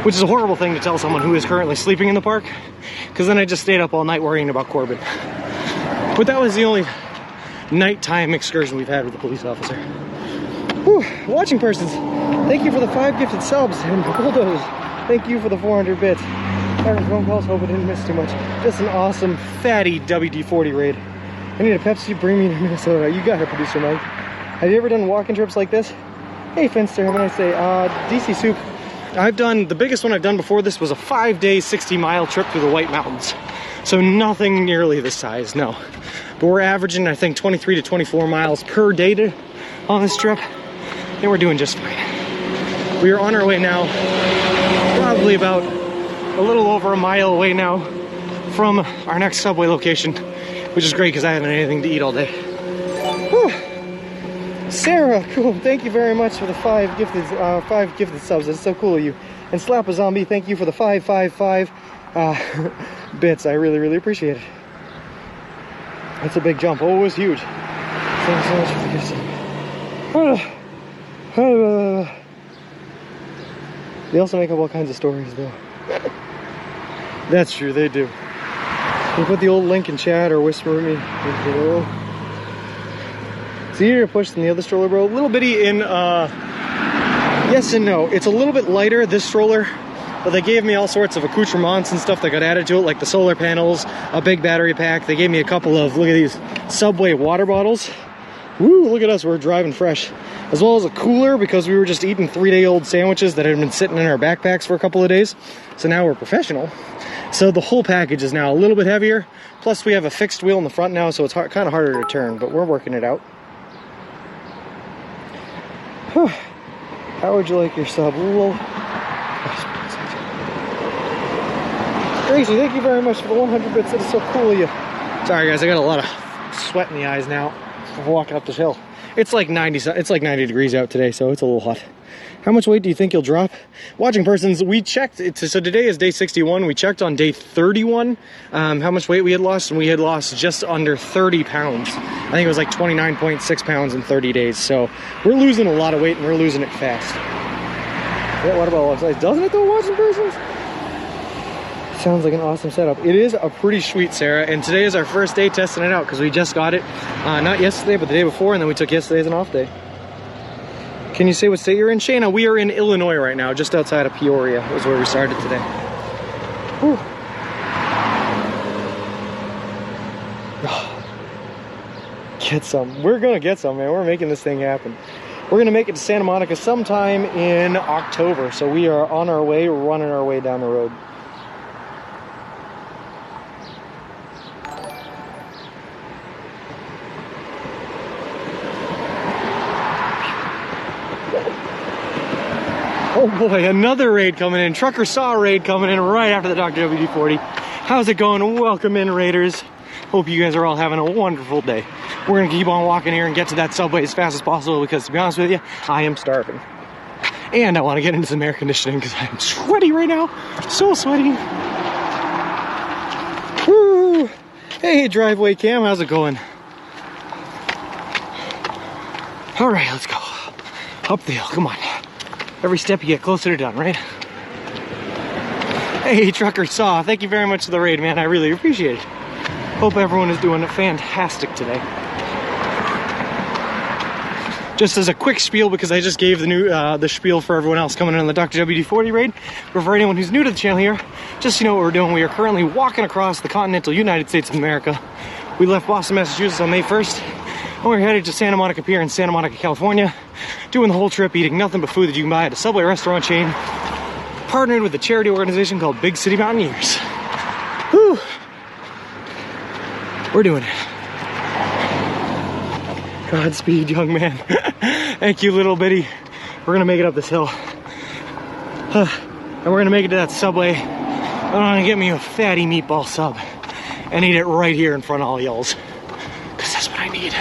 Which is a horrible thing to tell someone who is currently sleeping in the park, because then I just stayed up all night worrying about Corbin. But that was the only nighttime excursion we've had with the police officer. Whew. Watching persons, thank you for the 5 gifted subs, and Bulldoze, thank you for the 400 bits. Having phone calls, hope I didn't miss too much. Just an awesome, fatty WD-40 raid. I need a Pepsi, bring me to Minnesota. You got it, producer Mike. Have you ever done walking trips like this? Hey, Finster, have a nice day. DC Soup. I've done, the biggest one I've done before this was a 5-day, 60-mile trip through the White Mountains. So nothing nearly this size, no. But we're averaging, I think, 23 to 24 miles per day on this trip. And we're doing just fine. We are on our way now, probably about a little over a mile away now from our next Subway location, which is great because I haven't had anything to eat all day. Whew. Sarah, cool. Thank you very much for the 5 gifted subs. That's so cool of you. And Slap a Zombie, thank you for the 555 bits. I really, really appreciate it. That's a big jump. Oh, it was huge. Thank you so much for the gifts. They also make up all kinds of stories, though. That's true, they do. You put the old link in chat or whisper me. It's easier to push than the other stroller, bro. A little bitty in, yes and no. It's a little bit lighter, this stroller, but they gave me all sorts of accoutrements and stuff that got added to it, like the solar panels, a big battery pack. They gave me a couple of, look at these, Subway water bottles. Woo, look at us, we're driving fresh. As well as a cooler, because we were just eating 3-day-old sandwiches that had been sitting in our backpacks for a couple of days. So now we're professional. So the whole package is now a little bit heavier. Plus we have a fixed wheel in the front now, so it's kind of harder to turn, but we're working it out. Whew. How would you like your sub? Gracie, thank you very much for the 100 bits. That is so cool of you. Sorry guys, I got a lot of sweat in the eyes now from walking up this hill. It's like 90 degrees out today, so it's a little hot. How much weight do you think you'll drop? Watching persons, we checked, so today is day 61. We checked on day 31 how much weight we had lost, and we had lost just under 30 pounds. I think it was like 29.6 pounds in 30 days. So we're losing a lot of weight, and we're losing it fast. Yeah, what about websites? Doesn't it though, watching persons? Sounds like an awesome setup. It is a pretty sweet, Sarah, and today is our first day testing it out because we just got it, not yesterday, but the day before, and then we took yesterday as an off day. Can you say what state you're in? Shayna, we are in Illinois right now, just outside of Peoria is where we started today. Whew. Get some. We're gonna get some, man. We're making this thing happen. We're gonna make it to Santa Monica sometime in October, so we are on our way, running our way down the road. Oh boy, another raid coming in. Trucker saw a raid coming in right after the Dr. WD-40. How's it going? Welcome in, Raiders. Hope you guys are all having a wonderful day. We're gonna keep on walking here and get to that Subway as fast as possible because, to be honest with you, I am starving. And I want to get into some air conditioning because I'm sweaty right now. So sweaty. Woo! Hey, driveway cam, how's it going? All right, let's go. Up the hill, come on. Every step you get closer to done, right? Hey, Trucker Saw, thank you very much for the raid, man. I really appreciate it. Hope everyone is doing fantastic today. Just as a quick spiel, because I just gave the spiel for everyone else coming in on the Dr. WD-40 raid, but for anyone who's new to the channel here, just so you know what we're doing, we are currently walking across the continental United States of America. We left Boston, Massachusetts on May 1st, and we're headed to Santa Monica Pier in Santa Monica, California, doing the whole trip, eating nothing but food that you can buy at a Subway restaurant chain, partnered with a charity organization called Big City Mountaineers. Whew. We're doing it. Godspeed, young man. Thank you, little bitty. We're gonna make it up this hill. And we're gonna make it to that Subway. I'm gonna get me a fatty meatball sub and eat it right here in front of all y'alls. Because that's what I need.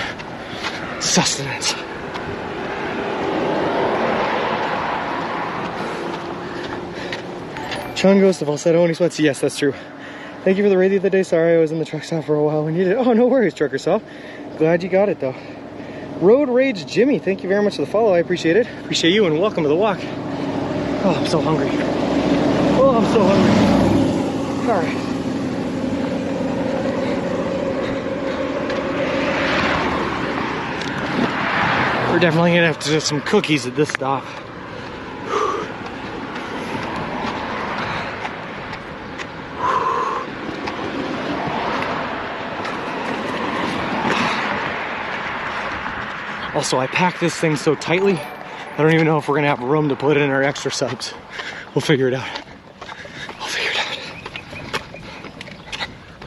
Sustenance. Chung goes to falsetto when he sweats. Yes, that's true. Thank you for the raid the other day. Sorry I was in the truck stop for a while when you did. Oh, no worries, trucker stop. Glad you got it though. Road Rage Jimmy, thank you very much for the follow. I appreciate it. Appreciate you and welcome to the walk. Oh, I'm so hungry. Oh, I'm so hungry. All right. We're definitely gonna have to do some cookies at this stop. Also, I packed this thing so tightly, I don't even know if we're gonna have room to put in our extra subs. We'll figure it out. We'll figure it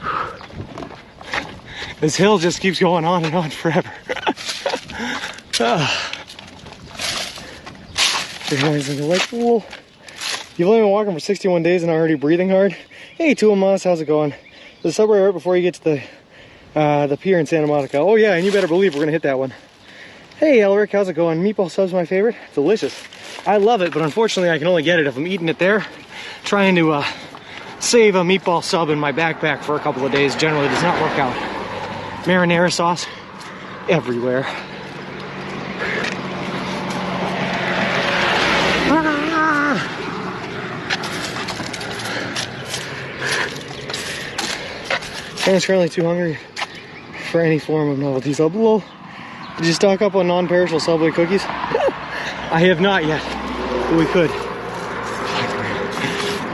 out. This hill just keeps going on and on forever. Like, well, you've only been walking for 61 days and already breathing hard. Hey, Tuamas, how's it going? There's a subway right before you get to the pier in Santa Monica. Oh yeah, and you better believe we're gonna hit that one. Hey Elric, how's it going? Meatball sub's my favorite. Delicious. I love it, but unfortunately I can only get it if I'm eating it there. Trying to save a meatball sub in my backpack for a couple of days generally does not work out. Marinara sauce everywhere. I was currently too hungry for any form of novelty sub. Lol. Did you stock up on non-perishable Subway cookies? I have not yet, but we could.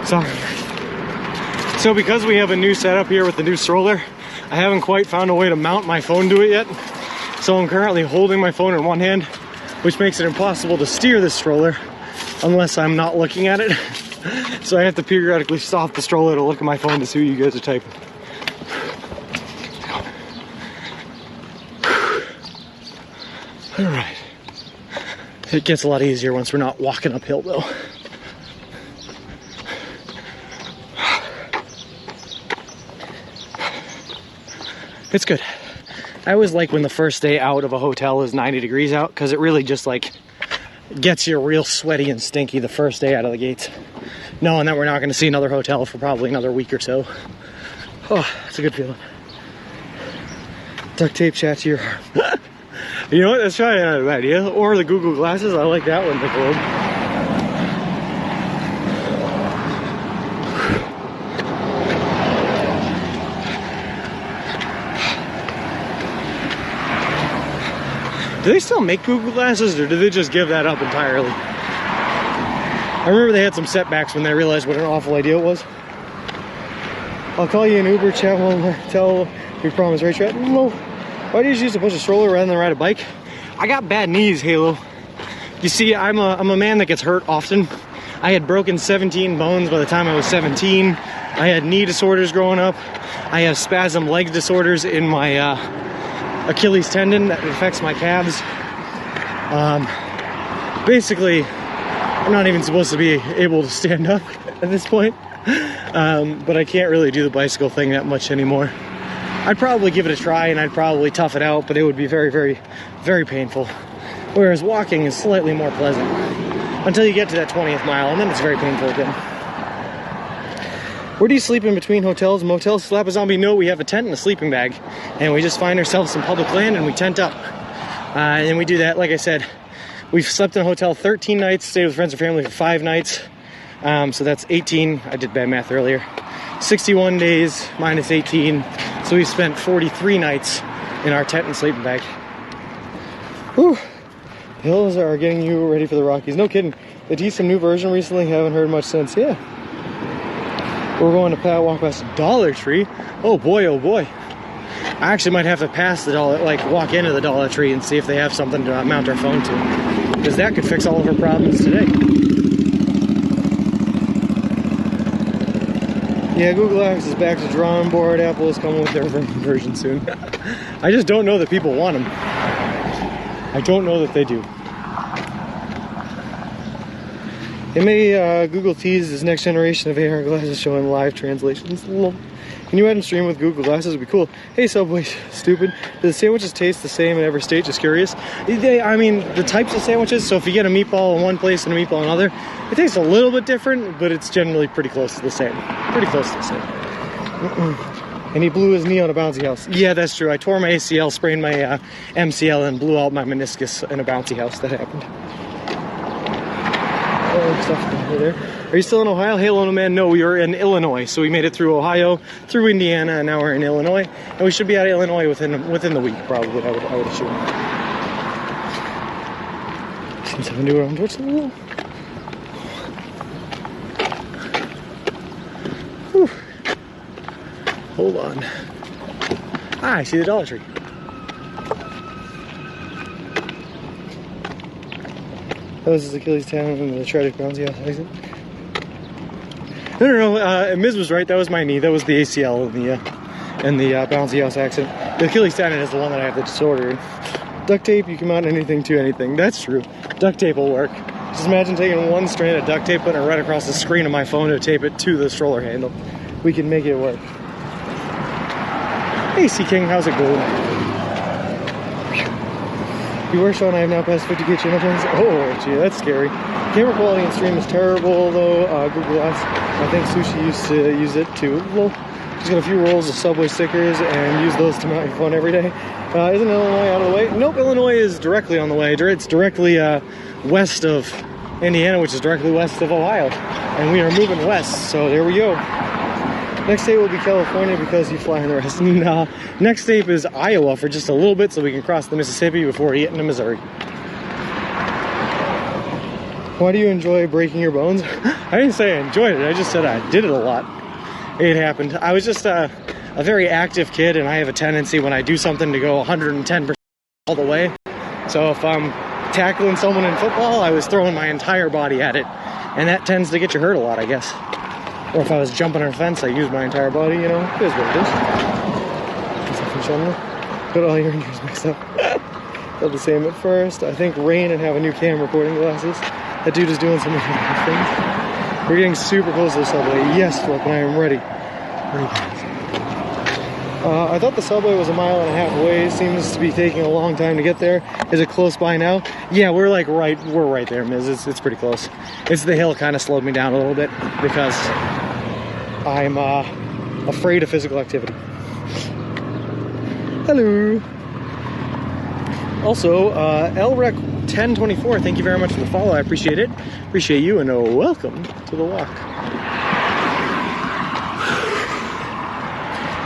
Sorry. So because we have a new setup here with the new stroller, I haven't quite found a way to mount my phone to it yet. So I'm currently holding my phone in one hand, which makes it impossible to steer this stroller unless I'm not looking at it. So I have to periodically stop the stroller to look at my phone to see what you guys are typing. All right. It gets a lot easier once we're not walking uphill though. It's good. I always like when the first day out of a hotel is 90 degrees out because it really just like gets you real sweaty and stinky the first day out of the gates. Knowing that we're not going to see another hotel for probably another week or so. Oh, it's a good feeling. Duct tape chat to your arm. You know what? Let's try another idea. Or the Google glasses. I like that one, Nicole. Do they still make Google glasses, or did they just give that up entirely? I remember they had some setbacks when they realized what an awful idea it was. I'll call you an Uber chat while tell we promise, right, chat? No. Why did you use to push a stroller rather than ride a bike? I got bad knees, Halo. You see, I'm a man that gets hurt often. I had broken 17 bones by the time I was 17. I had knee disorders growing up. I have spasm leg disorders in my Achilles tendon that affects my calves. Basically, I'm not even supposed to be able to stand up at this point. But I can't really do the bicycle thing that much anymore. I'd probably give it a try and I'd probably tough it out, but it would be very, very, very painful. Whereas walking is slightly more pleasant until you get to that 20th mile, and then it's very painful again. Where do you sleep in between hotels and motels? Slap a zombie. No, we have a tent and a sleeping bag, and we just find ourselves some public land and we tent up. And we do that, like I said, we've slept in a hotel 13 nights, stayed with friends and family for 5 nights. So that's 18, I did bad math earlier. 61 days minus 18. So we spent 43 nights in our tent and sleeping bag. Whew. The hills are getting you ready for the Rockies. No kidding. They teased some new version recently. Haven't heard much since. Yeah. We're going to walk past Dollar Tree. Oh boy, oh boy. I actually might have to pass the walk into the Dollar Tree and see if they have something to mount our phone to. Because that could fix all of our problems today. Yeah, Google X is back to drawing board. Apple is coming with their version soon. I just don't know that people want them. I don't know that they do. It may Google tease this next generation of AR glasses showing live translations. Can you add and stream with Google Glasses? Would be cool. Hey, Subway, stupid. Do the sandwiches taste the same in every state? Just curious. I mean, the types of sandwiches. So if you get a meatball in one place and a meatball in another, it tastes a little bit different, but it's generally pretty close to the same. Pretty close to the same. And he blew his knee on a bouncy house. Yeah, that's true. I tore my ACL, sprained my MCL, and blew out my meniscus in a bouncy house. That happened. Oh, stuff over there. Are you still in Ohio? Hey, Lona Man. No, we are in Illinois. So we made it through Ohio, through Indiana, and now we're in Illinois. And we should be out of Illinois within the week, probably. I would assume. Seems having to do it on Twitch a little. Whew. Hold on. Ah, I see the Dollar Tree. Oh, this is Achilles Town and the tragic bouncy house exit. No. Miz was right. That was my knee. That was the ACL in the bouncy house accident. The Achilles tendon is the one that I have the disorder in. Duct tape, you can mount anything to anything. That's true. Duct tape will work. Just imagine taking one strand of duct tape, putting it right across the screen of my phone to tape it to the stroller handle. We can make it work. Hey, Sea King, how's it going? Beware, Sean, I have now passed 50k channel points. Oh, gee, that's scary. Camera quality in stream is terrible, though. Google Glass, I think Sushi used to use it too. Well, just got a few rolls of Subway stickers and use those to mount your phone every day. Isn't Illinois out of the way? Nope, Illinois is directly on the way. It's directly west of Indiana, which is directly west of Ohio. And we are moving west, so there we go. Next state will be California because you fly in the rest. Nah. Next state is Iowa for just a little bit so we can cross the Mississippi before we get into Missouri. Why do you enjoy breaking your bones? I didn't say I enjoyed it. I just said I did it a lot. It happened. I was just a very active kid, and I have a tendency when I do something to go 110% all the way. So if I'm tackling someone in football, I was throwing my entire body at it. And that tends to get you hurt a lot, I guess. Or if I was jumping on a fence, I used my entire body, you know. It is what it is. Got all your ears mixed up. Felt the same at first. I think Rain and have a new cam recording glasses. That dude is doing some interesting things. We're getting super close to the subway. Yes, Flip, and I am ready. I thought the subway was 1.5 miles away. Seems to be taking a long time to get there. Is it close by now? Yeah, we're right there, Miz. It's pretty close. It's the hill kind of slowed me down a little bit because I'm afraid of physical activity. Hello. Also, LREC 1024, thank you very much for the follow. I appreciate it. Appreciate you, and welcome to the walk.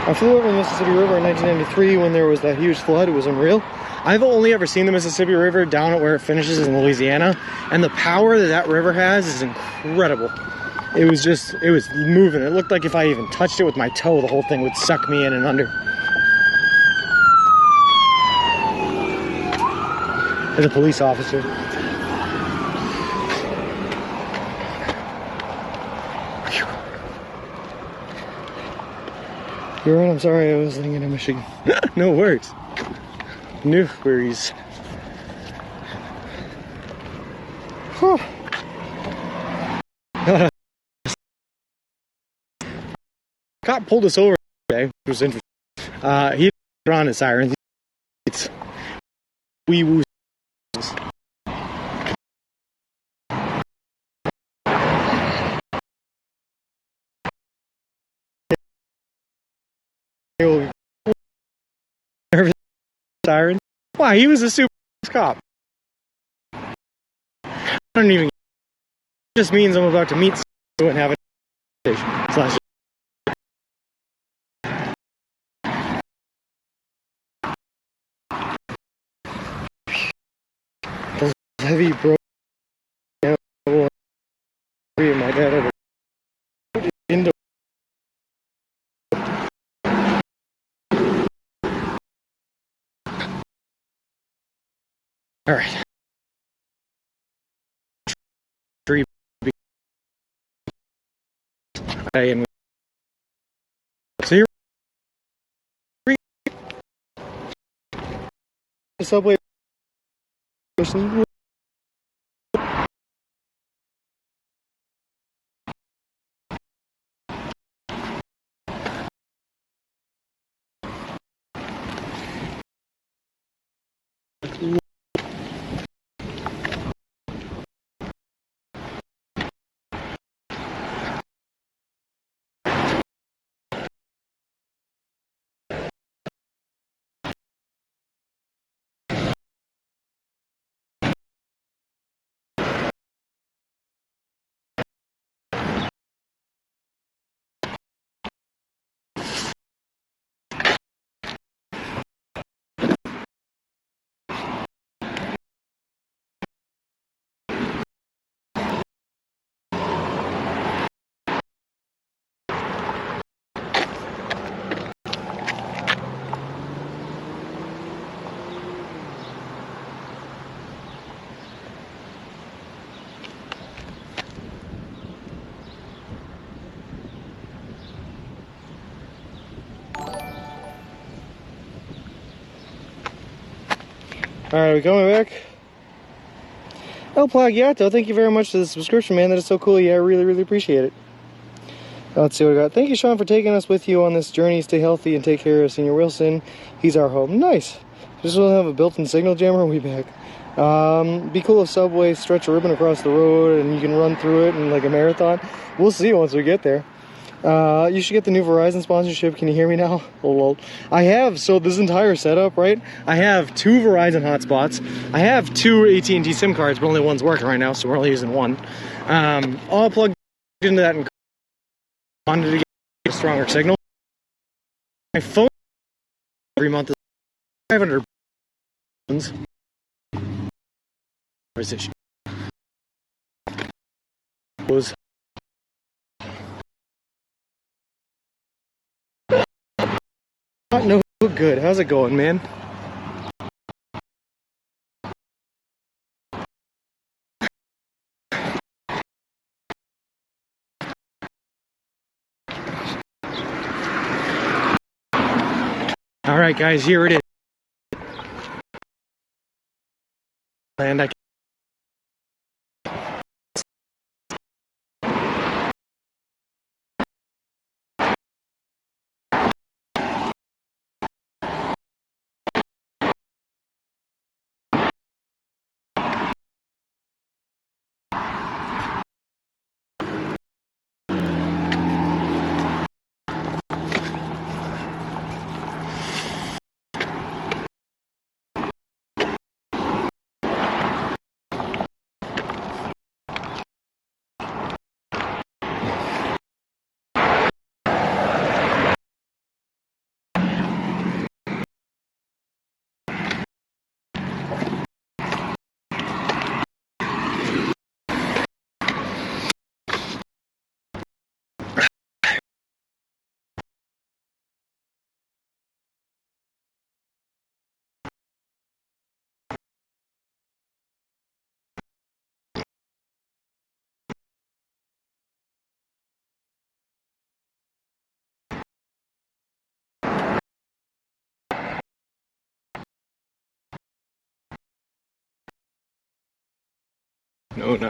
I flew over the Mississippi River in 1993 when there was that huge flood. It was unreal. I've only ever seen the Mississippi River down at where it finishes in Louisiana, and the power that river has is incredible. It was moving. It looked like if I even touched it with my toe, the whole thing would suck me in and under. There's a police officer. You're right, I'm sorry, I was living in Michigan. No worries. No worries. Huh. Cop pulled us over today, which was interesting. He put on his sirens. It's wee woo. Siren. Why? He was a super cop. I don't even. It just means I'm about to meet someone and have a conversation. Those heavy broken my dad over into. All right. And so here, the subway. Alright, we coming back? El Plagiato, thank you very much for the subscription, man. That is so cool. Yeah, I really, really appreciate it. Let's see what we got. Thank you, Sean, for taking us with you on this journey. Stay healthy and take care of Senior Wilson. He's our home. Nice. Just want to have a built-in signal jammer. We back. Be cool if Subway stretch a ribbon across the road and you can run through it in like a marathon. We'll see once we get there. You should get the new Verizon sponsorship. Can you hear me now? Oh, lol. I have, so this entire setup, right? I have 2 Verizon hotspots. I have 2 AT&T SIM cards, but only one's working right now, so we're only using one. All plugged into that and wanted to get a stronger signal. My phone every month is 500. Where's this? Was no good. How's it going, man? All right, guys, here it is. And I no, no.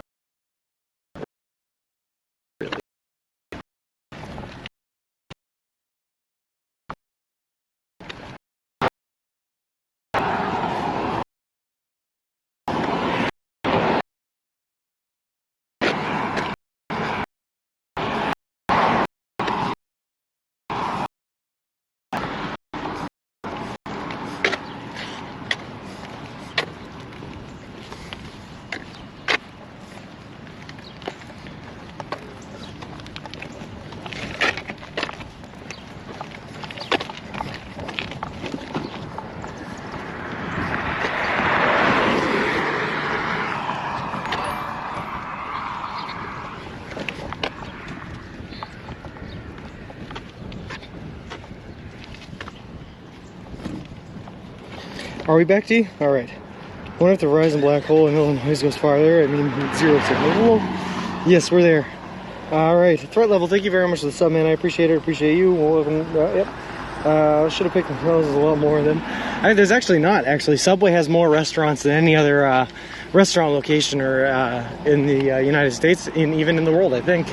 Are we back, T? All right. Wonder if the Verizon black hole in Illinois goes farther. I mean, 0 signal. Yes, we're there. All right. Threat level. Thank you very much for the sub, man. I appreciate it. Appreciate you. Yep. Should have picked those a lot more of them. There's actually not. Actually, Subway has more restaurants than any other restaurant location or in the United States, even in the world, I think.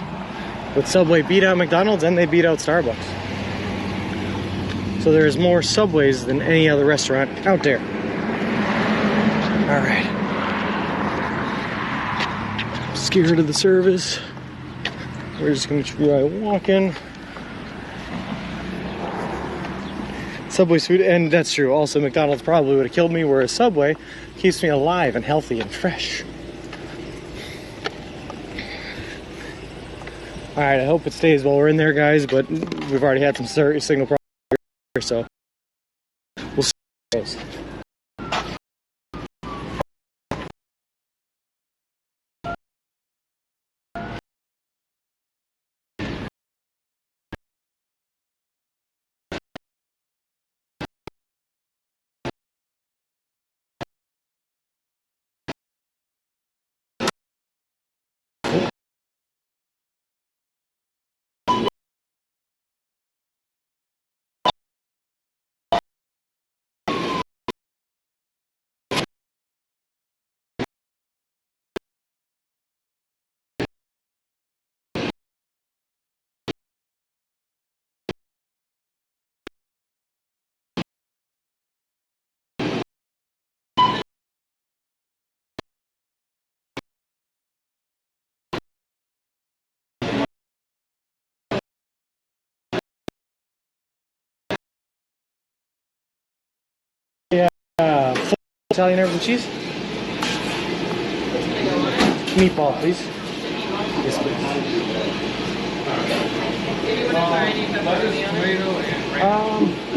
But Subway beat out McDonald's and they beat out Starbucks. So there's more Subways than any other restaurant out there. Alright. Scared of the service. We're just gonna try walking. Subway's food, and that's true. Also, McDonald's probably would have killed me, whereas Subway keeps me alive and healthy and fresh. Alright, I hope it stays while we're in there, guys, but we've already had some signal problems here, so we'll see how it goes. Full Italian herbs and cheese? Meatball, please. Yes, please.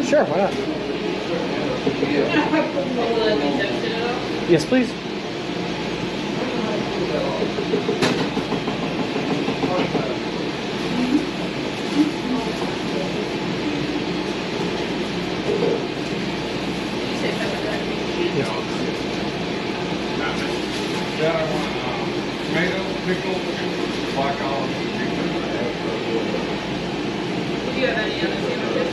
Sure, why not? Yes, please. Tomato, pickle, black olive. Do you have any other sandwiches?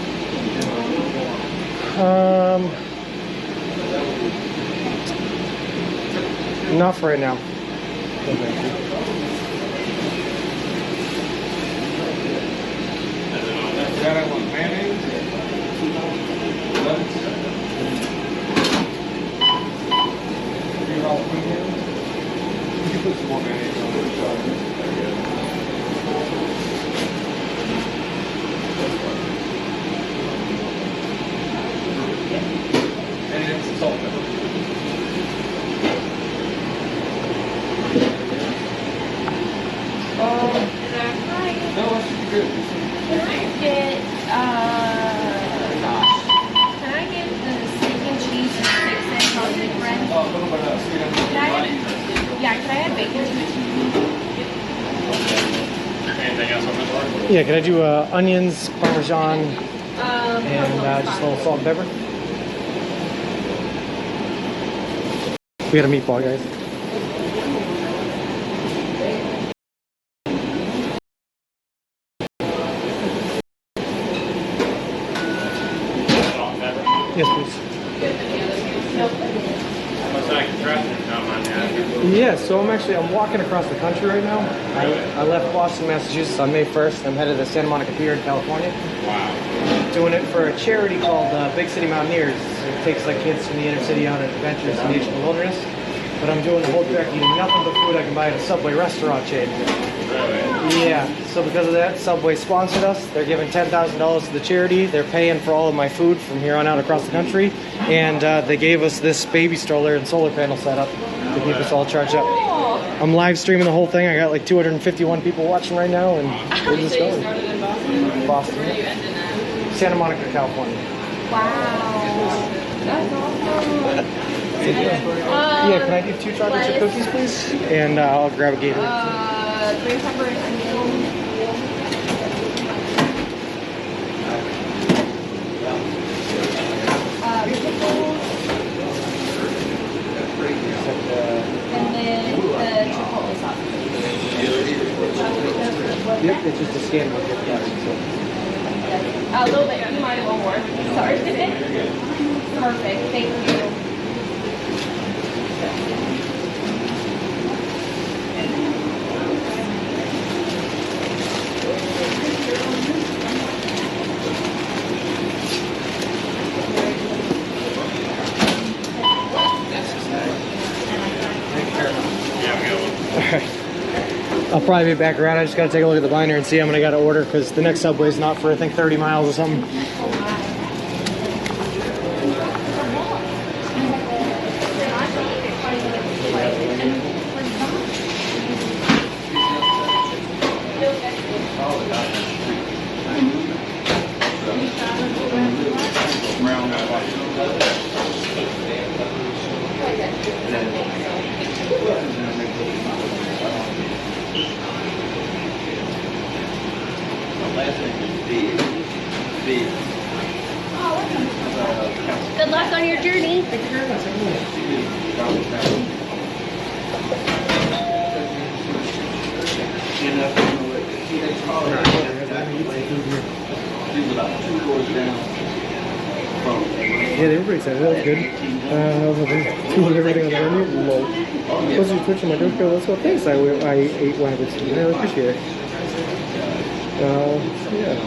Not for right now. That I want mayonnaise, lettuce, few jalapenos. You can put some more mayonnaise on it. And it's salt and pepper. No, that should be good. Can I get, can I get the steak and cheese and 6 egg garlic bread? A little bit of sweet onion. Can I have, yeah, can I add bacon to it? Anything else on this one? Yeah, can I do onions, Parmesan, and just a little salt and pepper? We got a meatball, guys. Yes, please. Yeah, so I'm walking across the country right now. I left Boston, Massachusetts on May 1st. I'm headed to Santa Monica Pier in California. Wow. Doing it for a charity called Big City Mountaineers. It takes like kids from the inner city on adventures in the ancient wilderness. But I'm doing the whole trek eating nothing but food I can buy at a Subway restaurant chain. Really? Yeah, so because of that, Subway sponsored us. They're giving $10,000 to the charity. They're paying for all of my food from here on out across the country. And they gave us this baby stroller and solar panel setup to keep us all charged up. I'm live streaming the whole thing. I got like 251 people watching right now, and we're just going. You started in Boston? Boston. Where are you ending at? Santa Monica, California. Wow. That's awesome. Yeah, can I get 2 chocolate chip cookies, please? And I'll grab a Gatorade. Green pepper and onion. Pickles. And then the chipotle sauce. Yep, it's just a scan with gift card. A little bit. You mind one more? Sorry. Perfect. Thank you. probably be back around. I just gotta take a look at the binder and see how many I gotta order because the next subway's not for I think 30 miles or something. Good luck on your journey. Yeah, they were pretty excited. That was good. Doing everything on the menu. Low. Plus, you twitching my joke. Let's go. Thanks. I ate rabbits. I really appreciate it. Yeah.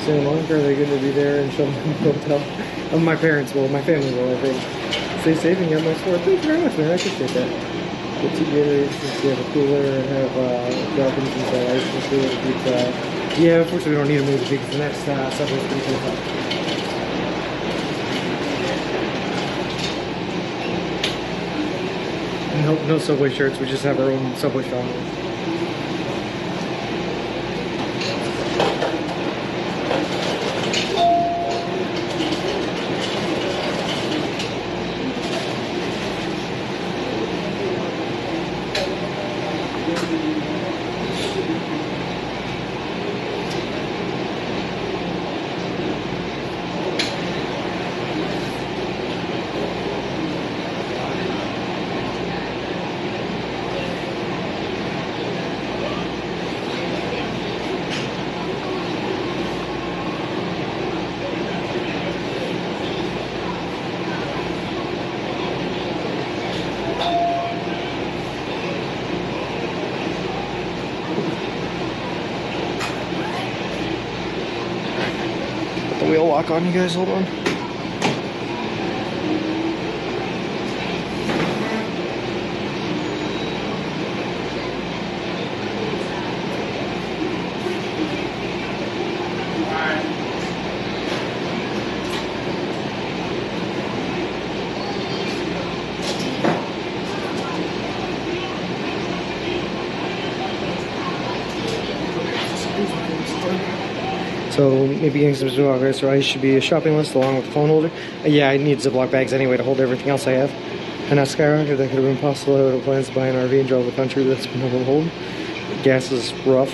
Staying longer. Are they going to be there and show them the hotel? My parents will. My family will, I think. Stay safe and get my sport. Thank you very much, man. I appreciate that. The two Gatorades, we have a cooler and have Falcons and ice and food. Yeah, unfortunately, we don't need to move because the next subway's pretty close up. No Subway shirts, we just have our own Subway shop. Wheel lock on, you guys, hold on. So maybe getting some Ziploc, so I should be a shopping list along with the phone holder. Yeah, I need Ziploc bags anyway to hold everything else I have. And a Skyrocket, that could have been possible. I would have plans to buy an RV and drive the country, but that's been able to hold. Gas is rough.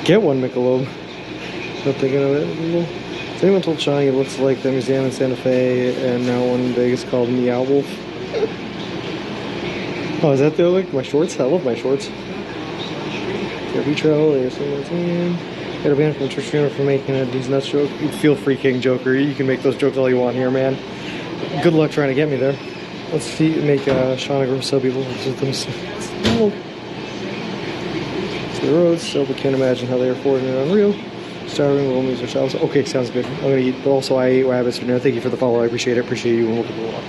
Get one Michelob. Not thinking of it. So anyone told Shawnee it looks like the museum in Santa Fe and now one in Vegas called Meow Wolf. Oh, is that the like my shorts? I love my shorts. Derby Trail, there's some got a ban from Church Funeral for making a these nuts joke. Feel free, King Joker. You can make those jokes all you want here, man. Good luck trying to get me there. Let's see, make Shauna grow sub evil with them. So the roads, still, but can't imagine how they are affording it unreal. Starving, little music shops. Okay, sounds good. I'm gonna eat, but also I ate rabbits for dinner. Thank you for the follow. I appreciate it. Appreciate you and look at the walk.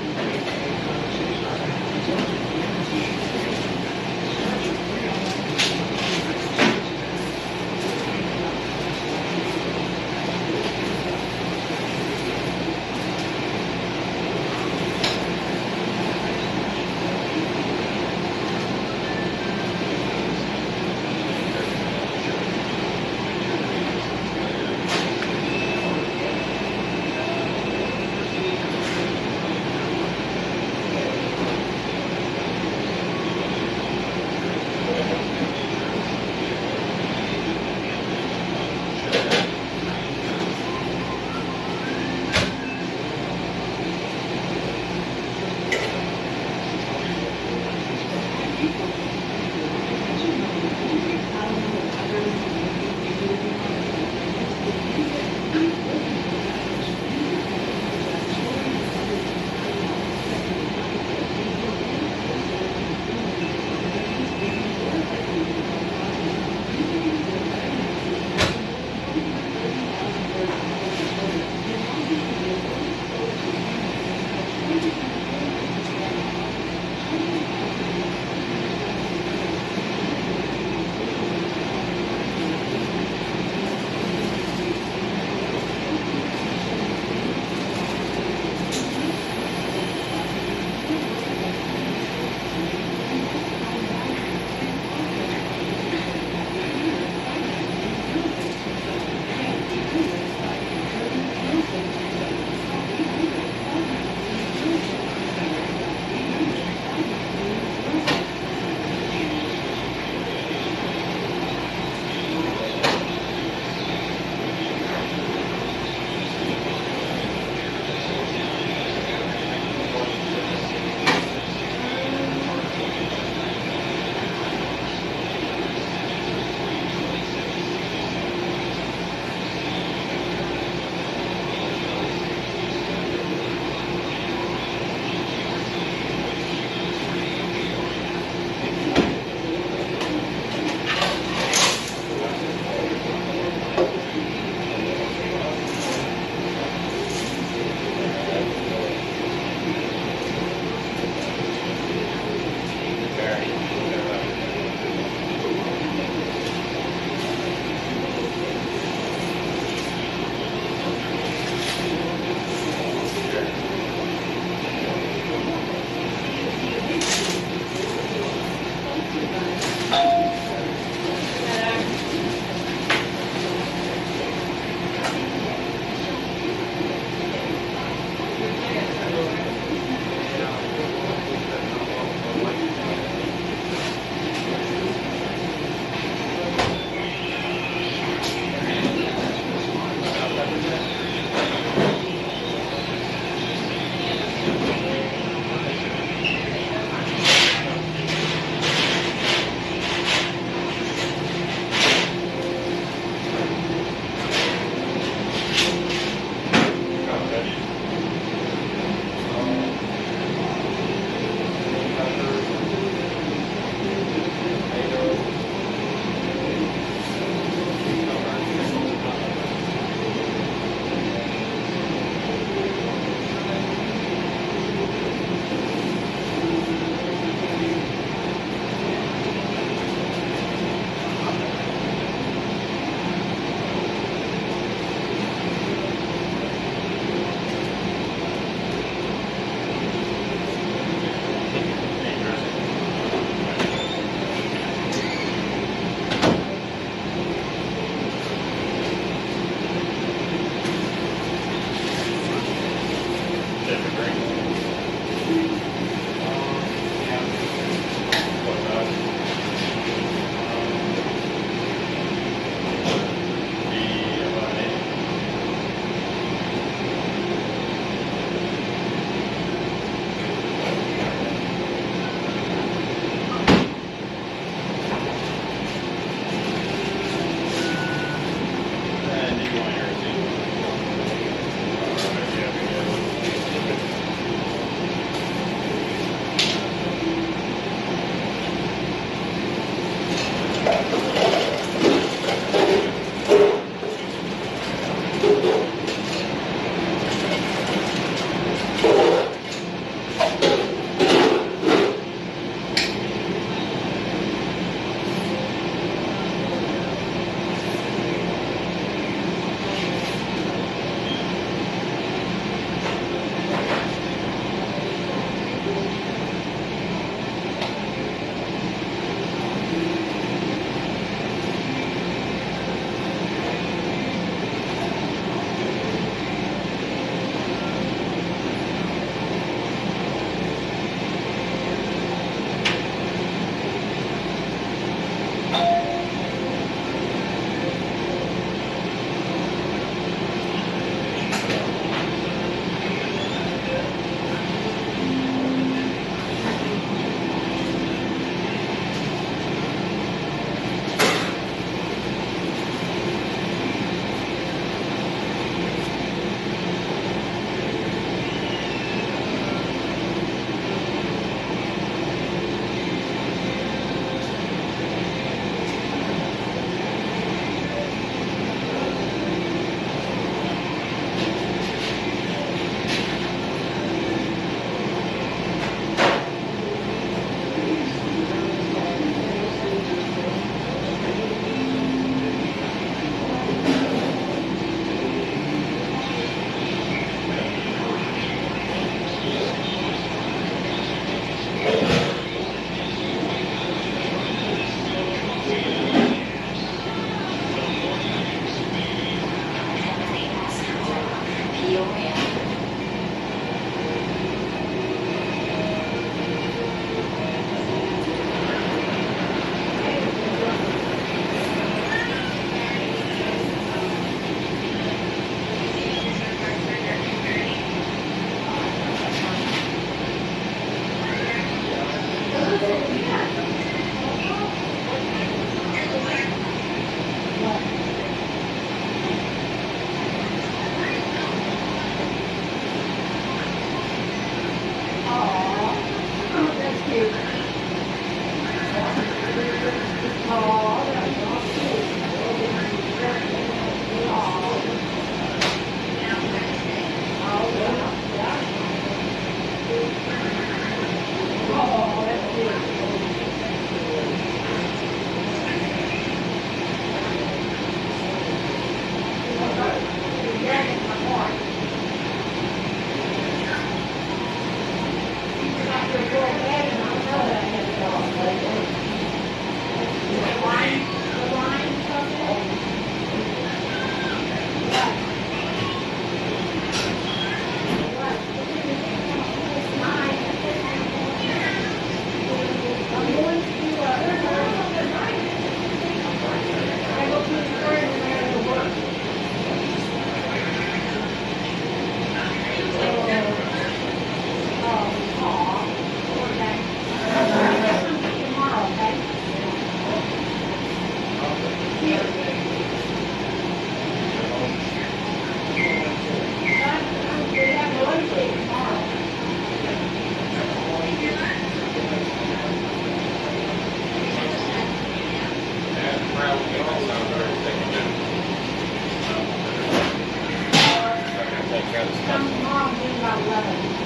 got his stuff. Mom, maybe about 11.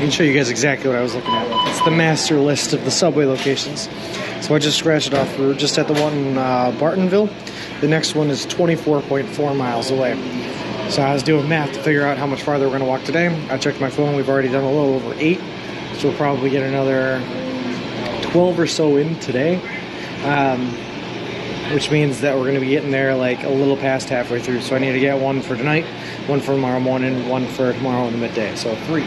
can show you guys exactly what I was looking at. It's the master list of the subway locations. So I just scratched it off. We're just at the one in Bartonville. The next one is 24.4 miles away. So I was doing math to figure out how much farther we're going to walk today. I checked my phone. We've already done a little over 8. So we'll probably get another 12 or so in today. Which means that we're going to be getting there like a little past halfway through. So I need to get one for tonight, one for tomorrow morning, one for tomorrow in the midday. So 3.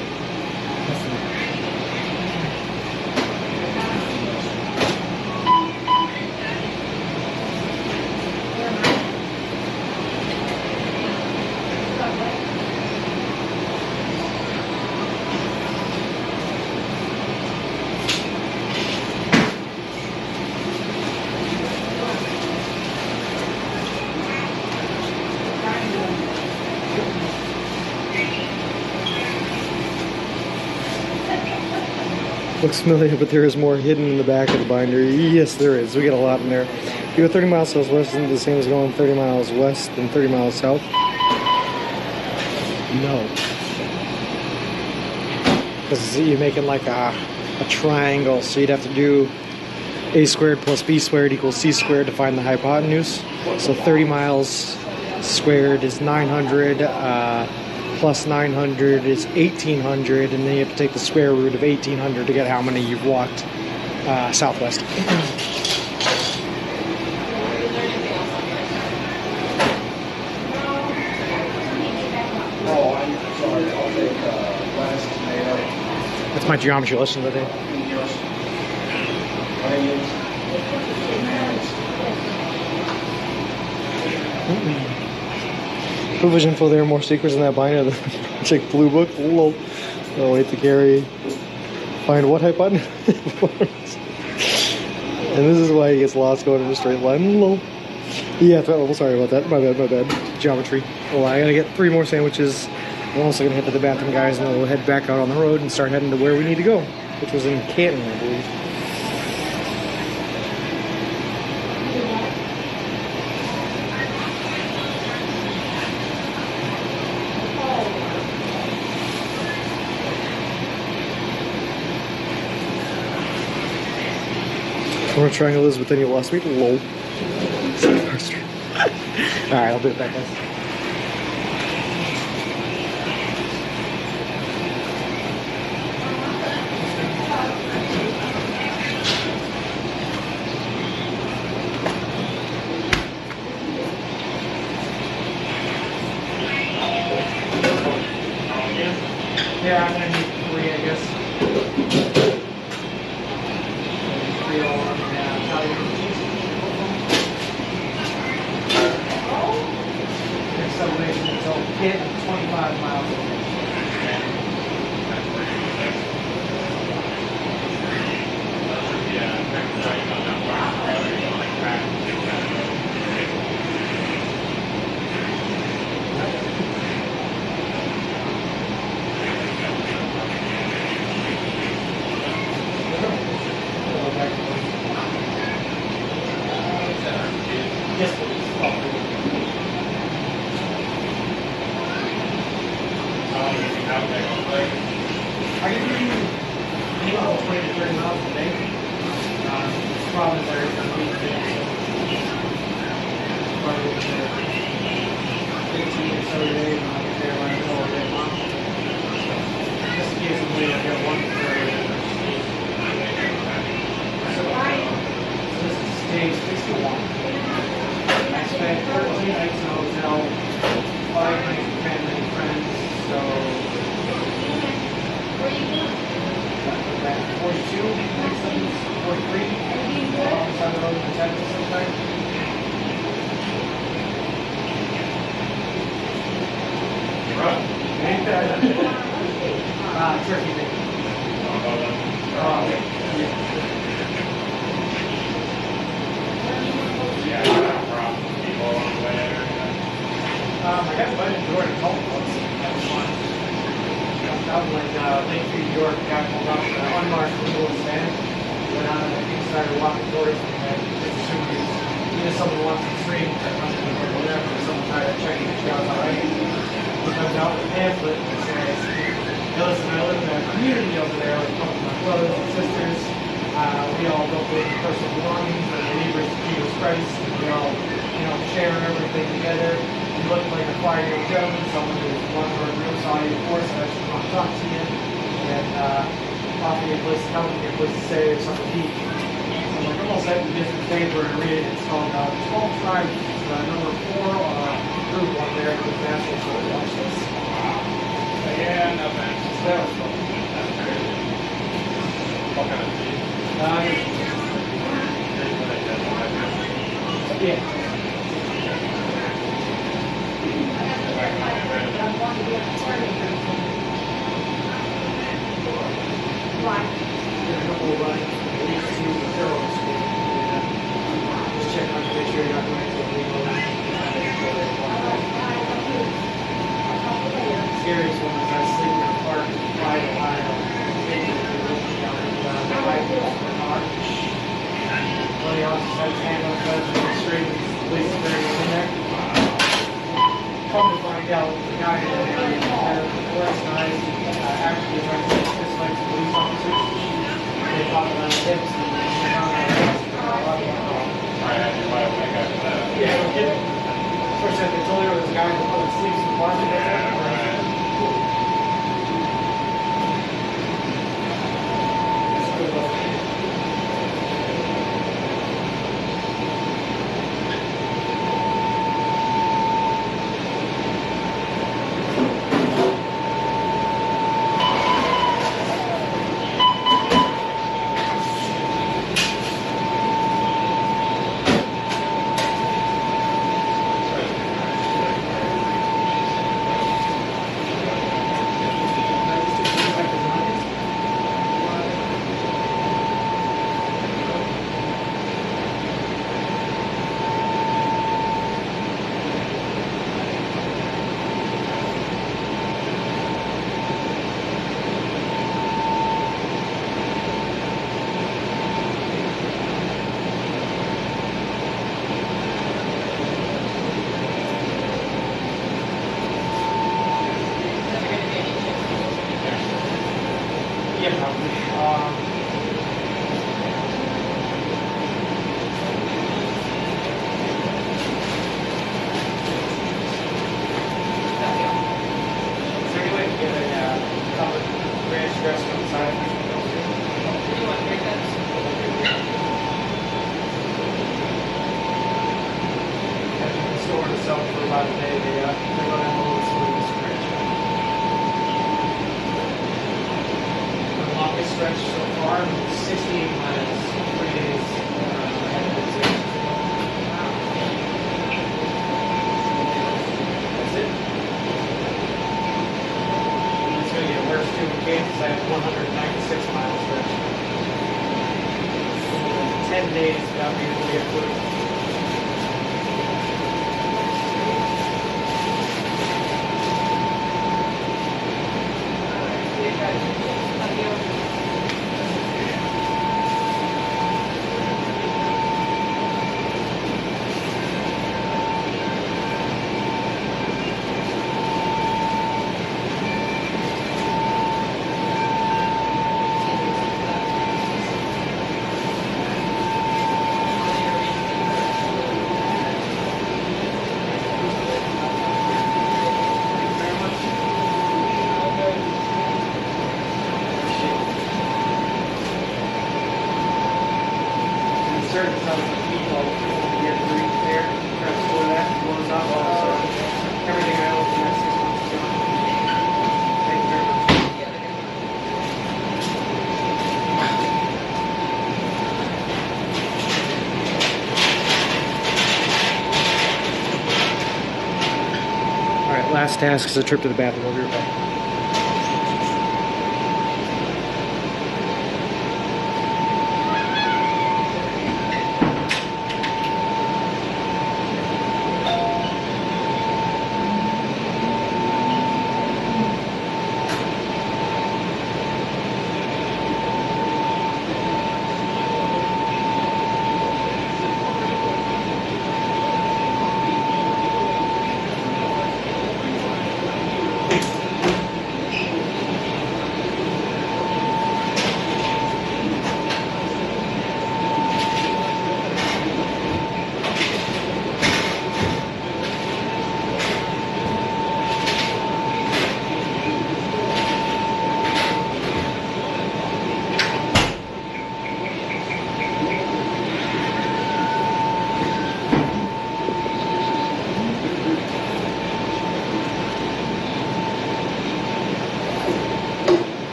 Looks familiar, but there is more hidden in the back of the binder. Yes, there is. We get a lot in there. If you go 30 miles southwest, isn't the same as going 30 miles west and 30 miles south? No. Because you're making like a triangle, so you'd have to do a squared plus b squared equals c squared to find the hypotenuse. So 30 miles squared is 900. Plus 900 is 1800, and then you have to take the square root of 1800 to get how many you've walked southwest. That's my geometry lesson today. Privilege info there, more secrets in that binder. Check blue book. Lol. Oh, wait to carry. Find what hypotenuse? And this is why he gets lost going in a straight line. Lol. Yeah, sorry about that. My bad. Geometry. Well, I gotta get 3 more sandwiches. I'm also gonna head to the bathroom, guys, and then we'll head back out on the road and start heading to where we need to go, which was in Canton, I believe. We're triangle is, but then you lost me. Lol. Alright, I'll do it back, guys. Yeah, I'm gonna need 3, I guess. 3 all on Italian cheese. Next subway until 25 miles away. Yes, please. I can do anywhere 20 to 30 miles a day. It's probably there for a week. Probably 15 or so days, and I'll get there like all day long. Just in case I'm waiting, I'll get one for so this is stage 61. I spent 13 nights in a hotel, 5 nights with family and friends, so back 42, next time is 43, on the road in Texas sometime. Ain't that? Turkey bacon. I got invited to Jordan Cult once. That was fun. That was when Lake Street, New York, got pulled up unmarked Louis van. Went out and I started walking towards me and just assumed either someone wants to stream that comes to or whatever, or someone tried to check it out alright. He comes out with a pamphlet and says, listen, I live in a community over there with a couple of my brothers and sisters. We all don't live in personal belongings, but believers in Jesus Christ. We all, share everything together. You look like a 5-year-old gentleman, someone who's one word real sorry for us, I just want to talk to you and offer you a place to come and a place to stay or something to eat. So I'm almost at the different paper and read it. It's called 12 Tribes, number 4, group one there with national so watch this. Yeah, no thanks. So that was fun. That's crazy. What kind of cheese? Yeah. Just check on to make sure you're not going to illegal. Scariest one is I sleep in a park in Clyde, Ohio. One of the officers had his hand on the gun and went straight to the police barrier in there. Come to find out, the guy in the area, the last guys, actually tried to fist fight some police officers. They fought around the hips and they found out yeah, no kidding. Of course, they told her there was a guy that sleeps in the closet right there. That's good though. Yeah, probably. Is there any way to get a covered ranch dressing on the side? Do you want haircuts? I've been in the store to sell for about a day. They're going to have a little sort of stretch. The longest stretch so far, 68 miles, 3 days. That's it. And it's going to get worse too. In Kansas, I have 196 miles stretch. 10 days without being able to get food. Certain times of people get to reach there, try to score that, blows up all so everything I owe for the next 6 months is gone. Thank you very much. Alright, last task is a trip to the bathroom. We'll be right back.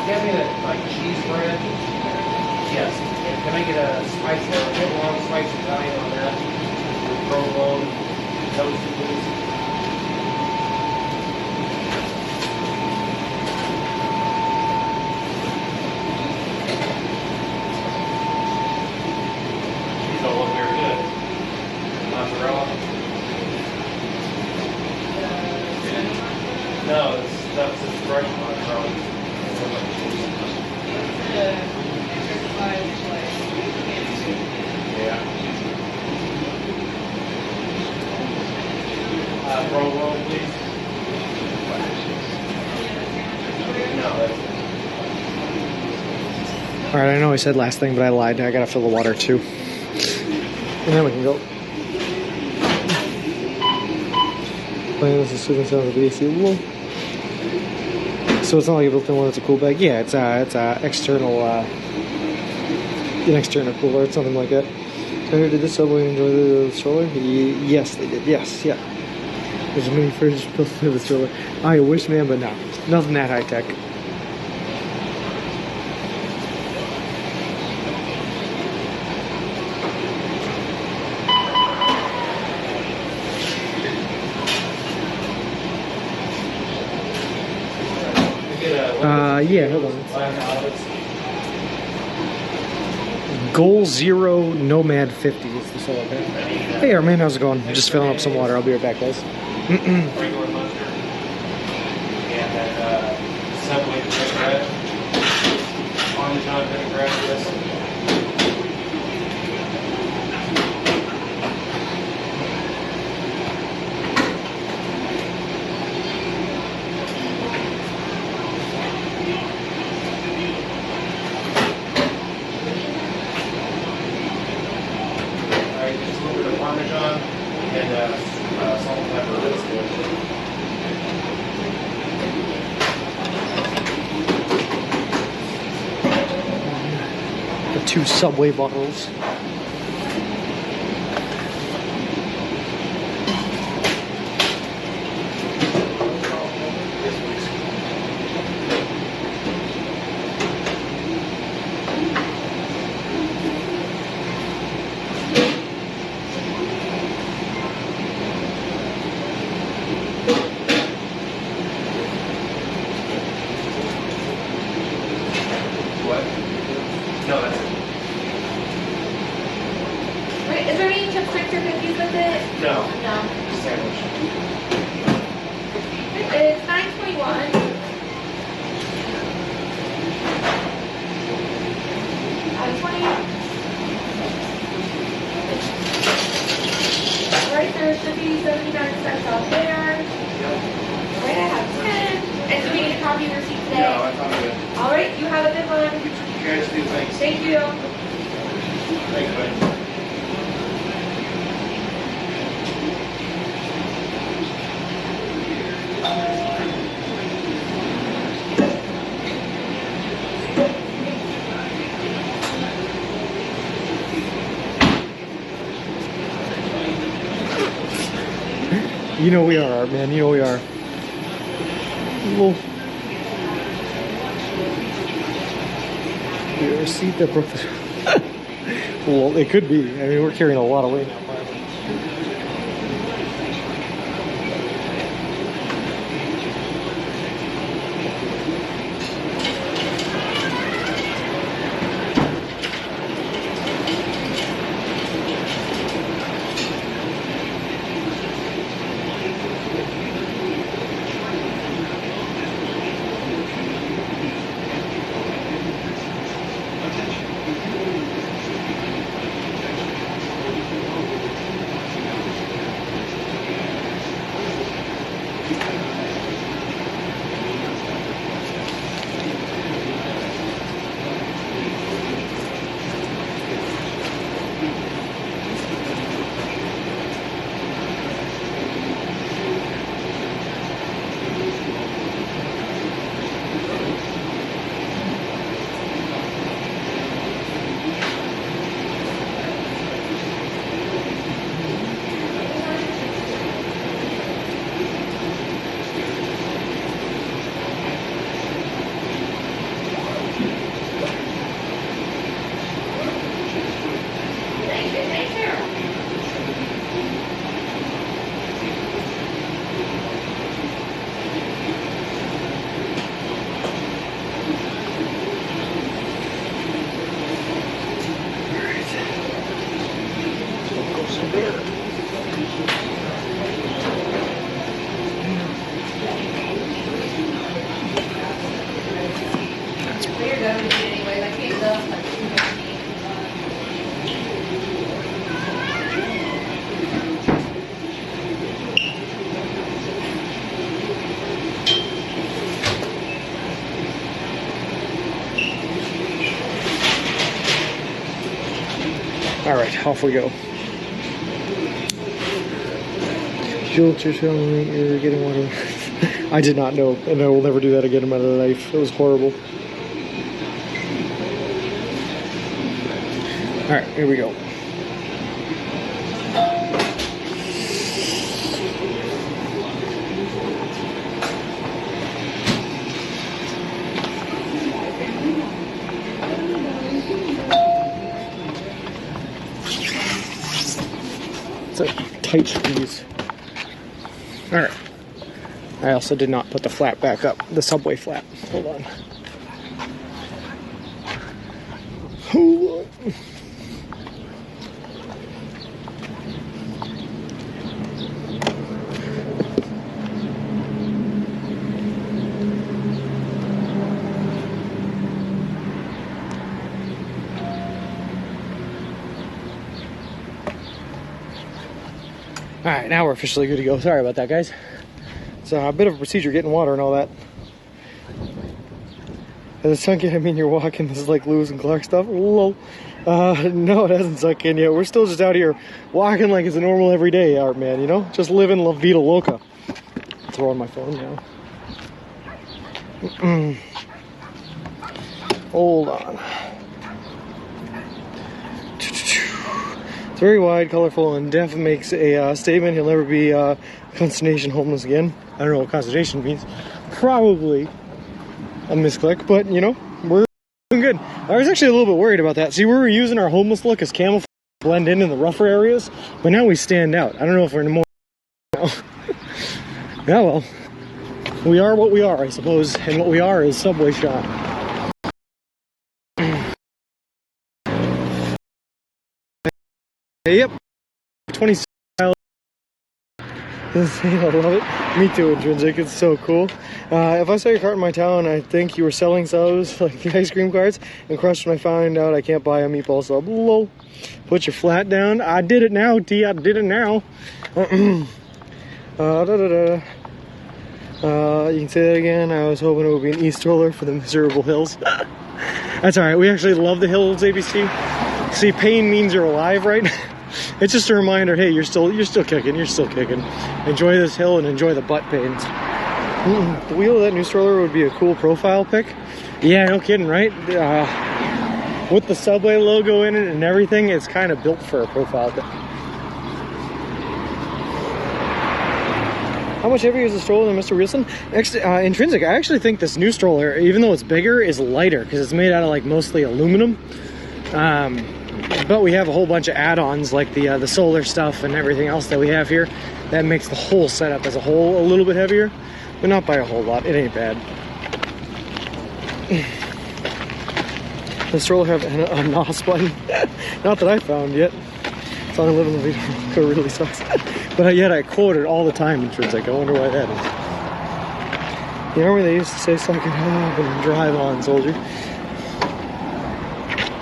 Get me the like cheese bread. Yes. And can I get a spicy, a long spicy Italian on that? With provolone, toasted, please. These don't look very good. Mozzarella. No, that's just fresh mozzarella. Yeah. Provolone, please. No, that's All right, I know I said last thing, but I lied. I gotta fill the water too, and then we can go. Playing this is soothing sounds of the AC. Whoa. So it's not like a built-in one. It's a cool bag. Yeah, it's a external, an external cooler. It's something like that. So did the subway enjoy the stroller? Yes, they did. Yes, yeah. There's a mini fridge built into the stroller. I wish, man, but no, nothing that high tech. Yeah, hold on. Goal Zero Nomad 50 is the solar pack. Hey, man, how's it going? I'm just filling up some water. I'll be right back, guys. regular mustard. And then Subway vinaigrette. Parmesan vinaigrette, yes. Parmesan and salt and pepper. That's The good. 2 Subway bottles. What? No, that's it. Wait, is there any chips, sticks, or cookies with it? No. No. Sandwich. It's $9.21. Out of 20. Alright, there should be 79 cents out there. Alright, I have 10. And do we need a copy of your receipt today? No, I thought of it. Alright, you have a good one. You guys do things. Thank you. Thanks, buddy. You know we are, man. You know we are. Well, your receipt that broke the. Well, it could be. I mean, we're carrying a lot of weight now. every day anyways. I came up like 2:15. All right, off we go. Jolt, you're telling me you're getting water. I did not know, and I will never do that again in my life. It was horrible. All right, here we go. It's a tight squeeze. All right. I also did not put the flap back up, the subway flap. Hold on. Hold on. All right, now we're officially good to go. Sorry about that, guys. It's a bit of a procedure getting water and all that. Has it sunk in? I mean, you're walking. This is like Lewis and Clark stuff. Lol. No, it hasn't sunk in yet. We're still just out here walking like it's a normal everyday art, man. You know, just living La Vida Loca. Throwing my phone now. Hold on. It's very wide, colorful, and Def makes a statement. He'll never be consternation homeless again. I don't know what consternation means. Probably a misclick, but you know, we're doing good. I was actually a little bit worried about that. See, we were using our homeless look as camouflage to blend in the rougher areas, but now we stand out. I don't know if we're in more. Yeah, well, we are what we are, I suppose, and what we are is Subway shot. Yep, 20 style. I love it. Me too, Intrinsic. It's so cool. If I saw your cart in my town, I think you were selling subs, like the ice cream carts, and crushed when I found out I can't buy a meatball sub. Lol. Put your flat down. I did it now, T. I did it now. You can say that again. I was hoping it would be an East stroller for the miserable hills. That's alright. We actually love the hills, ABC. See, pain means you're alive, right? It's just a reminder, hey, you're still kicking, Enjoy this hill and enjoy the butt pains. The wheel of that new stroller would be a cool profile pic. Yeah, no kidding, right? With the Subway logo in it and everything, it's kind of built for a profile pic. How much heavier is the stroller than Mr. Wilson? Intrinsic, I actually think this new stroller, even though it's bigger, is lighter because it's made out of like mostly aluminum. But we have a whole bunch of add-ons like the solar stuff and everything else that we have here that makes the whole setup as a whole a little bit heavier, but not by a whole lot. It ain't bad. The stroller have a NOS button. Not that I found yet. It's on living the video. It really sucks. But yet I quote it all the time. Intrinsic. I wonder why that is. The army, they used to say suck it up and drive on, soldier.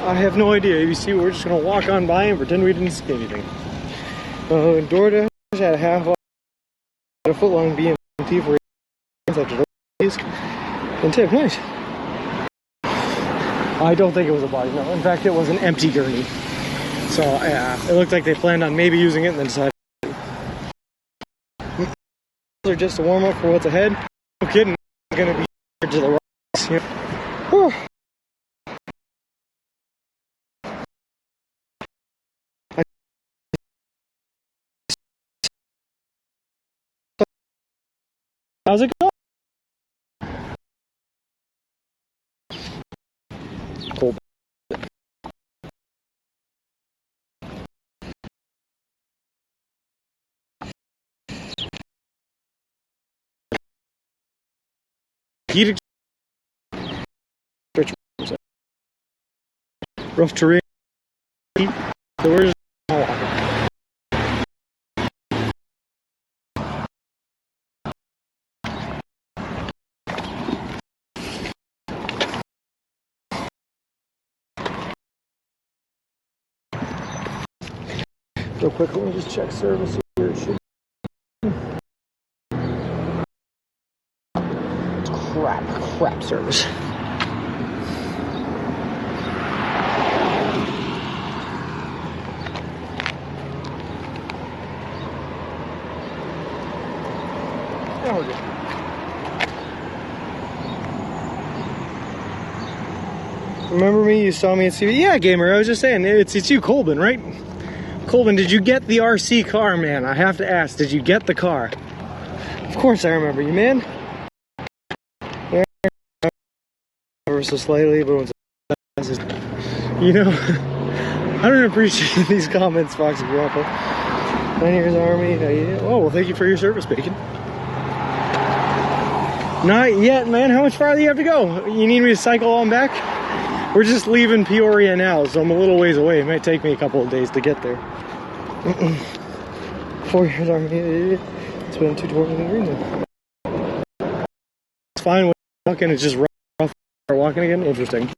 I have no idea, ABC. We're just going to walk on by and pretend we didn't see anything. DoorDash had a half off, a foot long BMT for after those. And tip, nice. I don't think it was a body, no. In fact, it was an empty gurney. So, yeah, it looked like they planned on maybe using it and then decided. They're just a warm up for what's ahead. No kidding, it's going to be to the rocks. Yeah. Whew. How's it going? Cool. Heated. Rough terrain. So where's Real quick, let me just check service here. It should... Crap service. Now we're good. Remember me? You saw me at CV? Yeah, gamer. I was just saying, it's you, Colbin, right? Colbin, did you get the RC car, man? I have to ask, did you get the car? Of course I remember you, man. Yeah, ever so slightly, but you know, I don't appreciate these comments, Foxy Grandpa. 9 years Army. Oh, well, thank you for your service, Bacon. Not yet, man. How much farther do you have to go? You need me to cycle on back? We're just leaving Peoria now, so I'm a little ways away. It might take me a couple of days to get there. 4 years Army. It's been 220 in green zone. It's fine when walking. It's just rough. Walking again. Interesting.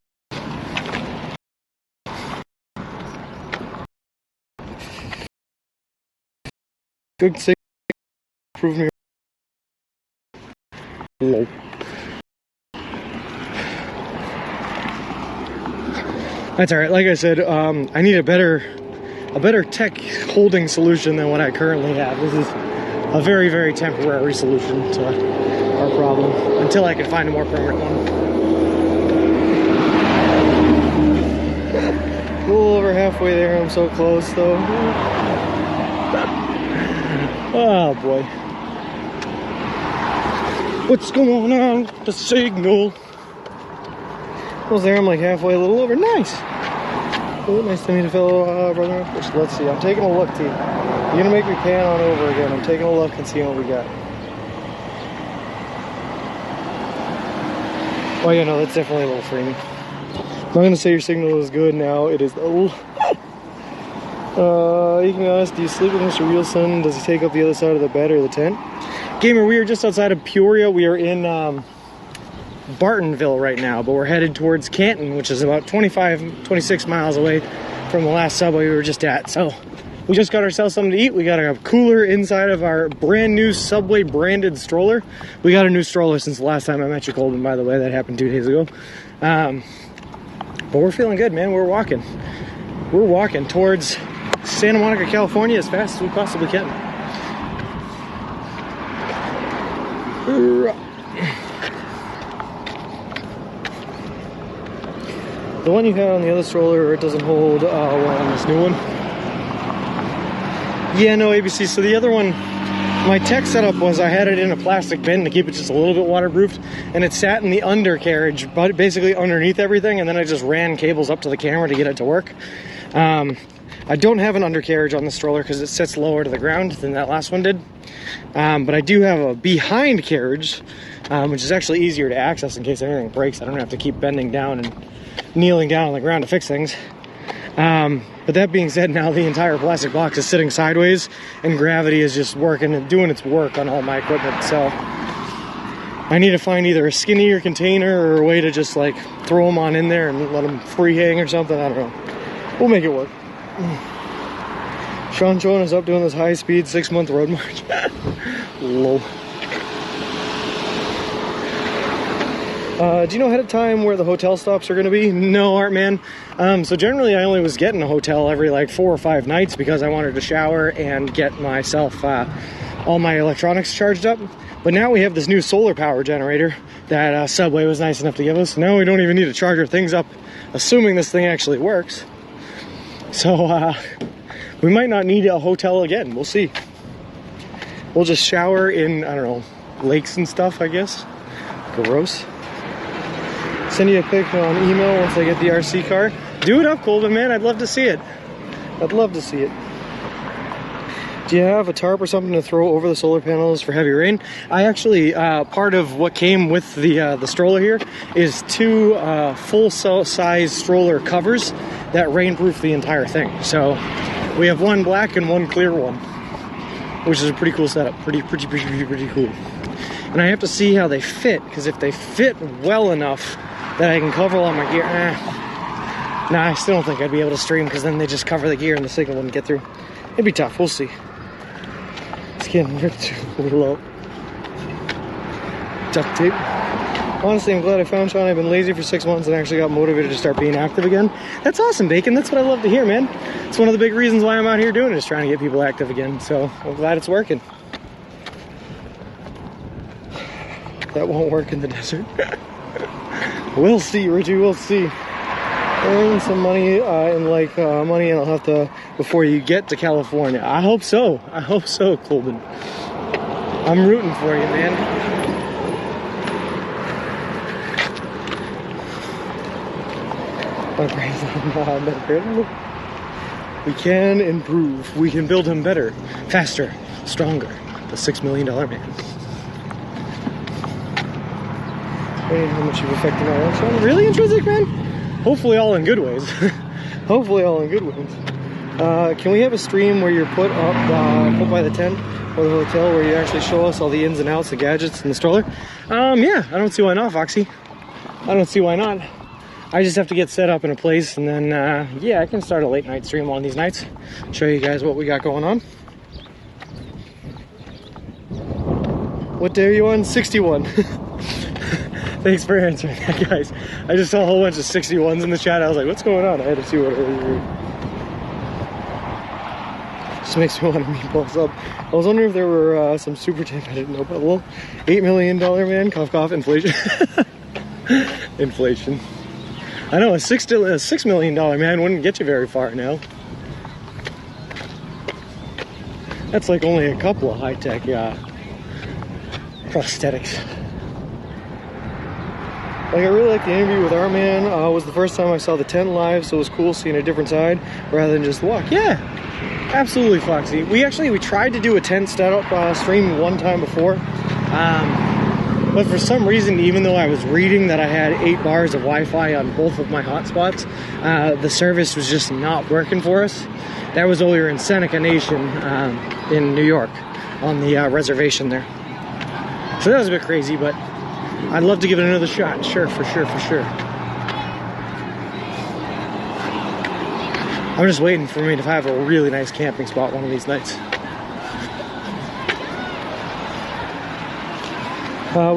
Good thing. Prove me. Low. That's all right. Like I said, I need a better tech holding solution than what I currently have. This is a very, very temporary solution to our problem until I can find a more permanent one. A little over halfway there. I'm so close, though. Oh boy. What's going on? The signal. I was there. I'm like halfway, a little over. Nice. Oh, nice to meet a fellow brother. Let's see. I'm taking a look, T. You're gonna make me pan on over again. I'm taking a look and seeing what we got. Oh yeah, no, that's definitely a little freamy. I'm not gonna say your signal is good now. It is. Oh. You can be honest. Do you sleep with Mr. Wheelson? Does he take up the other side of the bed or the tent? Gamer, we are just outside of Peoria. We are in Bartonville right now, but we're headed towards Canton, which is about 26 miles away from the last Subway we were just at. So we just got ourselves something to eat. We got a cooler inside of our brand new Subway branded stroller. We got a new stroller since the last time I met you, Colton, by the way. That happened 2 days ago. But we're feeling good, man. We're walking towards Santa Monica, California as fast as we possibly can. The one you had on the other stroller, it doesn't hold well on this new one. Yeah, no ABC. So the other one, my tech setup was I had it in a plastic bin to keep it just a little bit waterproofed, and it sat in the undercarriage, but basically underneath everything, and then I just ran cables up to the camera to get it to work. I don't have an undercarriage on the stroller because it sits lower to the ground than that last one did. But I do have a behind carriage, which is actually easier to access in case anything breaks. I don't have to keep bending down and kneeling down on the ground to fix things. But that being said, now the entire plastic box is sitting sideways and gravity is just working and doing its work on all my equipment. So I need to find either a skinnier container or a way to just like throw them on in there and let them free hang or something. I don't know. We'll make it work. Sean is up doing this high-speed 6-month road march. Lol. Do you know ahead of time where the hotel stops are going to be? No, Art Man. So generally I only was getting a hotel every like 4 or 5 nights because I wanted to shower and get myself all my electronics charged up. But now we have this new solar power generator that Subway was nice enough to give us. Now we don't even need to charge our things up, assuming this thing actually works. So we might not need a hotel again. We'll see. We'll just shower in, I don't know, lakes and stuff, I guess. Gross. Send you a pic on email once I get the RC car. Do it up, Colvin, man. I'd love to see it. I'd love to see it. Do you have a tarp or something to throw over the solar panels for heavy rain? I actually, part of what came with the stroller here is 2 full-size stroller covers that rainproof the entire thing. So we have one black and one clear one, which is a pretty cool setup. Pretty cool. And I have to see how they fit, because if they fit well enough that I can cover all my gear, nah, I still don't think I'd be able to stream, because then they just cover the gear and the signal wouldn't get through. It'd be tough. We'll see. It's getting ripped a little out. Duct tape. Honestly, I'm glad I found Sean. I've been lazy for 6 months and actually got motivated to start being active again. That's awesome, Bacon. That's what I love to hear, man. It's one of the big reasons why I'm out here doing it, is trying to get people active again. So I'm glad it's working. That won't work in the desert. We'll see, Richie. We'll see. Earn some money money, and I'll have to before you get to California. I hope so. I hope so, Colbin. I'm rooting for you, man. My brain's not better. We can improve. We can build him better, faster, stronger. The $6 million man. Wait, how much you've affected my life, Sean? Really, Intrinsic, man? Hopefully all in good ways. Hopefully all in good ways. Can we have a stream where you're put by the tent or the hotel where you actually show us all the ins and outs, the gadgets, and the stroller? Yeah, I don't see why not, Foxy. I don't see why not. I just have to get set up in a place, and then, yeah, I can start a late night stream on these nights. Show you guys what we got going on. What day are you on? 61. Thanks for answering that, guys. I just saw a whole bunch of 61s in the chat. I was like, what's going on? I had to see what it was. Just makes me want to meatballs up. I was wondering if there were some super tip. I didn't know about. Well, $8 million man. Cough, cough. Inflation. Inflation. I know, a $6 million man wouldn't get you very far now. That's like only a couple of high-tech prosthetics. Like, I really like the interview with our man. Was the first time I saw the tent live, so it was cool seeing a different side rather than just walk. Yeah, absolutely, Foxy. We tried to do a tent setup stream one time before. But for some reason, even though I was reading that I had 8 bars of Wi-Fi on both of my hotspots, the service was just not working for us. That was over in Seneca Nation in New York on the reservation there. So that was a bit crazy, but I'd love to give it another shot. Sure, for sure, for sure. I'm just waiting for me to have a really nice camping spot one of these nights.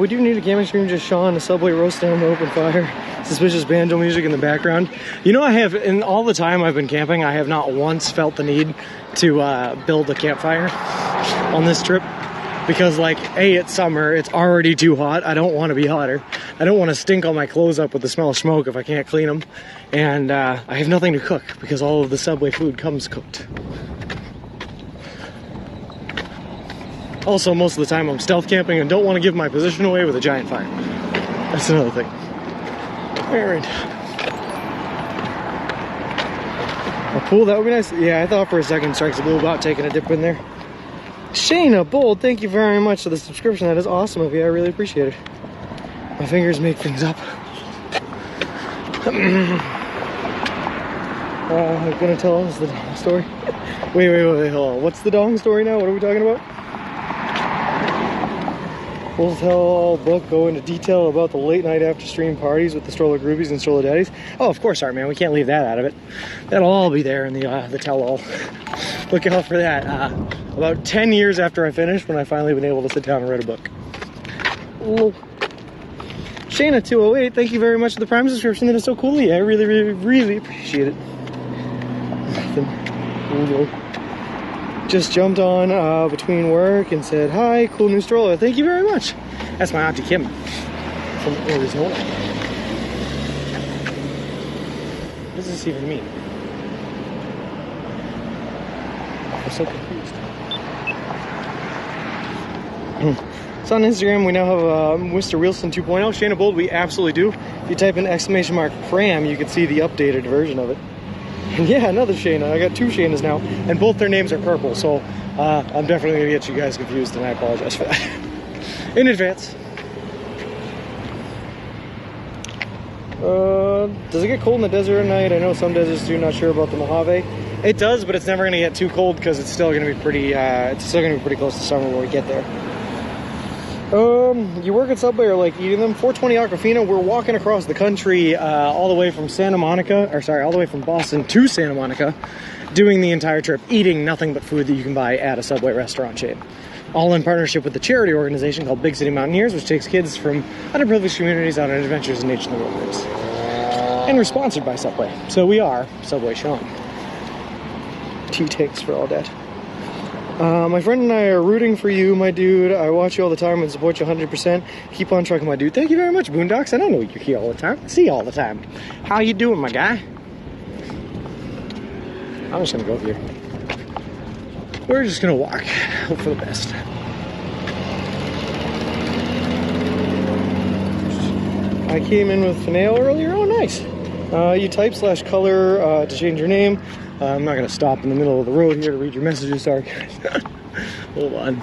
We do need a camping stream, just Sean, a Subway roast down the open fire, suspicious banjo music in the background. You know, I have, in all the time I've been camping, I have not once felt the need to build a campfire on this trip. Because, like, A, it's summer, it's already too hot, I don't want to be hotter. I don't want to stink all my clothes up with the smell of smoke if I can't clean them. And I have nothing to cook because all of the Subway food comes cooked. Also, most of the time I'm stealth camping and don't want to give my position away with a giant fire. That's another thing. Alright. A pool, that would be nice. Yeah, I thought for a second Strikes Blue about taking a dip in there. Shayna Bold, thank you very much for the subscription. That is awesome of you. I really appreciate it. My fingers make things up. Gonna tell us the dong story? Wait, hold on. What's the dong story now? What are we talking about? We'll tell book, go into detail about the late night after stream parties with the stroller groupies and stroller daddies. Oh, of course, Art Man. We can't leave that out of it. That'll all be there in the tell-all. Look out for that. About 10 years after I finished, when I finally been able to sit down and write a book. Ooh. Shayna208, thank you very much for the Prime subscription. That is so cool of you. I really, really, really appreciate it. Nothing. Just jumped on between work and said, hi, cool new stroller. Thank you very much. That's my Auntie Kim from Arizona. What does this even mean? I'm so confused. So on Instagram, we now have Mr. Wilson 2.0. Shayna Bold, we absolutely do. If you type in !pram, you can see the updated version of it. And yeah, another Shayna. I got 2 Shaynas now, and both their names are purple, so I'm definitely gonna get you guys confused, and I apologize for that in advance. Does it get cold in the desert at night? I know some deserts do. Not sure about the Mojave. It does, but it's never gonna get too cold because it's still gonna be pretty. It's still gonna be pretty close to summer when we get there. You work at Subway or like eating them? 420 Aquafina, we're walking across the country all the way from all the way from Boston to Santa Monica, doing the entire trip, eating nothing but food that you can buy at a Subway restaurant chain. All in partnership with the charity organization called Big City Mountaineers, which takes kids from underprivileged communities out on adventures in nature in the wilderness. And we're sponsored by Subway. So we are Subway Sean. T-takes for all that. My friend and I are rooting for you, my dude. I watch you all the time and support you 100%. Keep on trucking, my dude. Thank you very much, Boondocks. I don't know you're here all the time. I see you all the time. How you doing, my guy? I'm just gonna go here. We're just gonna walk. Hope for the best. I came in with Finale earlier. Oh, nice. You type /color to change your name. I'm not gonna stop in the middle of the road here to read your messages. Sorry, guys. Hold on.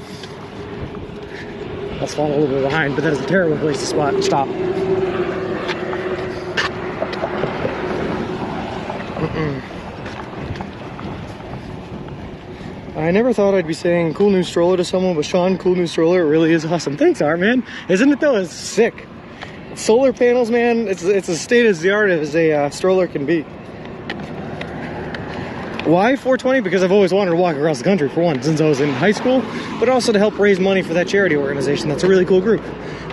I'll spot a little bit behind, but that is a terrible place to stop. I never thought I'd be saying cool new stroller to someone, but Sean, cool new stroller, it really is awesome. Thanks, Art, man. Isn't it though? It's sick. Solar panels, man, it's as state of the art as a stroller can be. Why 420? Because I've always wanted to walk across the country, for one, since I was in high school, but also to help raise money for that charity organization. That's a really cool group.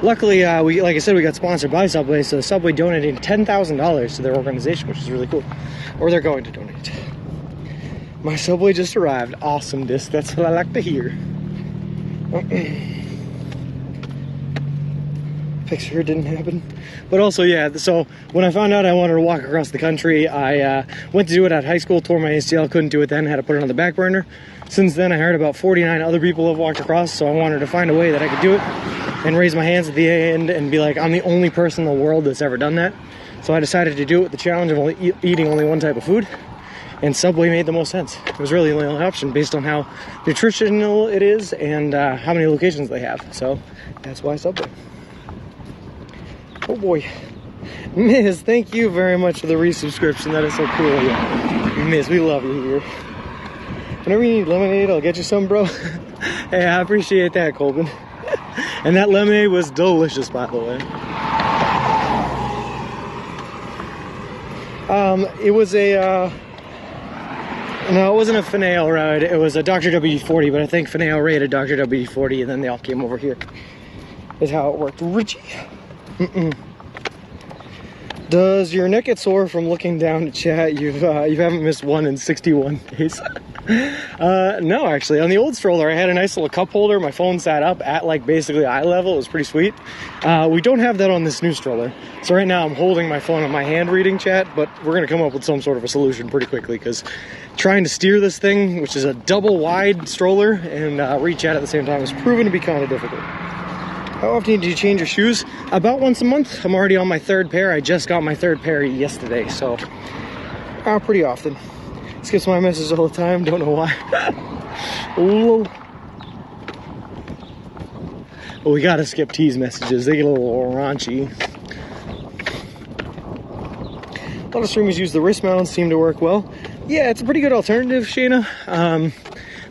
Luckily, like I said, we got sponsored by Subway, so Subway donated $10,000 to their organization, which is really cool. Or they're going to donate. My Subway just arrived. Awesome disc. That's what I like to hear. Picture didn't happen. But also, yeah, so when I found out I wanted to walk across the country, I went to do it at high school, tore my ACL, couldn't do it then, had to put it on the back burner. Since then, I heard about 49 other people have walked across, so I wanted to find a way that I could do it and raise my hands at the end and be like, I'm the only person in the world that's ever done that. So I decided to do it with the challenge of only eating only one type of food. And Subway made the most sense. It was really the only option based on how nutritional it is and how many locations they have. So that's why Subway. Oh boy. Miz, thank you very much for the resubscription. That is so cool of you. Miz, we love you here. Whenever you need lemonade, I'll get you some, bro. Hey, I appreciate that, Colvin. And that lemonade was delicious, by the way. It was a... No, it wasn't a Finale ride. It was a Dr. WD-40, but I think Finale raided Dr. WD-40, and then they all came over here. Is how it worked. Richie. Does your neck get sore from looking down to chat? You haven't missed one in 61 days. No, actually. On the old stroller, I had a nice little cup holder. My phone sat up at like basically eye level. It was pretty sweet. We don't have that on this new stroller. So right now I'm holding my phone on my hand reading chat, but we're going to come up with some sort of a solution pretty quickly because trying to steer this thing, which is a double wide stroller, and read chat at the same time is proven to be kind of difficult. How often do you change your shoes? About once a month. I'm already on my third pair. I just got my third pair yesterday, so pretty often. Skips my messages all the time, don't know why. Oh, we gotta skip T's messages. They get a little raunchy. A lot of streamers use the wrist mounts, seem to work well. Yeah, it's a pretty good alternative, Shayna.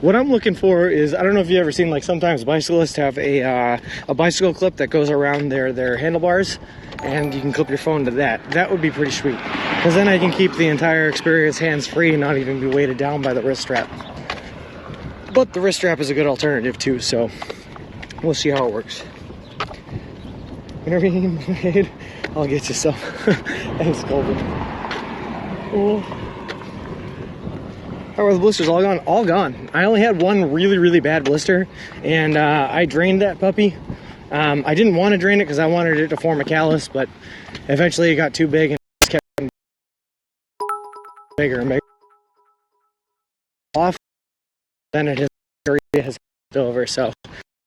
What I'm looking for is, I don't know if you've ever seen, like sometimes bicyclists have a bicycle clip that goes around their handlebars, and you can clip your phone to that. That would be pretty sweet, because then I can keep the entire experience hands-free and not even be weighted down by the wrist strap. But the wrist strap is a good alternative too, so we'll see how it works. Whenever you need lemonade, I'll get you some. Thanks, Colby. Oh. How are the blisters? All gone? All gone. I only had one really, really bad blister, and I drained that puppy. I didn't want to drain it because I wanted it to form a callus, but eventually it got too big and it kept getting bigger and bigger. Off, then it has over, so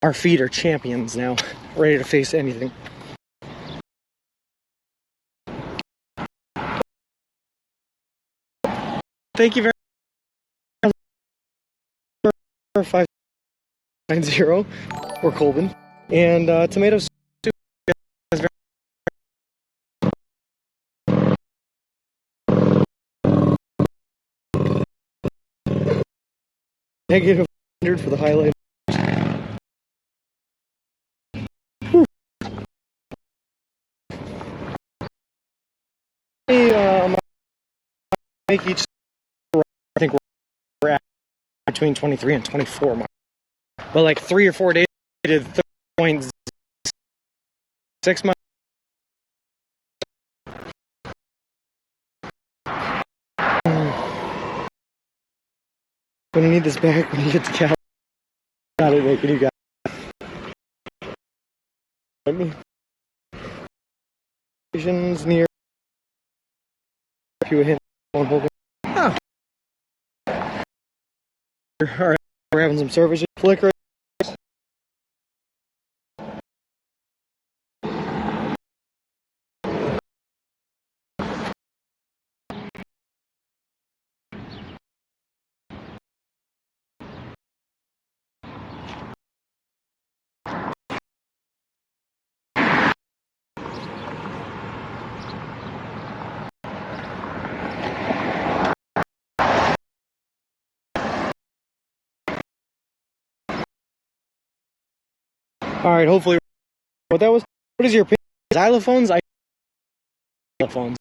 our feet are champions now, ready to face anything. Thank you very much. 590 or Colbin, and tomato soup. Negative 100 for the highlight. make each. I think we're at between 23 and 24 miles. But like 3 or 4 days, I did 30.6 miles. Gonna need this back when you get to Cal. Got it, making you guys. Let me. Stations near. You a hint. Hold it. Oh. Alright, we're having some service. Flicker. Alright, hopefully. What that was? What is your opinion? Xylophones? Xylophones.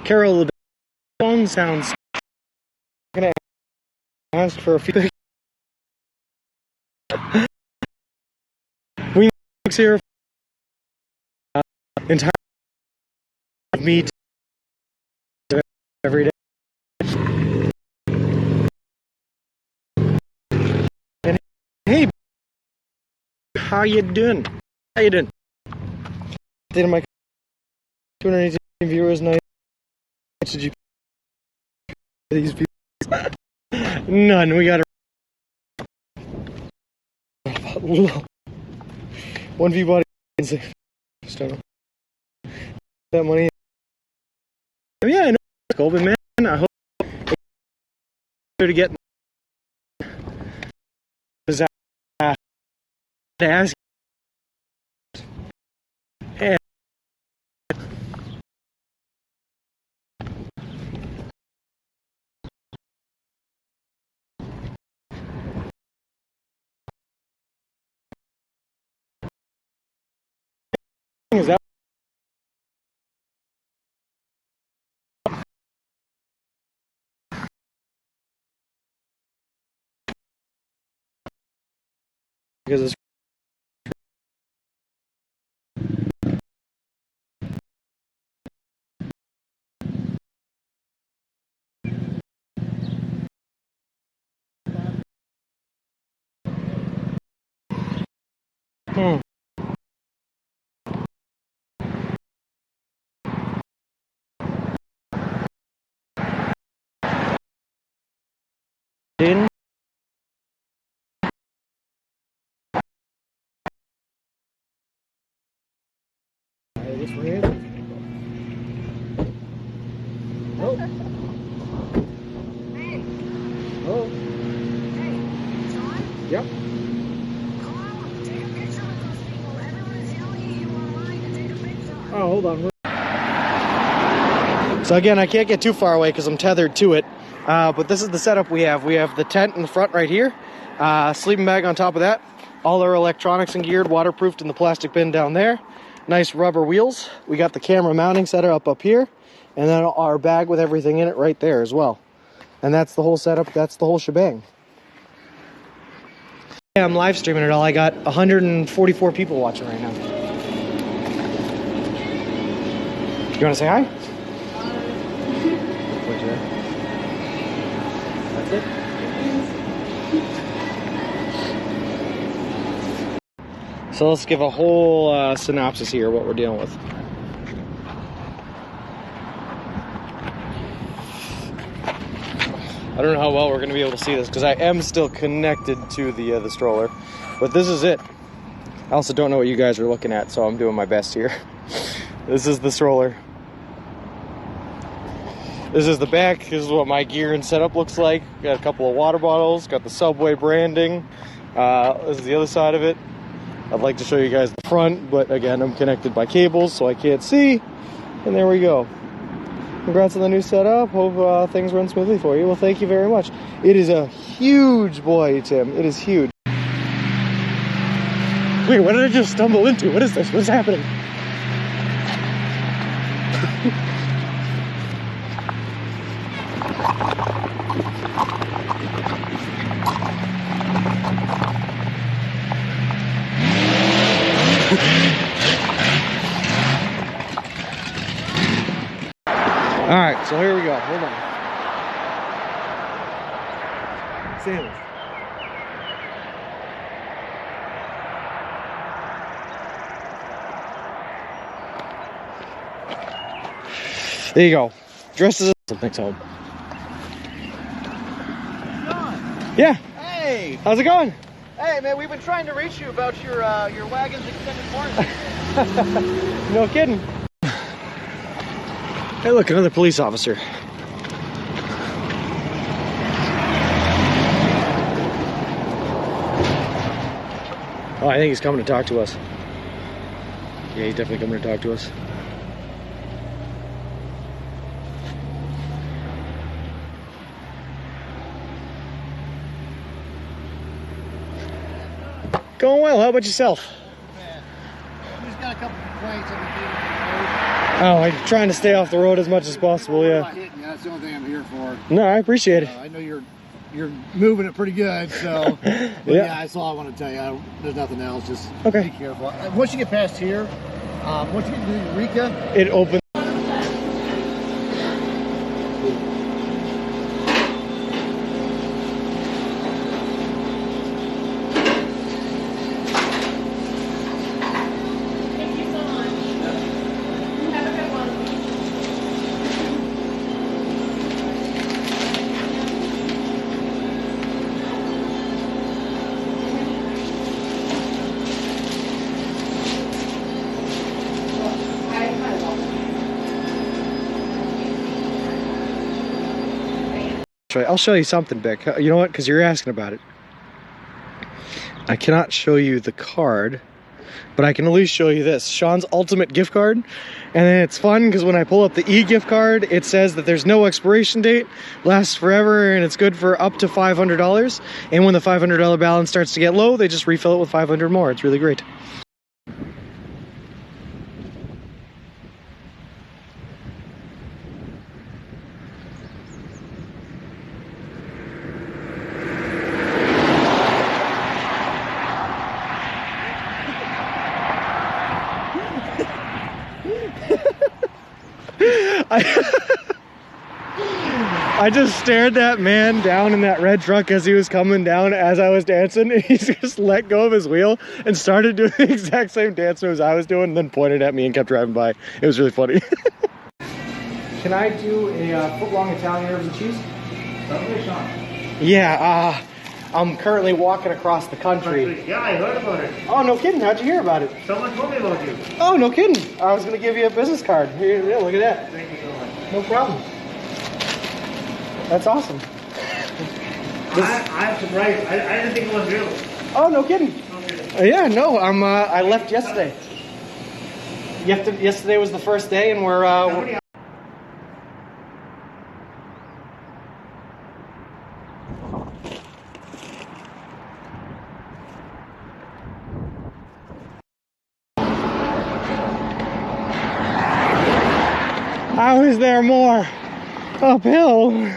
Carol, the phone sounds. I'm gonna ask for a few. We here entire meet every day. And hey, how you doing? How you doing? Did my 218 viewers nice? Did you these people? None. We got one view body. Just don't know. That money. Yeah, I know. It's cool, but man, I hope to get to ask. Hey. Is that because it's in. Oh. Hey, Oh. hey, it's on? Yep. Come on, take a picture with those people. Everyone is telling you online to take a picture. Oh, hold on. So again, I can't get too far away because I'm tethered to it. But this is the setup we have. We have the tent in the front right here. Sleeping bag on top of that. All our electronics and geared, waterproofed in the plastic bin down there. Nice rubber wheels. We got the camera mounting setup up here. And then our bag with everything in it right there as well. And that's the whole setup. That's the whole shebang. Yeah, I'm live streaming it all. I got 144 people watching right now. You want to say hi? That's it. So let's give a whole synopsis here of what we're dealing with. I don't know how well we're going to be able to see this because I am still connected to the stroller, but this is it. I also don't know what you guys are looking at, so I'm doing my best here. This is the stroller. This is the back. This is what my gear and setup looks like. Got a couple of water bottles, got the Subway branding. This is the other side of it. I'd like to show you guys the front, but again, I'm connected by cables, so I can't see. And there we go. Congrats on the new setup. Hope things run smoothly for you. Well, thank you very much. It is a huge boy, Tim. It is huge. Wait, what did I just stumble into? What is this? What's happening? right, so here we go. Hold on. Sandwich. There you go. Dressed as a something's home. Yeah. Hey! How's it going? Hey, man, we've been trying to reach you about your wagon's extended warranty. No kidding. Hey, look, another police officer. Oh, I think he's coming to talk to us. Yeah, he's definitely coming to talk to us. Going well. How about yourself? We just got a couple complaints on the Oh, I'm trying to stay off the road as much as possible, yeah. hitting you. That's the only thing I'm here for. No, I appreciate it. I know you're moving it pretty good, so but Yeah. that's all I want to tell you. There's nothing else. Just Okay. be careful. Once you get past here, once you get to Eureka, It opens. Thank you so much. Have a good one. I'll show you something, Beck. You know what? Because you're asking about it. I cannot show you the card, but I can at least show you this. Sean's Ultimate gift card. And then it's fun because when I pull up the e-gift card, it says that there's no expiration date, lasts forever, and it's good for up to $500. And when the $500 balance starts to get low, they just refill it with 500 more. It's really great. I just stared that man down in that red truck as he was coming down as I was dancing, and he just let go of his wheel and started doing the exact same dance moves I was doing, and then pointed at me and kept driving by. It was really funny. Can I do a foot-long Italian herbs and cheese? Certainly, Sean. Yeah, I'm currently walking across the country. Yeah, I heard about it. Oh, no kidding. How'd you hear about it? Someone told me about you. Oh, no kidding. I was going to give you a business card. Here, yeah, look at that. Thank you so much. No problem. That's awesome. I'm surprised. I didn't think it was real. Oh, no kidding. Okay. Yeah, no, I left yesterday. Yesterday was the first day, and we're how is there more uphill?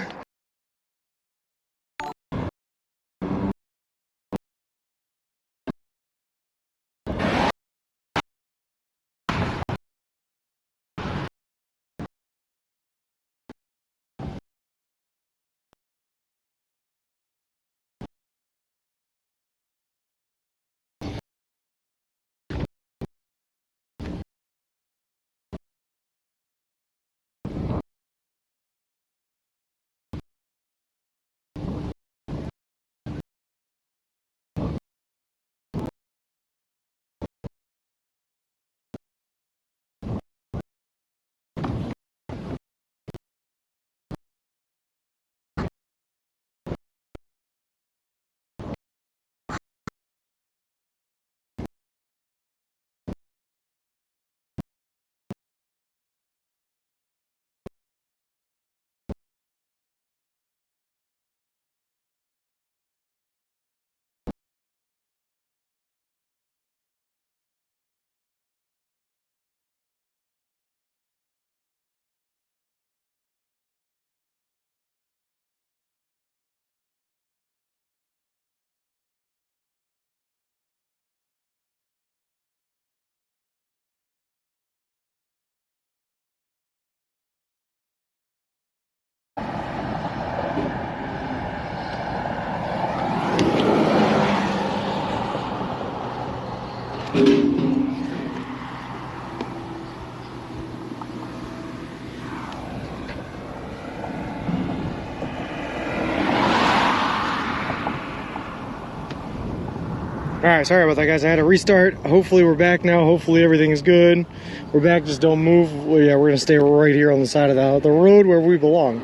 Alright, sorry about that, guys. I had to restart. Hopefully we're back now. Hopefully everything is good. We're back, just don't move. Well, yeah, we're gonna stay right here on the side of the road where we belong.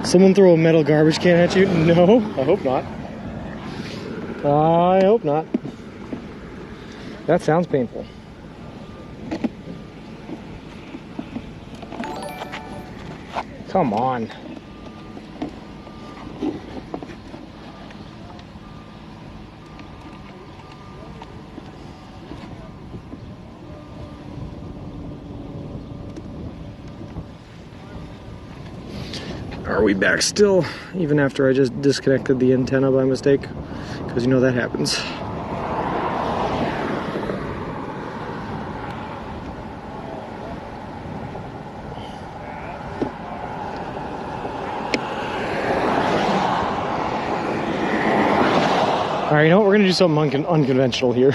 Someone throw a metal garbage can at you? No, I hope not. I hope not. That sounds painful. Come on. Are we back still, even after I just disconnected the antenna by mistake? Because you know that happens. Alright, you know what? We're going to do something unconventional here.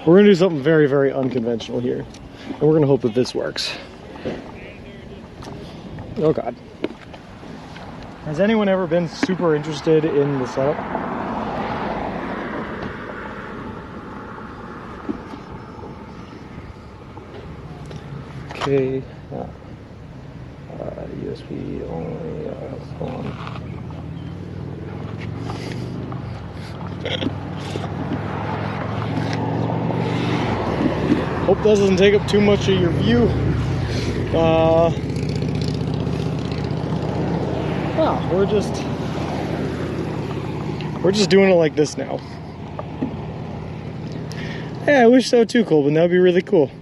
We're going to do something very, very unconventional here. And we're going to hope that this works. Oh God. Has anyone ever been super interested in the setup? Okay. USB only on. Hope that doesn't take up too much of your view. We're just doing it like this now. Yeah, I wish so too, Colbin. That would be really cool. Do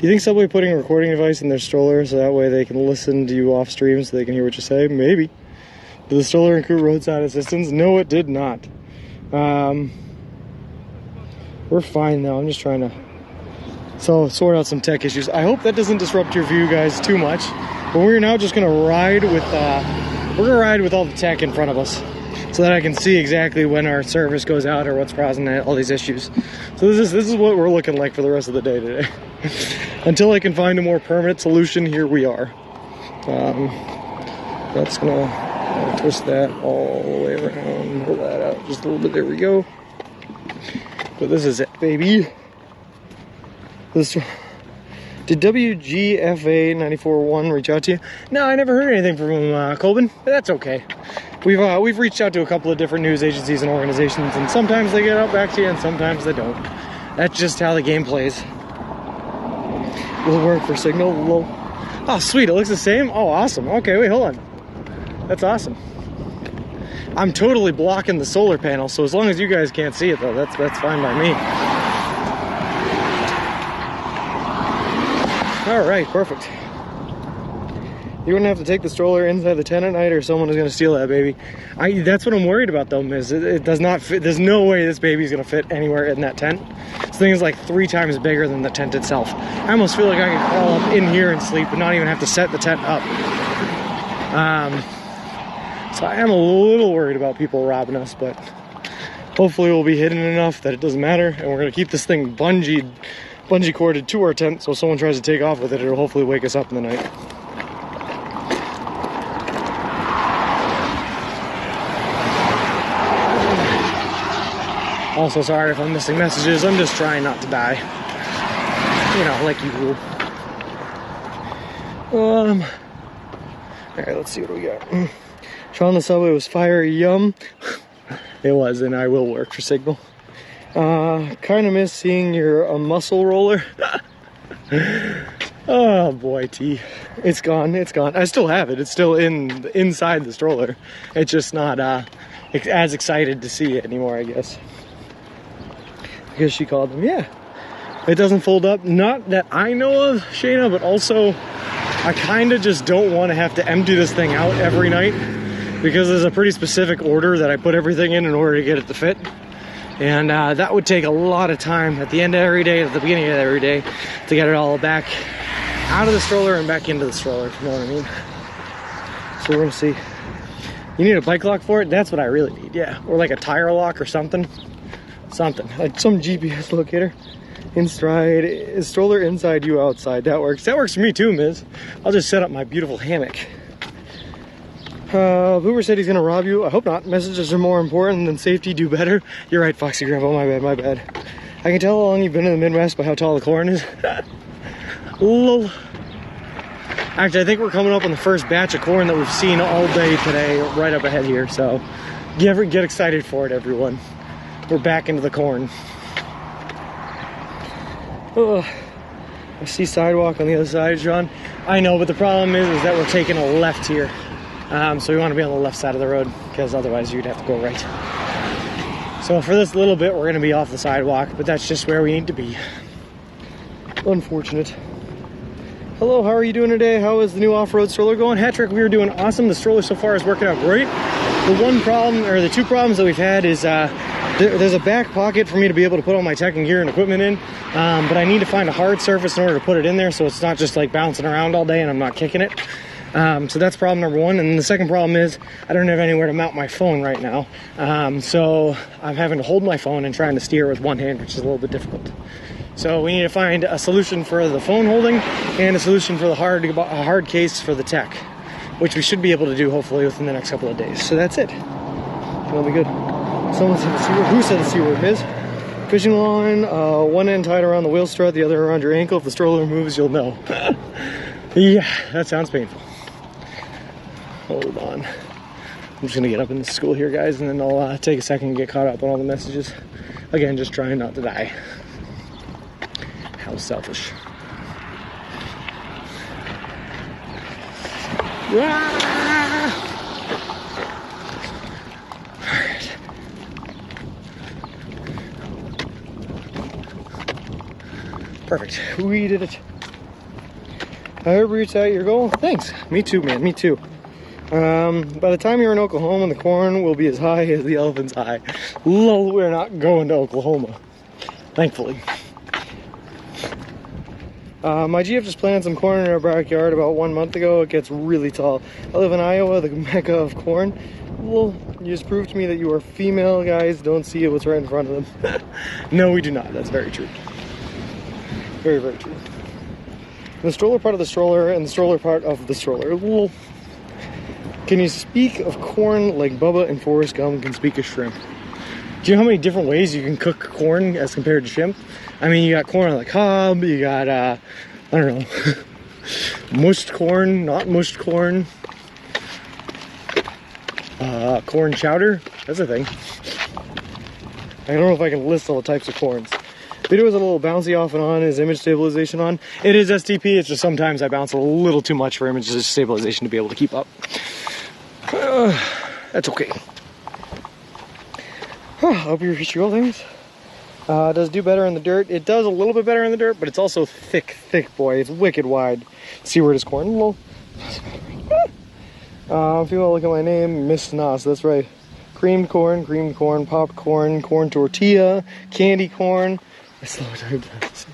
you think Subway putting a recording device in their stroller so that way they can listen to you off stream so they can hear what you say? Maybe. Did the stroller include roadside assistance? No, it did not. We're fine now. I'm just trying to sort out some tech issues. I hope that doesn't disrupt your view, guys, too much. But we're now just gonna ride with all the tech in front of us, so that I can see exactly when our service goes out or what's causing all these issues. So this is what we're looking like for the rest of the day today. Until I can find a more permanent solution, here we are. That's gonna twist that all the way around, pull that out just a little bit. There we go. But this is it, baby. Did WGFA 94.1 reach out to you? No, I never heard anything from Colbin, but that's okay. We've reached out to a couple of different news agencies and organizations, and sometimes they get out back to you, and sometimes they don't. That's just how the game plays. Will it work for signal? Oh, sweet, it looks the same? Oh, awesome. Okay, wait, hold on. That's awesome. I'm totally blocking the solar panel, so as long as you guys can't see it, though, that's fine by me. All right, perfect. You wouldn't have to take the stroller inside the tent at night, or someone is going to steal that baby. That's what I'm worried about, though, Miz. It does not fit. There's no way this baby is going to fit anywhere in that tent. This thing is like 3 times bigger than the tent itself. I almost feel like I could crawl up in here and sleep and not even have to set the tent up. So I am a little worried about people robbing us, but hopefully we'll be hidden enough that it doesn't matter, and we're going to keep this thing bungee corded to our tent, so if someone tries to take off with it, it'll hopefully wake us up in the night. Also, sorry if I'm missing messages. I'm just trying not to die. You know, like usual. Alright, let's see what we got. Sean, the Subway was fire, yum. It was, and I will work for signal. Kind of miss seeing your muscle roller. Oh boy, T. It's gone, it's gone. I still have it. It's still inside the stroller. It's just not as excited to see it anymore, I guess. Because she called them, yeah. It doesn't fold up. Not that I know of, Shayna, but also I kind of just don't want to have to empty this thing out every night, because there's a pretty specific order that I put everything in order to get it to fit. And that would take a lot of time at the end of every day, at the beginning of every day, to get it all back out of the stroller and back into the stroller, if you know what I mean. So we're gonna see. You need a bike lock for it? That's what I really need, yeah. Or like a tire lock or something. Something, like some GPS locator. In stride, is stroller inside, you outside. That works. That works for me too, Miz. I'll just set up my beautiful hammock. Boomer said he's gonna rob you. I hope not. Messages are more important than safety. Do better. You're right, Foxy Grandpa. My bad, my bad. I can tell how long you've been in the Midwest by how tall the corn is. Lol. Actually, I think we're coming up on the first batch of corn that we've seen all day today, right up ahead here. So get excited for it, everyone. We're back into the corn. Oh, I see sidewalk on the other side, John. I know, but the problem is that we're taking a left here. So we want to be on the left side of the road, because otherwise you'd have to go right. So for this little bit, we're going to be off the sidewalk, but that's just where we need to be. Unfortunate. Hello, how are you doing today? How is the new off-road stroller going? Hattrick, we are doing awesome. The stroller so far is working out great. The one problem, or the two problems that we've had is there's a back pocket for me to be able to put all my tech and gear and equipment in, but I need to find a hard surface in order to put it in there so it's not just like bouncing around all day and I'm not kicking it. So that's problem number one. And the second problem is I don't have anywhere to mount my phone right now. So I'm having to hold my phone and trying to steer with one hand, which is a little bit difficult. So we need to find a solution for the phone holding and a solution for the hard case for the tech, which we should be able to do hopefully within the next couple of days. So that's it. It'll be good. Someone said the C word. Who said the C word, Miz? Fishing line, one end tied around the wheel strut, the other around your ankle. If the stroller moves, you'll know. Yeah, that sounds painful. Hold on. I'm just gonna get up in the school here, guys, and then I'll take a second and get caught up on all the messages. Again, just trying not to die. How selfish. Alright. Perfect. We did it. I hope you reached out your goal. Thanks. Me too, man. Me too. By the time you're in Oklahoma, the corn will be as high as the elephant's eye. Lol, we're not going to Oklahoma. Thankfully. My GF just planted some corn in our backyard about 1 month ago. It gets really tall. I live in Iowa, the mecca of corn. Well, you just proved to me that you are female guys don't see what's right in front of them. No, we do not. That's very true. Very, very true. The stroller part of the stroller and the stroller part of the stroller. Well, can you speak of corn like Bubba and Forrest Gump can speak of shrimp? Do you know how many different ways you can cook corn as compared to shrimp? I mean, you got corn on the cob, you got, I don't know, mushed corn, not mushed corn, corn chowder, that's a thing. I don't know if I can list all the types of corns. Video is a little bouncy off and on. Is image stabilization on? It is STP, it's just sometimes I bounce a little too much for image stabilization to be able to keep up. That's okay. I hope you reach your goal, things. Does do better in the dirt. It does a little bit better in the dirt, but it's also thick, boy. It's wicked wide. See where it is corn? Well, if you want to look at my name, Miss Nos, that's right. Creamed corn, popcorn, corn tortilla, candy corn. I slow typed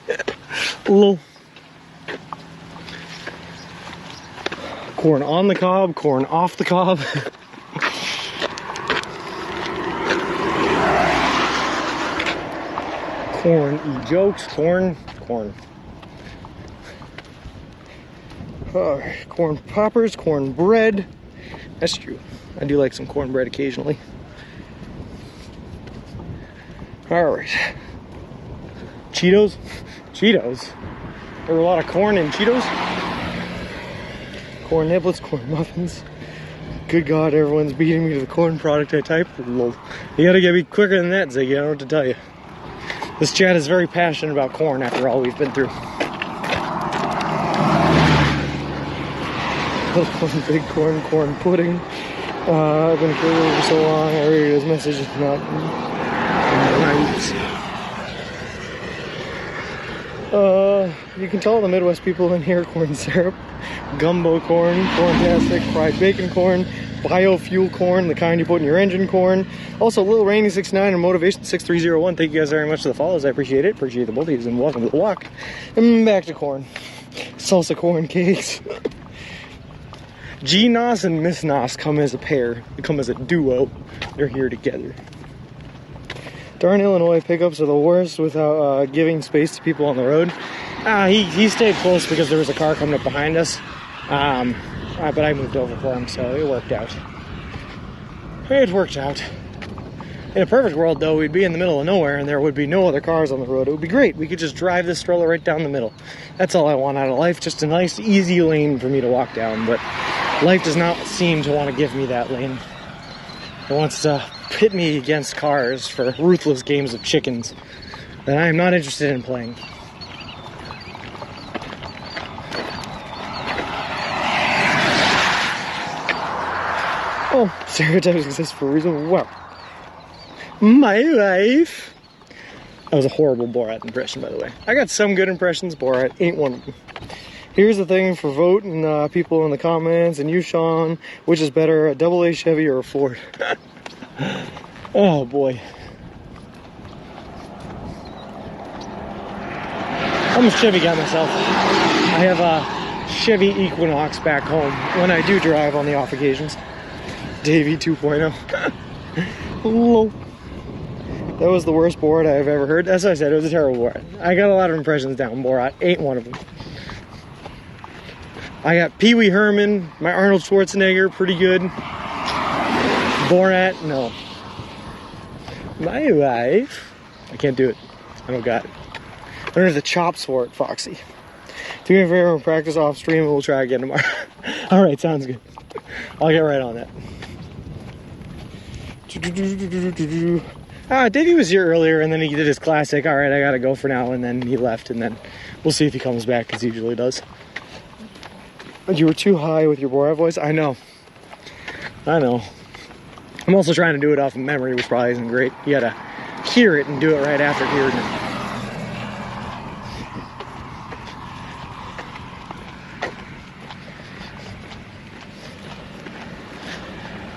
that. Lol. Corn on the cob, corn off the cob. Corn eat jokes, corn. Corn poppers, corn bread. That's true. I do like some cornbread occasionally. Alright. Cheetos? Cheetos? There were a lot of corn in Cheetos? Corn niblets, corn muffins. Good God, everyone's beating me to the corn product I typed. Lol. You gotta get me quicker than that, Ziggy. I don't know what to tell you. This chat is very passionate about corn after all we've been through. Corn, big corn, corn pudding. I've been curious for so long. I read his message. It's not right. You can tell the Midwest people in here corn syrup, gumbo corn, corn-tastic, fried bacon corn, biofuel corn, the kind you put in your engine corn. Also, Lil Rainy 69 and Motivation 6301. Thank you guys very much for the follows. I appreciate it. Appreciate the both of you, and welcome to the walk. And back to corn. Salsa corn cakes. G Nos and Miss Nos come as a pair. They come as a duo. They're here together. Darn Illinois pickups are the worst without giving space to people on the road. He stayed close because there was a car coming up behind us. But I moved over for him, so it worked out. It worked out. In a perfect world, though, we'd be in the middle of nowhere and there would be no other cars on the road. It would be great. We could just drive this stroller right down the middle. That's all I want out of life. Just a nice, easy lane for me to walk down. But life does not seem to want to give me that lane. It wants to pit me against cars for ruthless games of chickens that I am not interested in playing. Oh, stereotypes exist for a reason. Wow. My life. That was a horrible Borat impression, by the way. I got some good impressions. Borat ain't one of them. Here's the thing for voting people in the comments, and you, Sean, which is better, a AA Chevy or a Ford? Oh boy. I'm a Chevy guy myself. I have a Chevy Equinox back home when I do drive on the off occasions. Davey 2.0. Hello. That was the worst Borat I've ever heard. As I said, it was a terrible Borat. I got a lot of impressions down. Borat ain't one of them. I got Pee Wee Herman, my Arnold Schwarzenegger, pretty good. Borat, no. My life. I can't do it. I don't got it. I don't have the chops for it, Foxy. Do me a favor and practice off stream and we'll try again tomorrow. Alright, sounds good. I'll get right on that. Davey was here earlier and then he did his classic, alright, I gotta go for now, and then he left, and then we'll see if he comes back, as he usually does. You were too high with your Borat voice? I know. I know. I'm also trying to do it off of memory, which probably isn't great. You gotta hear it and do it right after hearing it.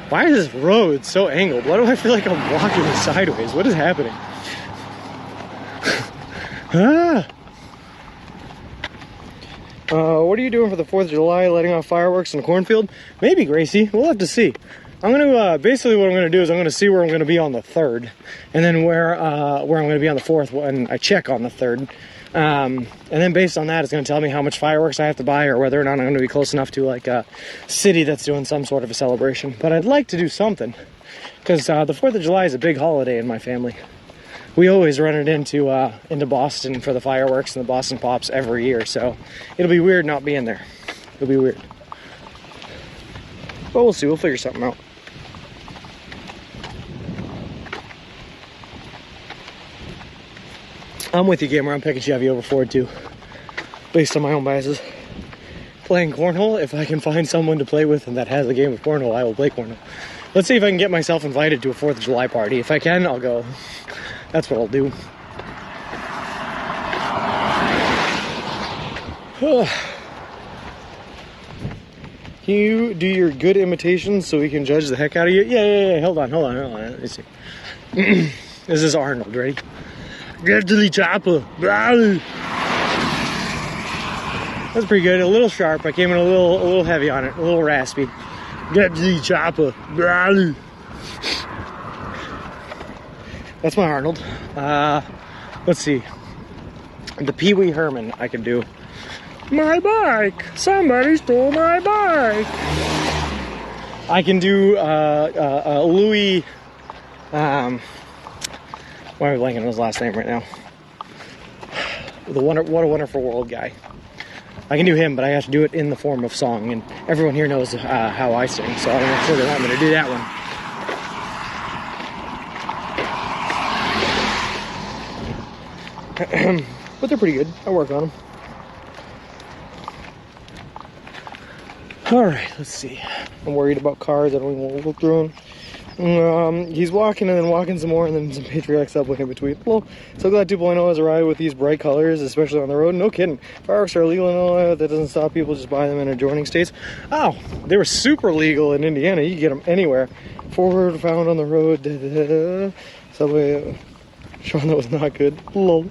Why is this road so angled? Why do I feel like I'm walking sideways? What is happening? Ah! What are you doing for the 4th of July? Letting off fireworks in the cornfield? Maybe, Gracie. We'll have to see. I'm gonna basically what I'm gonna do is I'm gonna see where I'm gonna be on the 3rd, and then where I'm gonna be on the 4th when I check on the 3rd. And then based on that, it's gonna tell me how much fireworks I have to buy, or whether or not I'm gonna be close enough to like a city that's doing some sort of a celebration. But I'd like to do something, because the 4th of July is a big holiday in my family. We always run it into Boston for the fireworks and the Boston Pops every year, so it'll be weird not being there. It'll be weird. But we'll see, we'll figure something out. I'm with you, gamer. I'm picking Chevy over Ford too, based on my own biases. Playing cornhole, if I can find someone to play with and that has a game of cornhole, I will play cornhole. Let's see if I can get myself invited to a 4th of July party. If I can, I'll go. That's what I'll do. Can you do your good imitations so we can judge the heck out of you? Yeah. Hold on. Let me see. This is Arnold. Ready? Get to the chopper. That's pretty good. A little sharp. I came in a little heavy on it. A little raspy. Get to the chopper. That's my Arnold. Let's see. The Pee Wee Herman I can do. My bike! Somebody stole my bike! I can do Louis. Why am I blanking on his last name right now? What a Wonderful World guy. I can do him, but I have to do it in the form of song, and everyone here knows how I sing, so I'm not sure they want me to do that one. But they're pretty good. I work on them. Alright, let's see. I'm worried about cars. I don't even want to look through them. He's walking and then walking some more, and then some patriotic subway in between. Well, so glad 2.0 has arrived with these bright colors, especially on the road. No kidding. Fireworks are illegal in Illinois. That doesn't stop people just buy them in adjoining states. Oh, they were super legal in Indiana. You can get them anywhere. Forward found on the road. Subway. Sean, that was not good. Lol.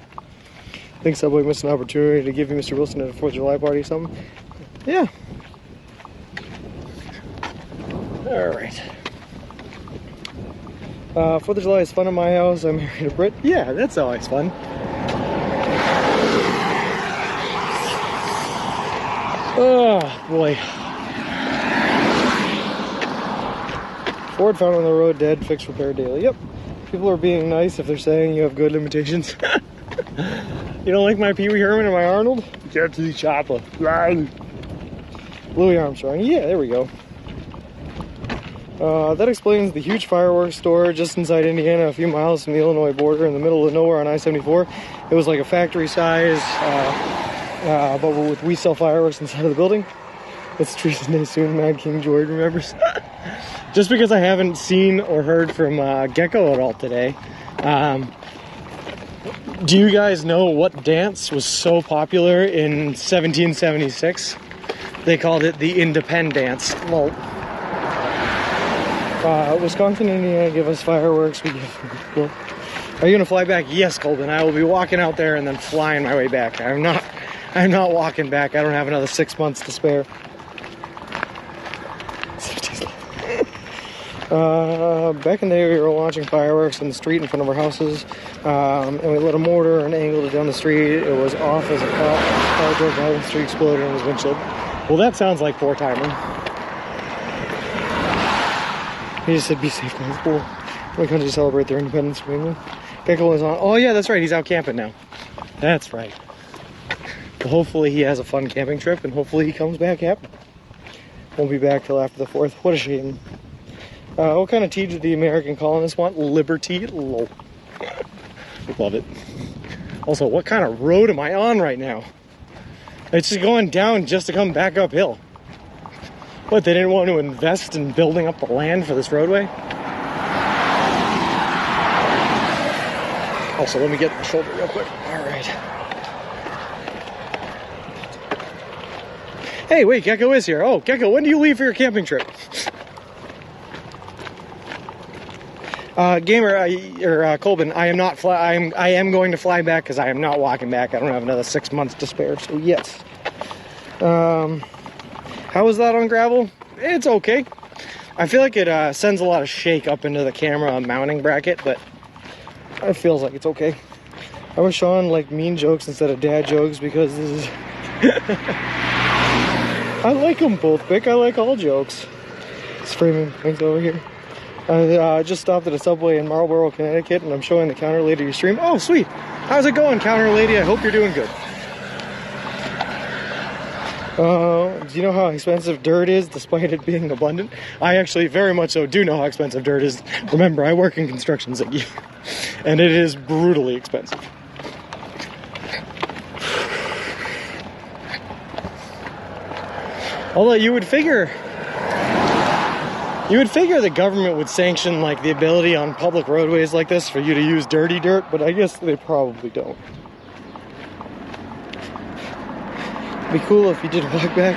I think Subway missed an opportunity to give you Mr. Wilson at a 4th of July party or something. Yeah. Alright. 4th of July is fun at my house. I'm married to Brit. Yeah, that's always fun. Oh, boy. Ford found on the road dead, fix, repair daily. Yep. People are being nice if they're saying you have good limitations. You don't like my Pee Wee Herman and my Arnold? Get to the chopper. Louis Armstrong. Yeah, there we go. That explains the huge fireworks store just inside Indiana, a few miles from the Illinois border in the middle of nowhere on I-74. It was like a factory size, but we sell fireworks inside of the building. It's Teresa's name soon, Mad King George remembers. Just because I haven't seen or heard from Gecko at all today. Do you guys know what dance was so popular in 1776? They called it the Independence. Well, Wisconsin and Indiana give us fireworks. We give. Well, are you gonna fly back? Yes, Colton. I will be walking out there and then flying my way back. I'm not walking back. I don't have another 6 months to spare. Back in the day, we were launching fireworks in the street in front of our houses, and we lit a mortar and angled it down the street. It was off as a car drove by the street, exploded in his windshield. Well, that sounds like poor timing. He just said, be safe, guys. Cool. My country celebrate their independence from England. Gecko is on. Oh, yeah, that's right. He's out camping now. That's right. Well, hopefully he has a fun camping trip, and hopefully he comes back happy. Won't be back till after the 4th. What a shame. What kind of tea did the American colonists want? Liberty. Lol. Love it. Also, what kind of road am I on right now? It's just going down just to come back uphill. What, they didn't want to invest in building up the land for this roadway? Also, let me get my shoulder real quick. Alright. Hey, wait, Gecko is here. Oh, Gecko, when do you leave for your camping trip? Gamer, Colbin, I am not I am going to fly back because I am not walking back. I don't have another 6 months to spare, so yes. How is that on gravel? It's okay. I feel like it sends a lot of shake up into the camera mounting bracket, but it feels like it's okay. I wish Sean liked mean jokes instead of dad jokes because this is... I like them both, Vic. I like all jokes. It's framing things over here. I just stopped at a Subway in Marlborough, Connecticut, and I'm showing the counter lady your stream. Oh, sweet. How's it going, counter lady? I hope you're doing good. Do you know how expensive dirt is, despite it being abundant? I actually very much so do know how expensive dirt is. Remember, I work in construction, Ziggy, and it is brutally expensive. Although you would figure the government would sanction like the ability on public roadways like this for you to use dirty dirt, but I guess they probably don't. Be cool if you did walk back.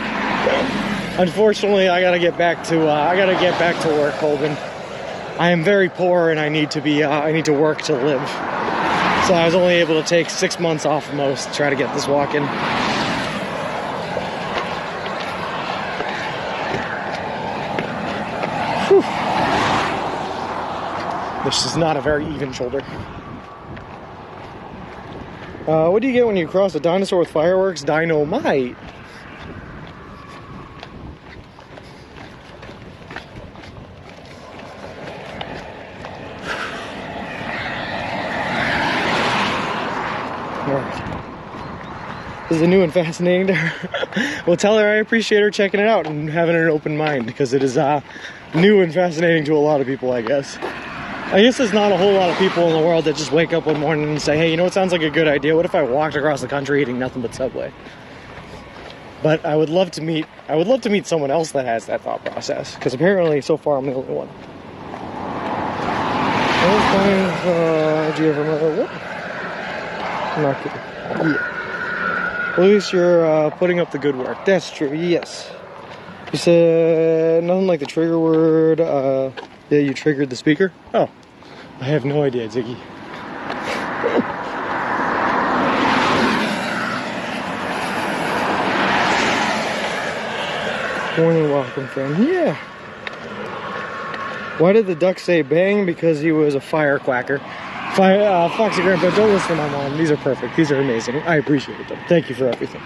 Unfortunately, I gotta get back to work, Colvin. I am very poor and I need to work to live. So I was only able to take 6 months off most to try to get this walk in. Whew. This is not a very even shoulder. What do you get when you cross a dinosaur with fireworks? Dynamite. This is a new and fascinating to her. Well, tell her I appreciate her checking it out and having an open mind, because it is new and fascinating to a lot of people, I guess. I guess there's not a whole lot of people in the world that just wake up one morning and say, hey, you know what sounds like a good idea? What if I walked across the country eating nothing but Subway? But I would love to meet someone else that has that thought process, because apparently so far I'm the only one. Do you ever remember what? I'm not kidding. Yeah. At least you're putting up the good work. That's true, yes. You said nothing like the trigger word. Yeah, you triggered the speaker? Oh, I have no idea, Ziggy. Morning, welcome, friend. Yeah. Why did the duck say bang? Because he was a firecracker. Foxy Grandpa, don't listen to my mom. These are perfect. These are amazing. I appreciate them. Thank you for everything.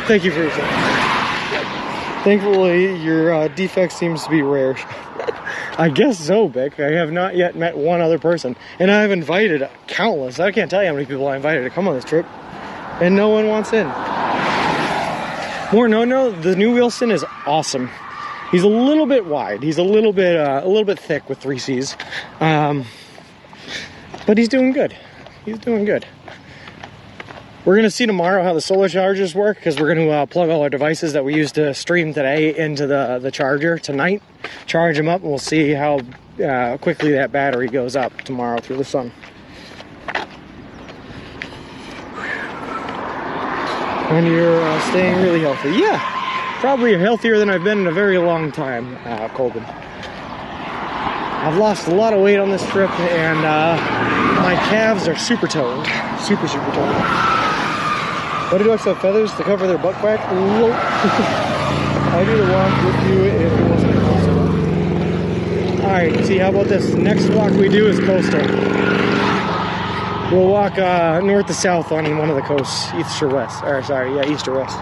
Thank you for everything. Thankfully, your defect seems to be rare. I guess so, Bick. I have not yet met one other person. And I've invited countless. I can't tell you how many people I invited to come on this trip. And no one wants in. More no, the new Wilson is awesome. He's a little bit wide. He's a little bit thick with 3 C's. But he's doing good. He's doing good. We're going to see tomorrow how the solar chargers work, because we're going to plug all our devices that we used to stream today into the charger tonight. Charge them up, and we'll see how quickly that battery goes up tomorrow through the sun. And you're staying really healthy. Yeah, probably healthier than I've been in a very long time, Colton. I've lost a lot of weight on this trip, and my calves are super toned. Super toned. Buddy ducks have feathers to cover their butt crack. I'd either walk with you if it wasn't coastal. Alright, see, how about this? Next walk we do is coastal. We'll walk north to south on one of the coasts, east or west. Or sorry, yeah, east or west.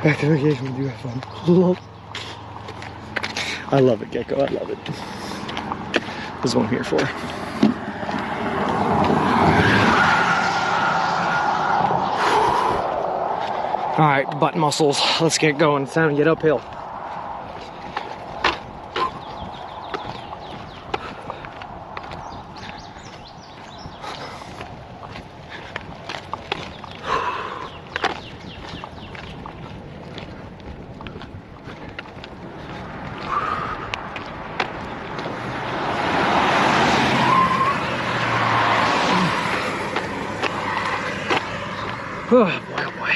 Back to vacation, we do have fun. I love it, Gecko. I love it. This is what I'm here for. All right, butt muscles. Let's get going. It's time to get uphill. Oh boy, oh boy.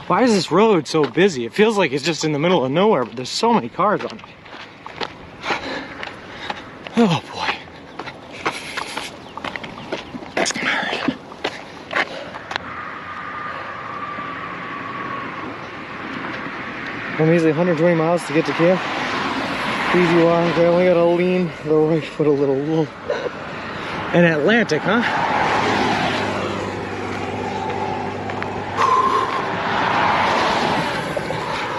Why is this road so busy? It feels like it's just in the middle of nowhere, but there's so many cars on it. Oh boy. Alright. I'm easily 120 miles to get to camp. Easy walk. I only gotta lean the right foot a little. An Atlantic, huh?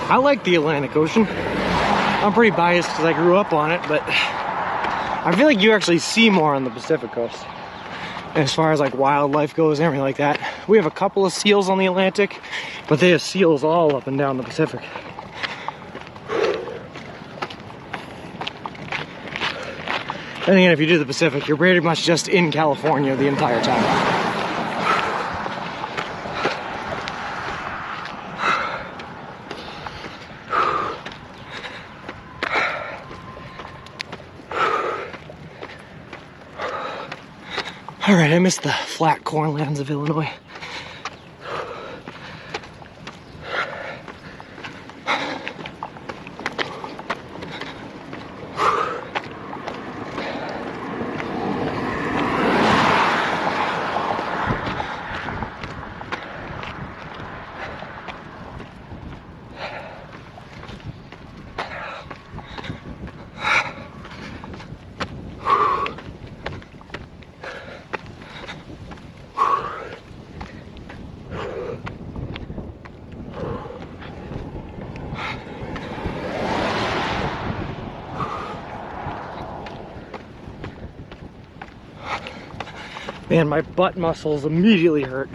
I like the Atlantic Ocean. I'm pretty biased because I grew up on it, but I feel like you actually see more on the Pacific coast as far as like wildlife goes and everything like that. We have a couple of seals on the Atlantic, but they have seals all up and down the Pacific. And again, if you do the Pacific, you're pretty much just in California the entire time. All right, I missed the flat cornlands of Illinois. Man, my butt muscles immediately hurt.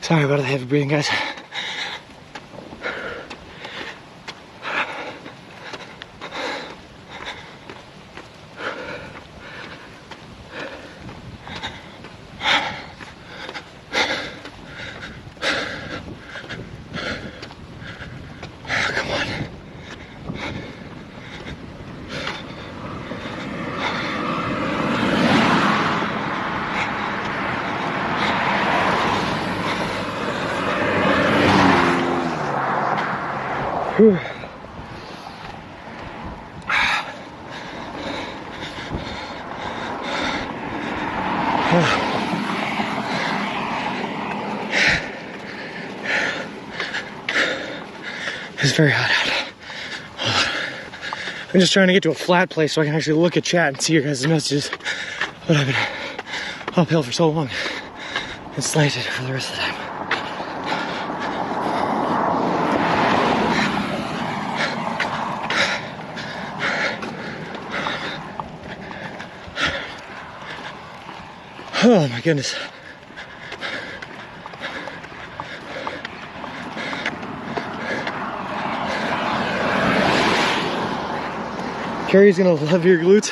Sorry about the heavy breathing, guys. It's very hot out. I'm just trying to get to a flat place so I can actually look at chat and see your guys' messages. But I've been uphill for so long. It's slanted for the rest of the time. Oh my goodness. Carrie's gonna love your glutes.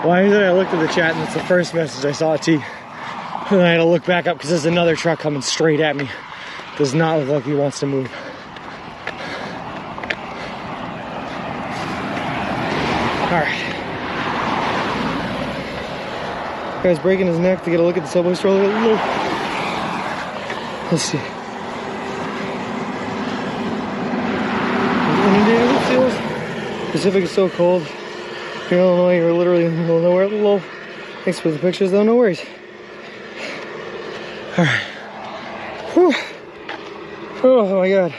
Why is it I looked at the chat and it's the first message I saw T. And I had to look back up because there's another truck coming straight at me. Does not look like he wants to move. Alright. Guy's breaking his neck to get a look at the subway stroller. Let's see. In Indiana, it feels Pacific is so cold. Here in Illinois, you're literally in the middle of nowhere. Low. Thanks for the pictures, though. No worries. Alright. Oh my god.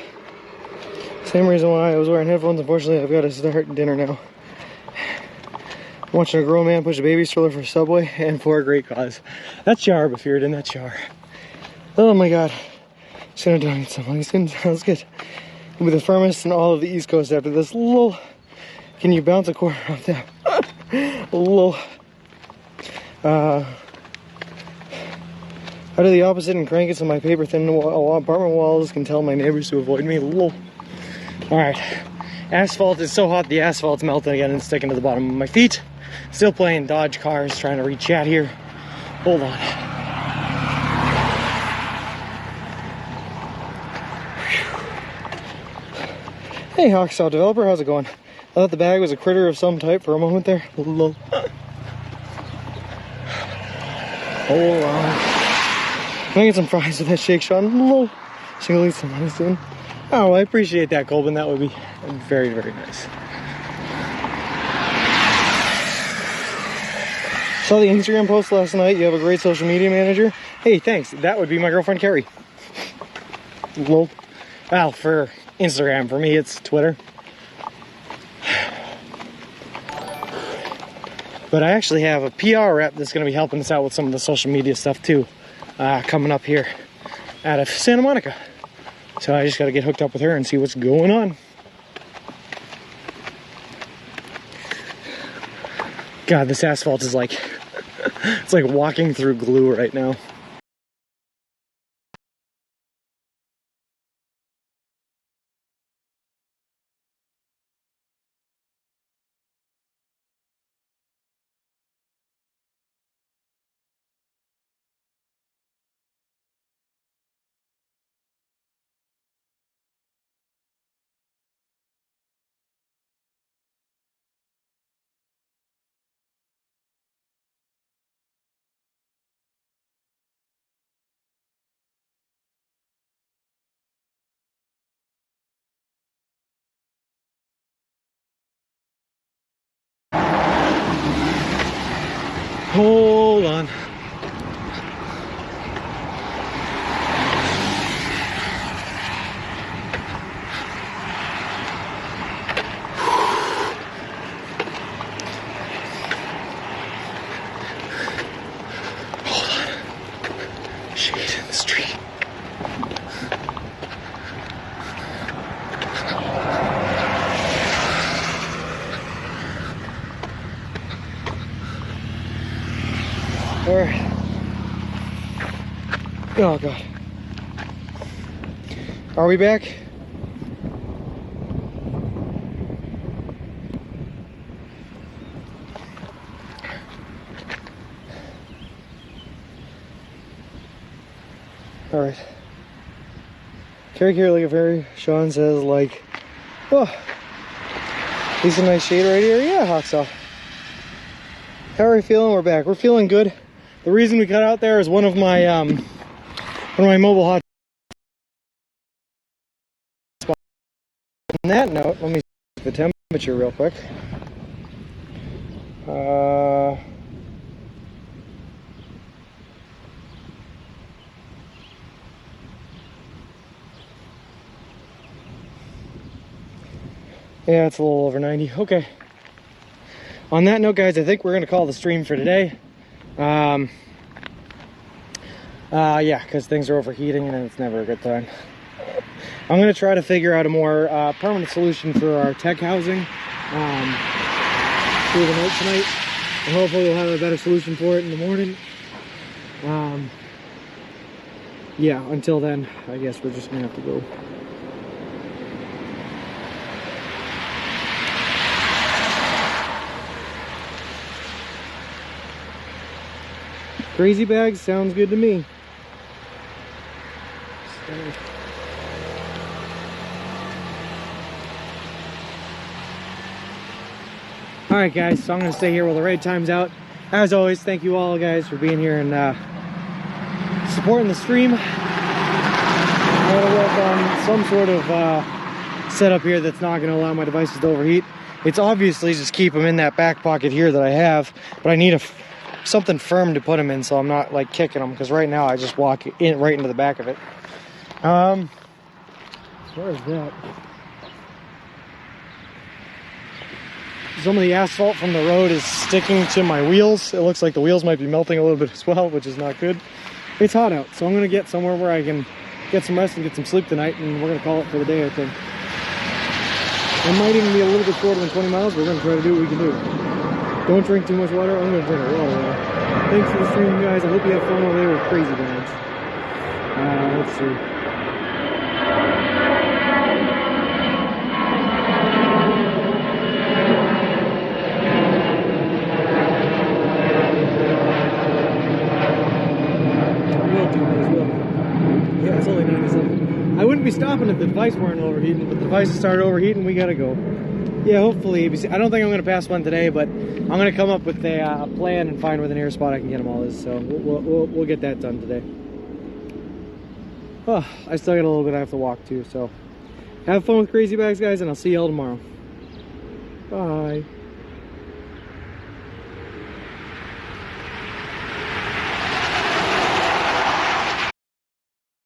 Same reason why I was wearing headphones. Unfortunately, I've got to start dinner now. I'm watching a grown man push a baby stroller for Subway and for a great cause. That shower, but feared in that shower. Oh my god. Just gonna donate something. Sounds good. We'll be the firmest in all of the East Coast after this. Lol. Can you bounce a quarter off that? Lol. I do the opposite and crank it so my paper thin apartment walls can tell my neighbors to avoid me. Lol. Alright. Asphalt is so hot the asphalt's melting again and sticking to the bottom of my feet. Still playing Dodge Cars, trying to reach chat here. Hold on. Hey Hawksaw developer, how's it going? I thought the bag was a critter of some type for a moment there. Lol. Hold on. Can I get some fries with that Shake Shawn? Lol. She's gonna leave some money soon. Oh, I appreciate that, Colvin. That would be very, very nice. Saw the Instagram post last night. You have a great social media manager. Hey, thanks. That would be my girlfriend, Carrie. Lol. Well, for Instagram. For me, it's Twitter. But I actually have a PR rep that's going to be helping us out with some of the social media stuff, too. Coming up here out of Santa Monica. So I just got to get hooked up with her and see what's going on. God, this asphalt is like, it's like walking through glue right now. Hold on. Hold on. Shade in the street. All right. Oh God. Are we back? All right. Carry like a fairy. Sean says like, oh, these a nice shade right here. Yeah, Hawksaw. How are we feeling? We're back. We're feeling good. The reason we cut out there is one of my mobile hot spots. On that note, let me check the temperature real quick. Yeah, it's a little over 90. Okay. On that note, guys, I think we're gonna call the stream for today. Yeah, because things are overheating and it's never a good time. I'm gonna try to figure out a more permanent solution for our tech housing through the night tonight, and hopefully we'll have a better solution for it in the morning. Yeah, until then, I guess we're just gonna have to go. Crazy bags sounds good to me. Alright guys, so I'm going to stay here while the raid time's out. As always, thank you all guys for being here and supporting the stream. I'm going to work on some sort of setup here that's not going to allow my devices to overheat. It's obviously just keep them in that back pocket here that I have, but I need something firm to put them in so I'm not like kicking them, because right now I just walk in right into the back of it. As far as that, some of the asphalt from the road is sticking to my wheels. It looks like the wheels might be melting a little bit as well, which is not good. It's hot out, so I'm gonna get somewhere where I can get some rest and get some sleep tonight, and we're gonna call it for the day, I think. It might even be a little bit shorter than 20 miles. We're gonna try to do what we can do. Don't drink too much water. I'm gonna drink a lot of water. Thanks for the stream, guys. I hope you have fun over there with crazy bags. Let's see. Yeah, it's only 97. I wouldn't be stopping if the device weren't overheating, but the device started overheating, we gotta go. Yeah, hopefully. I don't think I'm gonna pass one today, but I'm gonna come up with a plan and find where the nearest spot I can get them all is. So we'll get that done today. Oh, I still got a little bit I have to walk too. So have fun with crazy bags, guys, and I'll see y'all tomorrow. Bye.